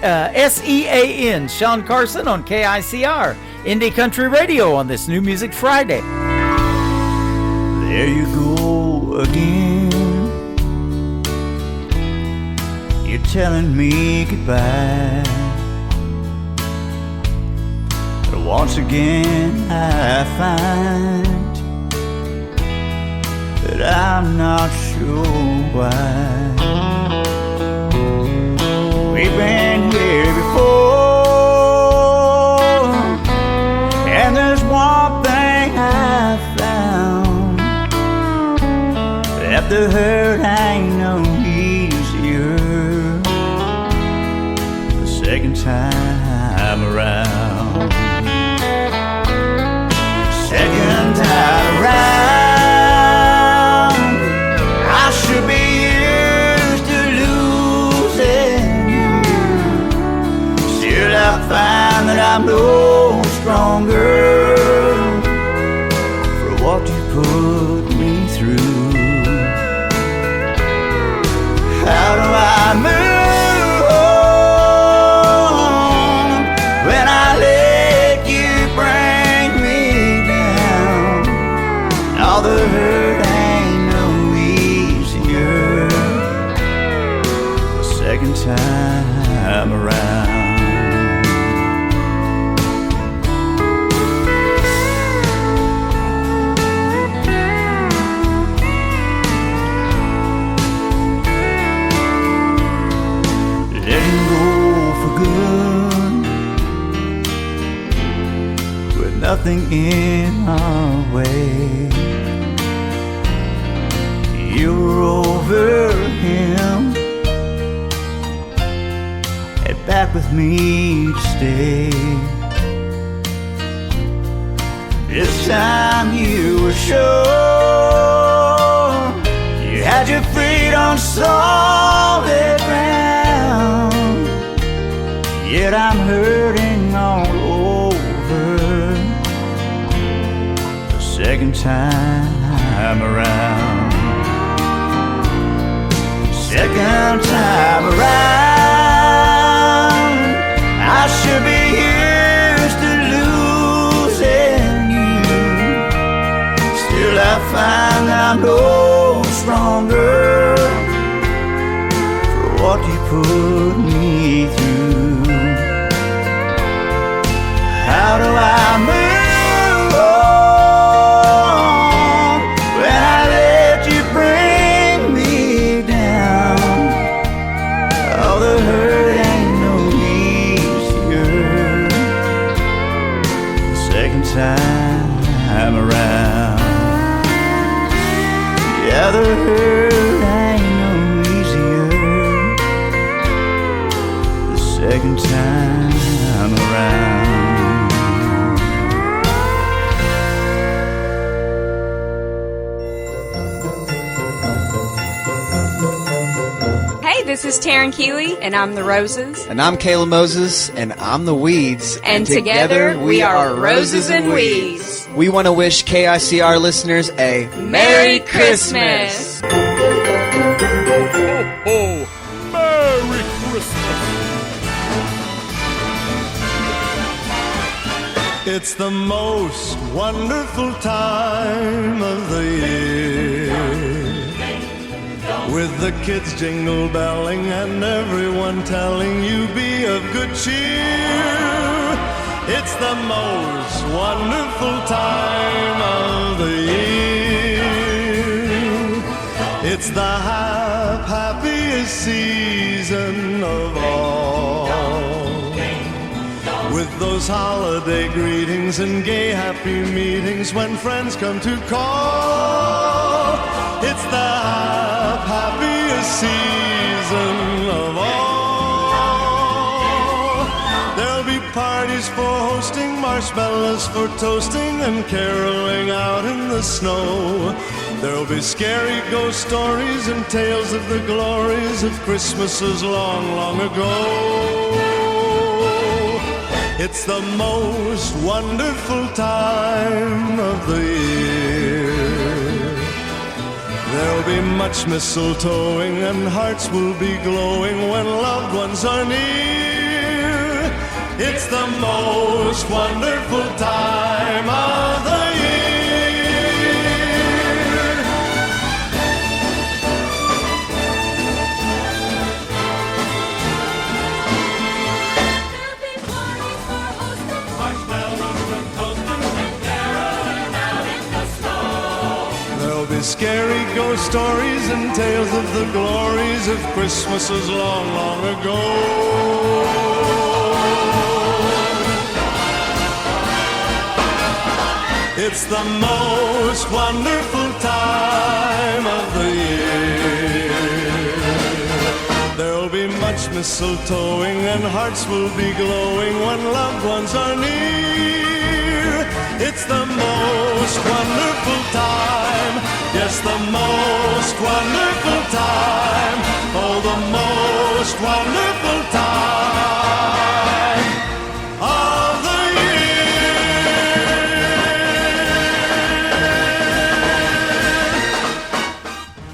S-E-A-N, Sean Carson on KICR, Indie Country Radio on this New Music Friday. There you go again. You're telling me goodbye. But once again I find that I'm not sure why. We've been here before, and there's one thing I found, that the hurt ain't no easier the second time around. Second time around, I should be used to losing you. Still I find that I'm no stronger for what you put me through. How do I move on when I let you bring me down? All the hurt ain't no easier the second time around. Letting go for good, with nothing in our way. You're over him and back with me to stay. This time you were sure you had your feet on solid ground. Yet I'm hurting all over the second time around. Second time around, I should be used to losing you. Still I find I'm no stronger for what you put me through. How do I move on when I let you bring me down? All the hurt ain't no easier the second time around. Yeah, the hurt ain't no easier the second time around. Hey, this is Taryn Keeley, and I'm the Roses. And I'm Kayla Moses, and I'm the Weeds. And together we are Roses and Weeds. We want to wish KICR listeners a Merry Christmas! Ho, ho! Merry Christmas! It's the most wonderful time of the year, with the kids jingle belling and everyone telling you be of good cheer. It's the most wonderful time of the year. It's the happiest season of all, with those holiday greetings and gay happy meetings when friends come to call. It's the happiest season of all. There'll be parties for hosting, marshmallows for toasting, and caroling out in the snow. There'll be scary ghost stories and tales of the glories of Christmases long, long ago. It's the most wonderful time of the year. There'll be much mistletoeing and hearts will be glowing when loved ones are near. It's the most wonderful time of the year. Scary ghost stories and tales of the glories of Christmases long, long ago. It's the most wonderful time of the year. There'll be much mistletoeing and hearts will be glowing when loved ones are near. It's the most wonderful time. Yes, the most wonderful time. Oh, the most wonderful time of the year.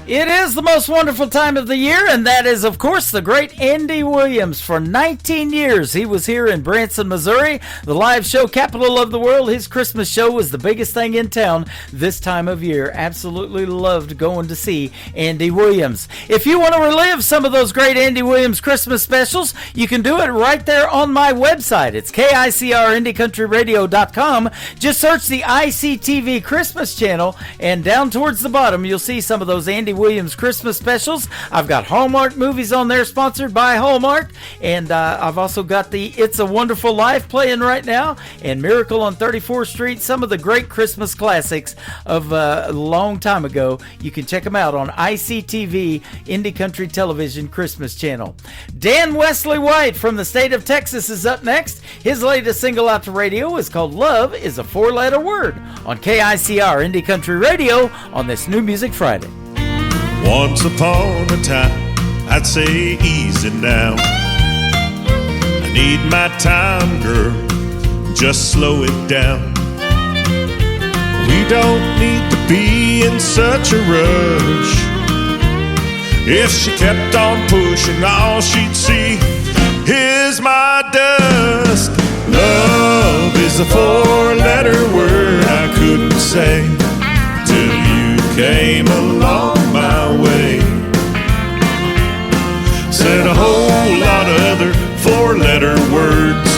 It is the most wonderful time of the year, and that is, of course, the great Andy Williams. For 19 years, he was here in Branson, Missouri, the live show capital of the world. His Christmas show was the biggest thing in town this time of year. Absolutely loved going to see Andy Williams. If you want to relive some of those great Andy Williams Christmas specials, you can do it right there on my website. It's KICRIndieCountryRadio.com. Just search the ICTV Christmas channel, and down towards the bottom, you'll see some of those Andy Williams Christmas specials. I've got Hallmark movies on there, sponsored by Hallmark, and I've also got the It's a Wonderful Life playing right now, and Miracle on 34th Street, some of the great Christmas classics of a long time ago. You can check them out on ICTV Indie Country Television Christmas channel. Dan Wesley White from the state of Texas is up next. His latest single out to radio is called Love is a Four-Letter Word on KICR Indie Country Radio on this New Music Friday. Once upon a time, I'd say easy now. I need my time, girl, just slow it down. We don't need to be in such a rush. If she kept on pushing, all she'd see is my dust. Love is a four-letter word I couldn't say till you came along my way. Said a whole lot of other four-letter words,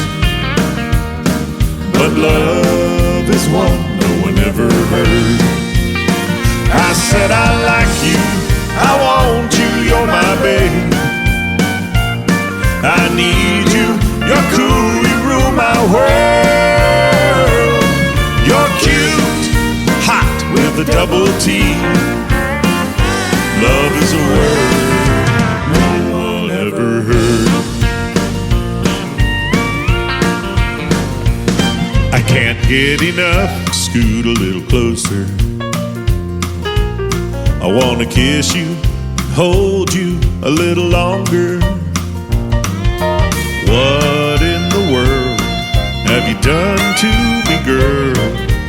but love is one no one ever heard. I said I like you, I want you, you're my babe. I need you, you're cool, you rule my world. You're cute, hot with a double T. Love is a word no one ever heard. I can't get enough, scoot a little closer. I wanna kiss you, hold you a little longer. What in the world have you done to me, girl?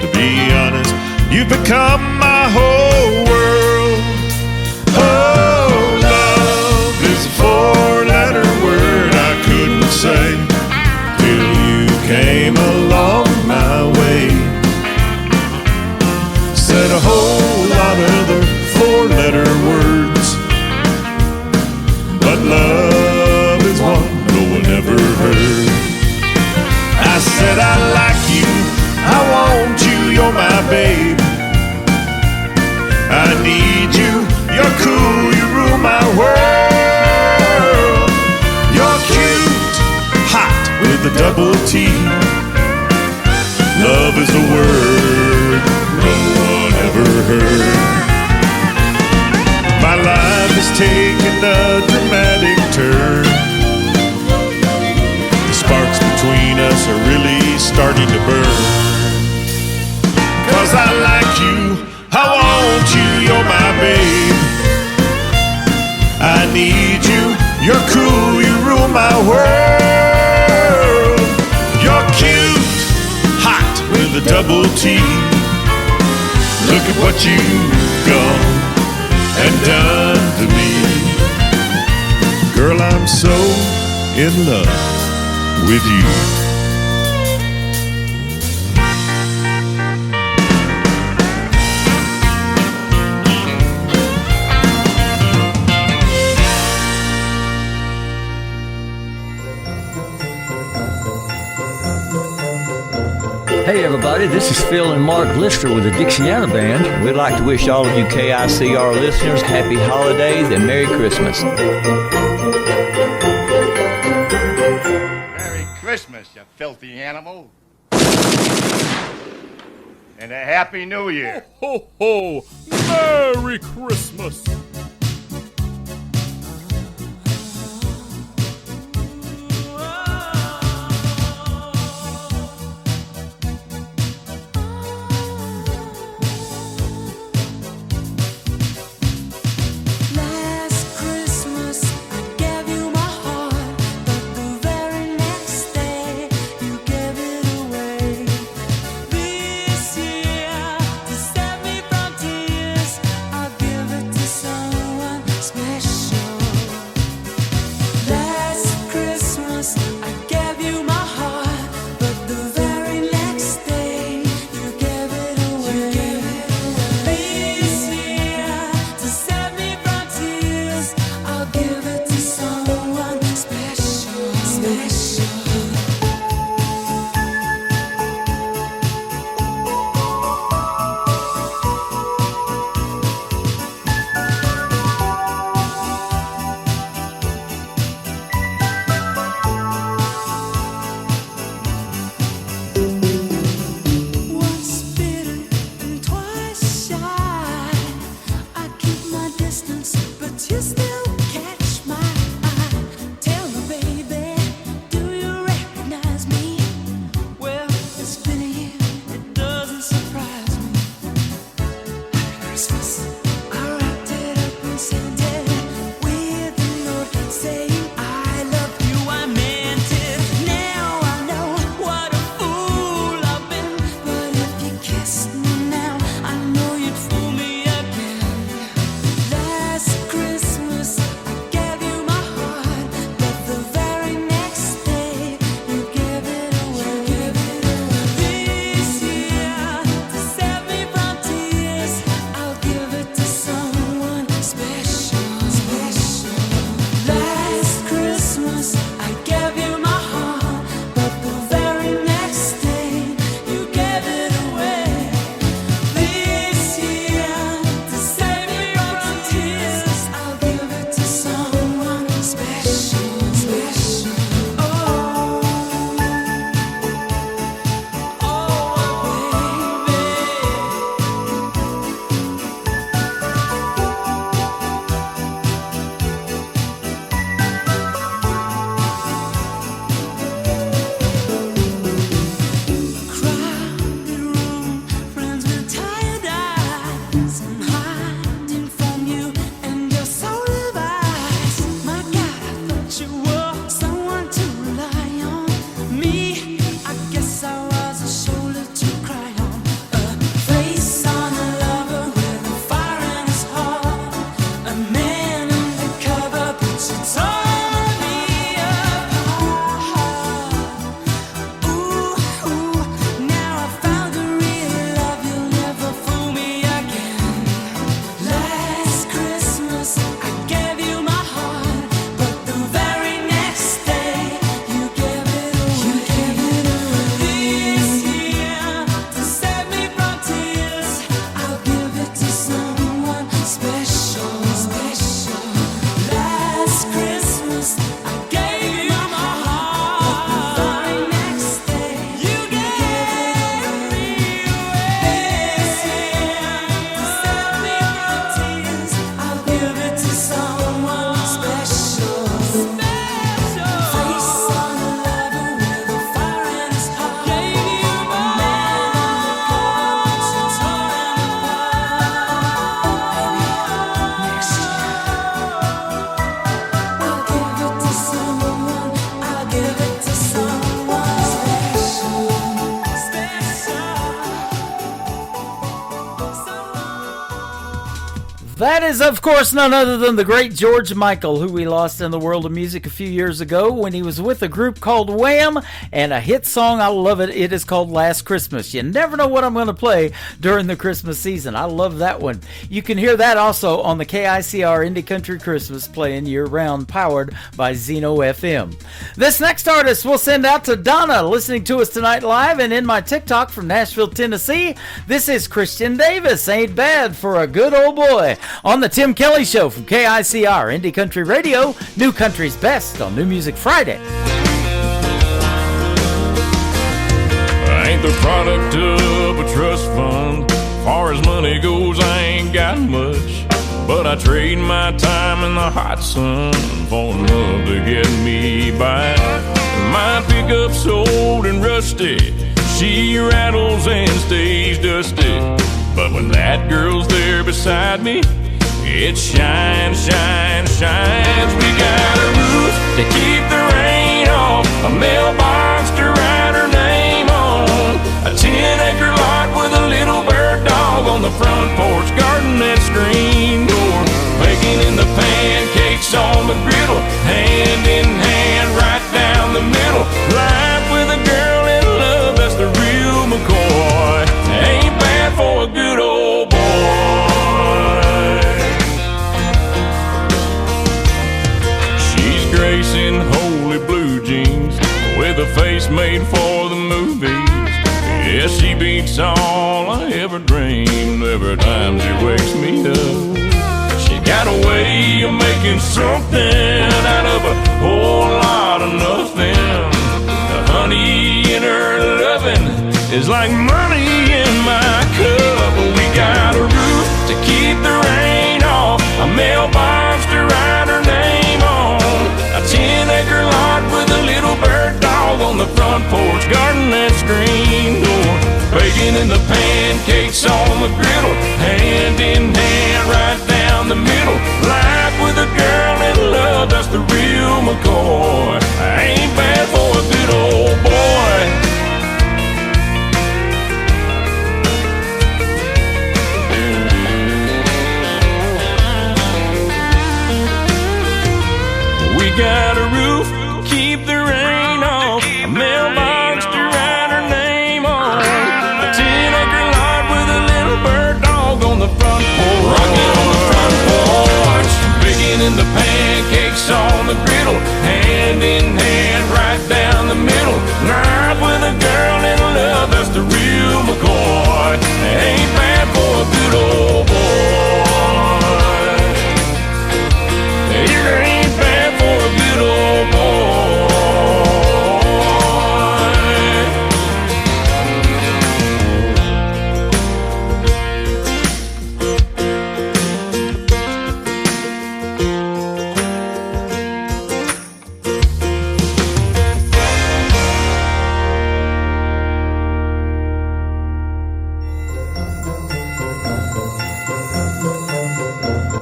To be honest, you've become my whole world. Oh, love is a four-letter word I couldn't say till you came along my way. Said a whole lot of other four-letter words, but love is one no one ever heard. I said I like you, I want you, you're my babe. I need you, you're cool, you rule my world. You're cute, hot with a double T. Love is a word no one ever heard. My life has taken a dramatic turn. The sparks between us are really starting to burn. 'Cause I like you, I want you, you're my babe. I need you, you're cool, you rule my world. You're cute, hot with a double T. Look at what you've gone and done to me. Girl, I'm so in love with you. Hey everybody, this is Phil and Mark Lister with the Dixiana Band. We'd like to wish all of you KICR listeners happy holidays and Merry Christmas. Merry Christmas, you filthy animal. And a Happy New Year. Ho, ho, ho. Merry Christmas. This year, to save me from tears, I'll give it to someone. That is, of course, none other than the great George Michael, who we lost in the world of music a few years ago when he was with a group called Wham! And a hit song, I love it. It is called Last Christmas. You never know what I'm going to play during the Christmas season. I love that one. You can hear that also on the KICR Indie Country Christmas, playing year-round, powered by Zeno FM. This next artist we'll send out to Donna, listening to us tonight live and in my TikTok from Nashville, Tennessee. This is Christian Davis, Ain't Bad for a Good Old Boy, on the Tim Kelly Show from KICR Indie Country Radio, New Country's Best on New Music Friday. I ain't the product of a trust fund. Far as money goes, I ain't got much, but I trade my time in the hot sun for love to get me by. My pickup's old and rusty, she rattles and stays dusty, but when that girl's there beside me, it shines, shines, shines. We got a roof to keep the rain off, a mailbox to write her name on, a 10-acre lot with a little bird dog on the front porch, garden and screen door, baking in the pancakes on the griddle, hand in hand right down the middle. Life with a girl in love, that's the real McCoy. Ain't bad for a good old boy. Gracing holy blue jeans with a face made for the movies. Yeah, she beats all I ever dreamed every time she wakes me up. She got a way of making something out of a whole lot of nothing. The honey in her loving is like money in my cup. We got a roof to keep the rain off, a mailbox to write her name on, a 10-acre lot with a little bird dog on the front porch, garden and screen door, baking in the pancakes on the griddle, hand in hand right down the middle. Life with a girl in love, that's the real McCoy. I ain't bad for a good old boy. Got a roof, keep the rain off, a mailbox to write her name on, a 10-acre lot with a little bird dog on the front porch, rocking on the front porch, baking in the pancakes on the griddle, hand in hand right down the middle. Life with a girl in love, that's the real McCoy. Ain't bad for a good old boy. It ain't bad for a good old boy.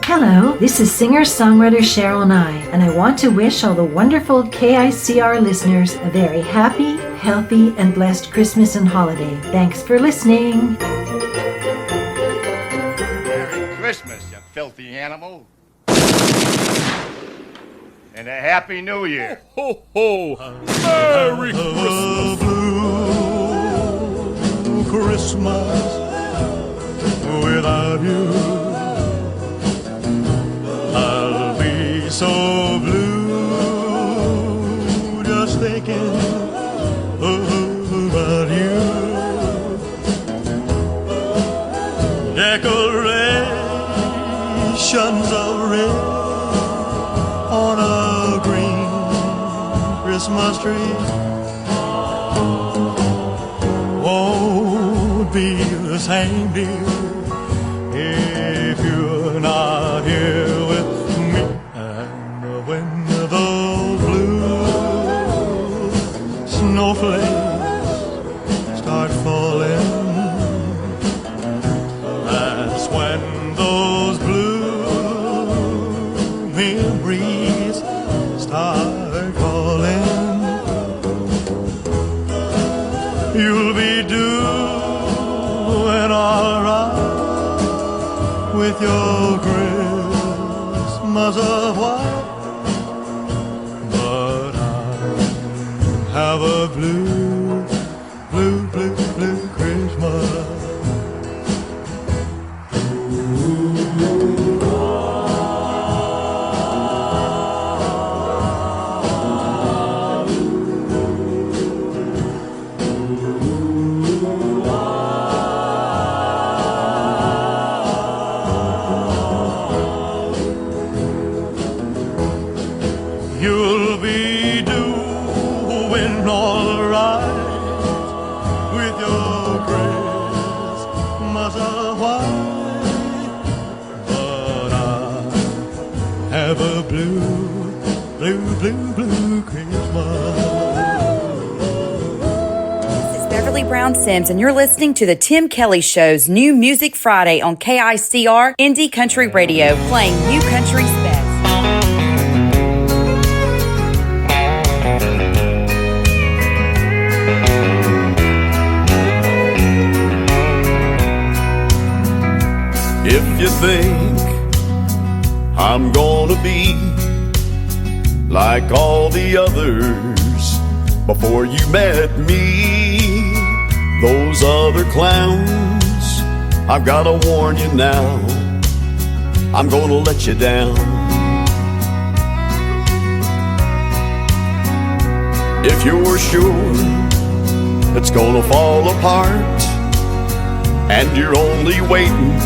Hello, this is singer-songwriter Cheryl Nye, and I want to wish all the wonderful KICR listeners a very happy, healthy, and blessed Christmas and holiday. Thanks for listening. Merry Christmas, you filthy animal. And a Happy New Year. Ho, ho, ho. Merry Christmas. Blue Christmas without you. I'll be so blue just thinking about you. Decorations of red on a green Christmas tree won't be the same, dear, if you're not here with me. And when those blue snowflakes start falling, that's when those blue memories start calling. You'll be doing all right with your grin mother white, but I have a blue, blue, blue, blue Christmas. You'll be doing all right with your Christmas white, but I have a blue, blue, blue, blue Christmas. This is Beverly Brown Sims, and you're listening to the Tim Kelly Show's New Music Friday on KICR Indie Country Radio, playing new country's best. If you think I'm gonna be like all the others before you met me, those other clowns, I've gotta warn you now, I'm gonna let you down. If you're sure it's gonna fall apart and you're only waiting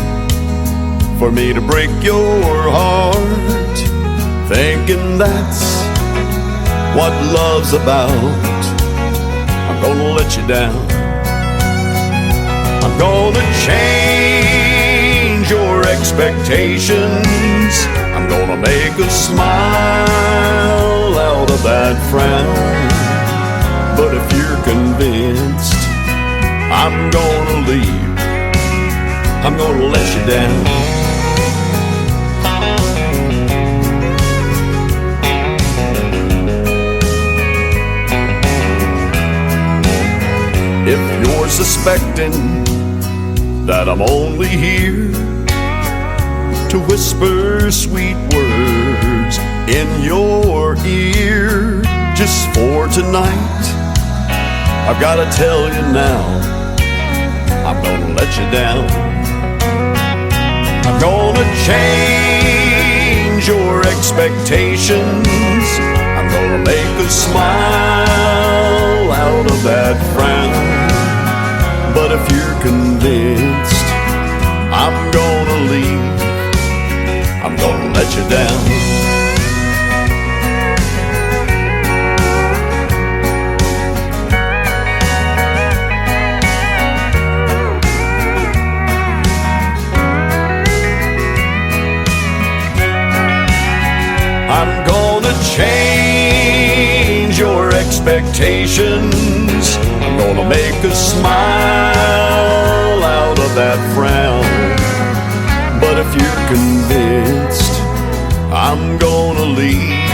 for me to break your heart, thinking that's what love's about, I'm gonna let you down. I'm gonna change your expectations. I'm gonna make a smile out of that frown. But if you're convinced I'm gonna leave, I'm gonna let you down. If you're suspecting that I'm only here to whisper sweet words in your ear just for tonight, I've gotta tell you now, I'm gonna let you down. I'm gonna change your expectations. I'm gonna make a smile out of that frown. But if you're convinced I'm gonna leave, I'm gonna let you down. I'm gonna change your expectations. I'm gonna make a smile out of that frown. But if you're convinced I'm gonna leave,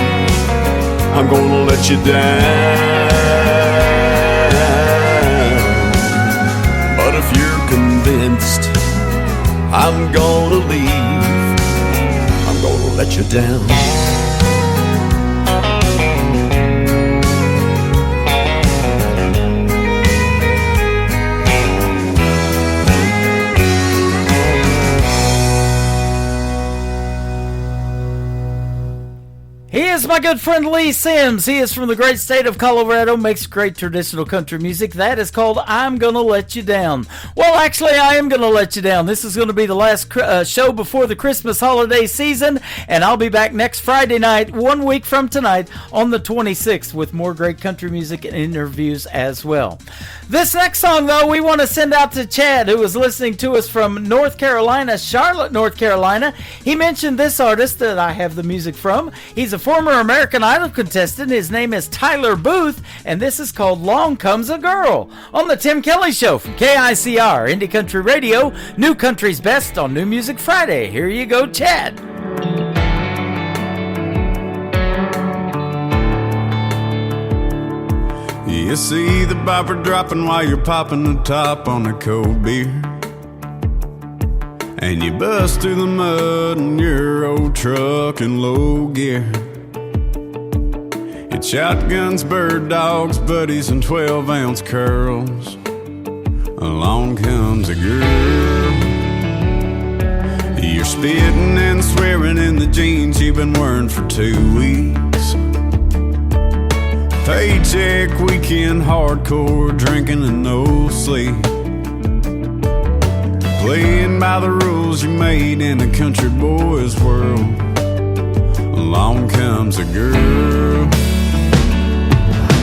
I'm gonna let you down. But if you're convinced I'm gonna leave, I'm gonna let you down. He is my good friend Lee Sims. He is from the great state of Colorado, makes great traditional country music. That is called I'm Gonna Let You Down. Well, actually, I am gonna let you down. This is going to be the last show before the Christmas holiday season, and I'll be back next Friday night, 1 week from tonight, on the 26th, with more great country music and interviews as well. This next song, though, we want to send out to Chad, who is listening to us from North Carolina, Charlotte, North Carolina. He mentioned this artist that I have the music from. He's a former American Idol contestant. His name is Tyler Booth, and this is called Long Comes a Girl on the Tim Kelly Show from KICR, Indie Country Radio, New Country's Best on New Music Friday. Here you go, Chad. You see the bopper dropping while you're popping the top on a cold beer. and you bust through the mud in your old truck in low gear. It's shotguns, bird dogs, buddies, and 12-ounce curls. Along comes a girl. You're spitting and swearing in the jeans you've been wearing for 2 weeks. Paycheck weekend, hardcore drinking and no sleep. Playing by the rules you made in a country boy's world. Along comes a girl.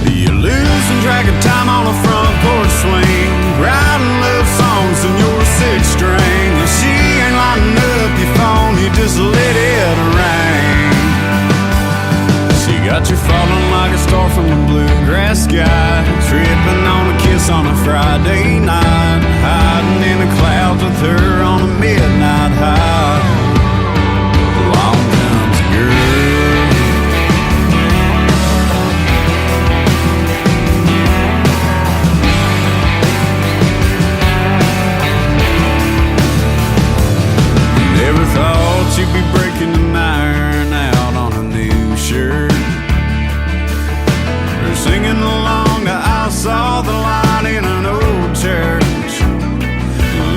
You're losing track of time on a front porch swing, writing love songs in your 6-string. If she ain't lighting up your phone, you just let it ring. She got you falling like a star from the bluegrass sky, tripping on a kiss on a Friday night, hiding in the clouds with her on a midnight high. Along comes a girl. Never thought you'd be breaking an iron out on a new shirt, or singing along to I Saw the Light in an old church,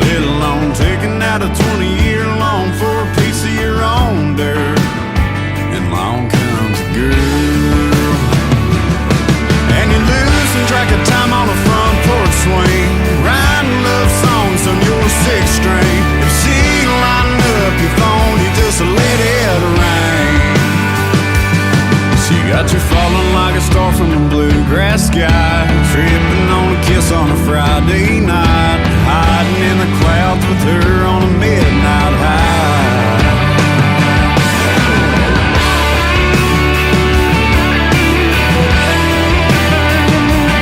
let alone taking out a 20-year loan for a piece of your own dirt. And along comes a girl, and you're losing track of time on a front porch swing, writing love songs on your 6-string. If she ain't lighting up your phone, you just let it ring. She got you falling like a star from the bluegrass sky, tripping on a kiss on a Friday night, hiding in the clouds with her on a midnight high.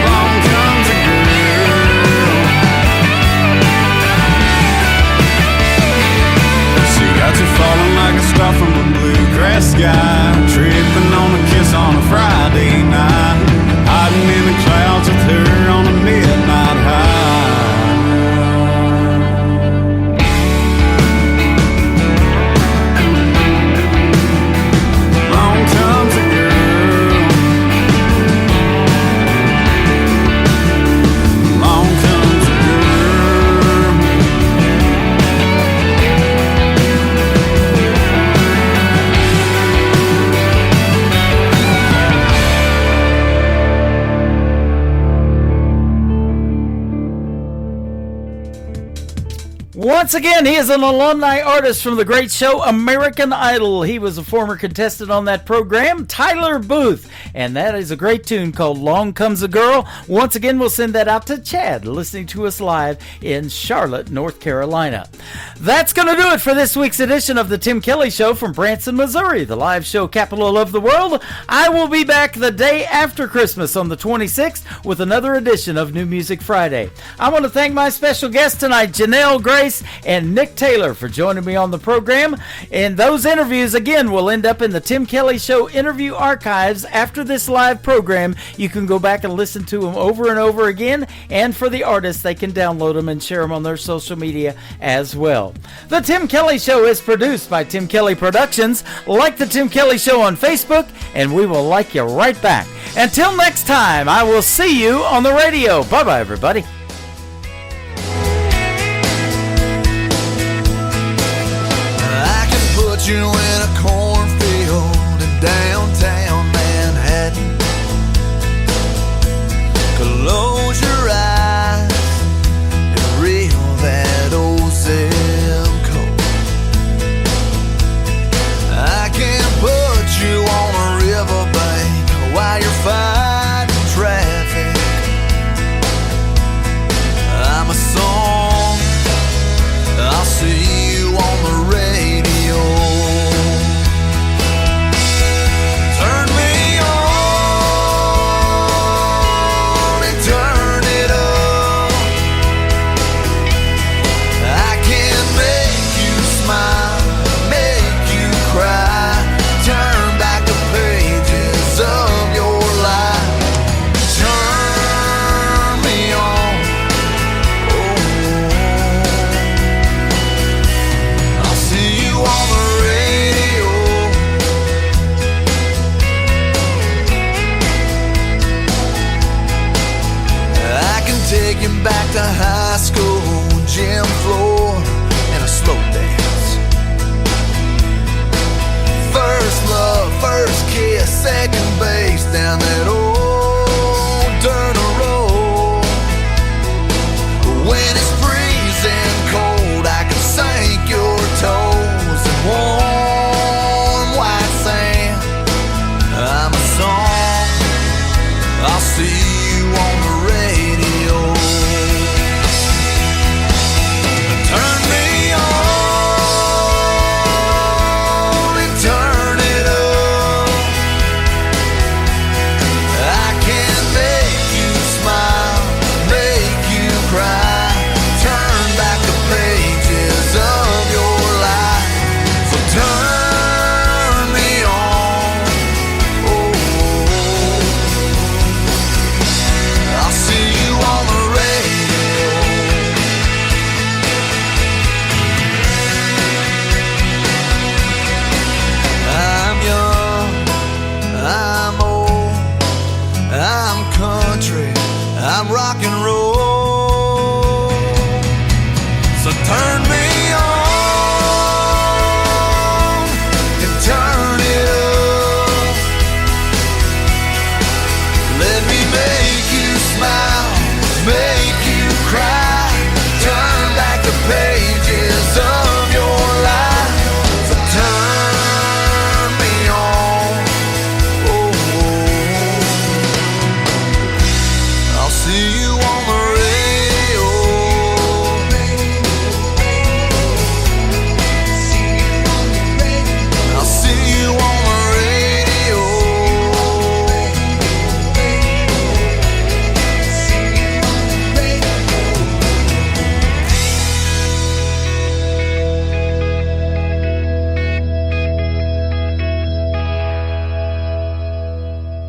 Along comes a girl. She got you falling like a star from the bluegrass sky, tripping on a kiss on a Friday night, hiding in the clouds with her on a midnight high. Along comes a girl. Along comes a girl. Once again, he is an alumni artist from the great show American Idol. He was a former contestant on that program, Tyler Booth. And that is a great tune called Long Comes a Girl. Once again, we'll send that out to Chad, listening to us live in Charlotte, North Carolina. That's going to do it for this week's edition of the Tim Kelly Show from Branson, Missouri, the live show capital of the world. I will be back the day after Christmas on the 26th with another edition of New Music Friday. I want to thank my special guests tonight, Janelle Grace and Nick Taylor, for joining me on the program. And those interviews, again, will end up in the Tim Kelly Show interview archives after this live program. You can go back and listen to them over and over again. And for the artists, they can download them and share them on their social media as well. The Tim Kelly Show is produced by Tim Kelly Productions. Like the Tim Kelly Show on Facebook, and we will like you right back. Until next time, I will see you on the radio. Bye-bye, everybody.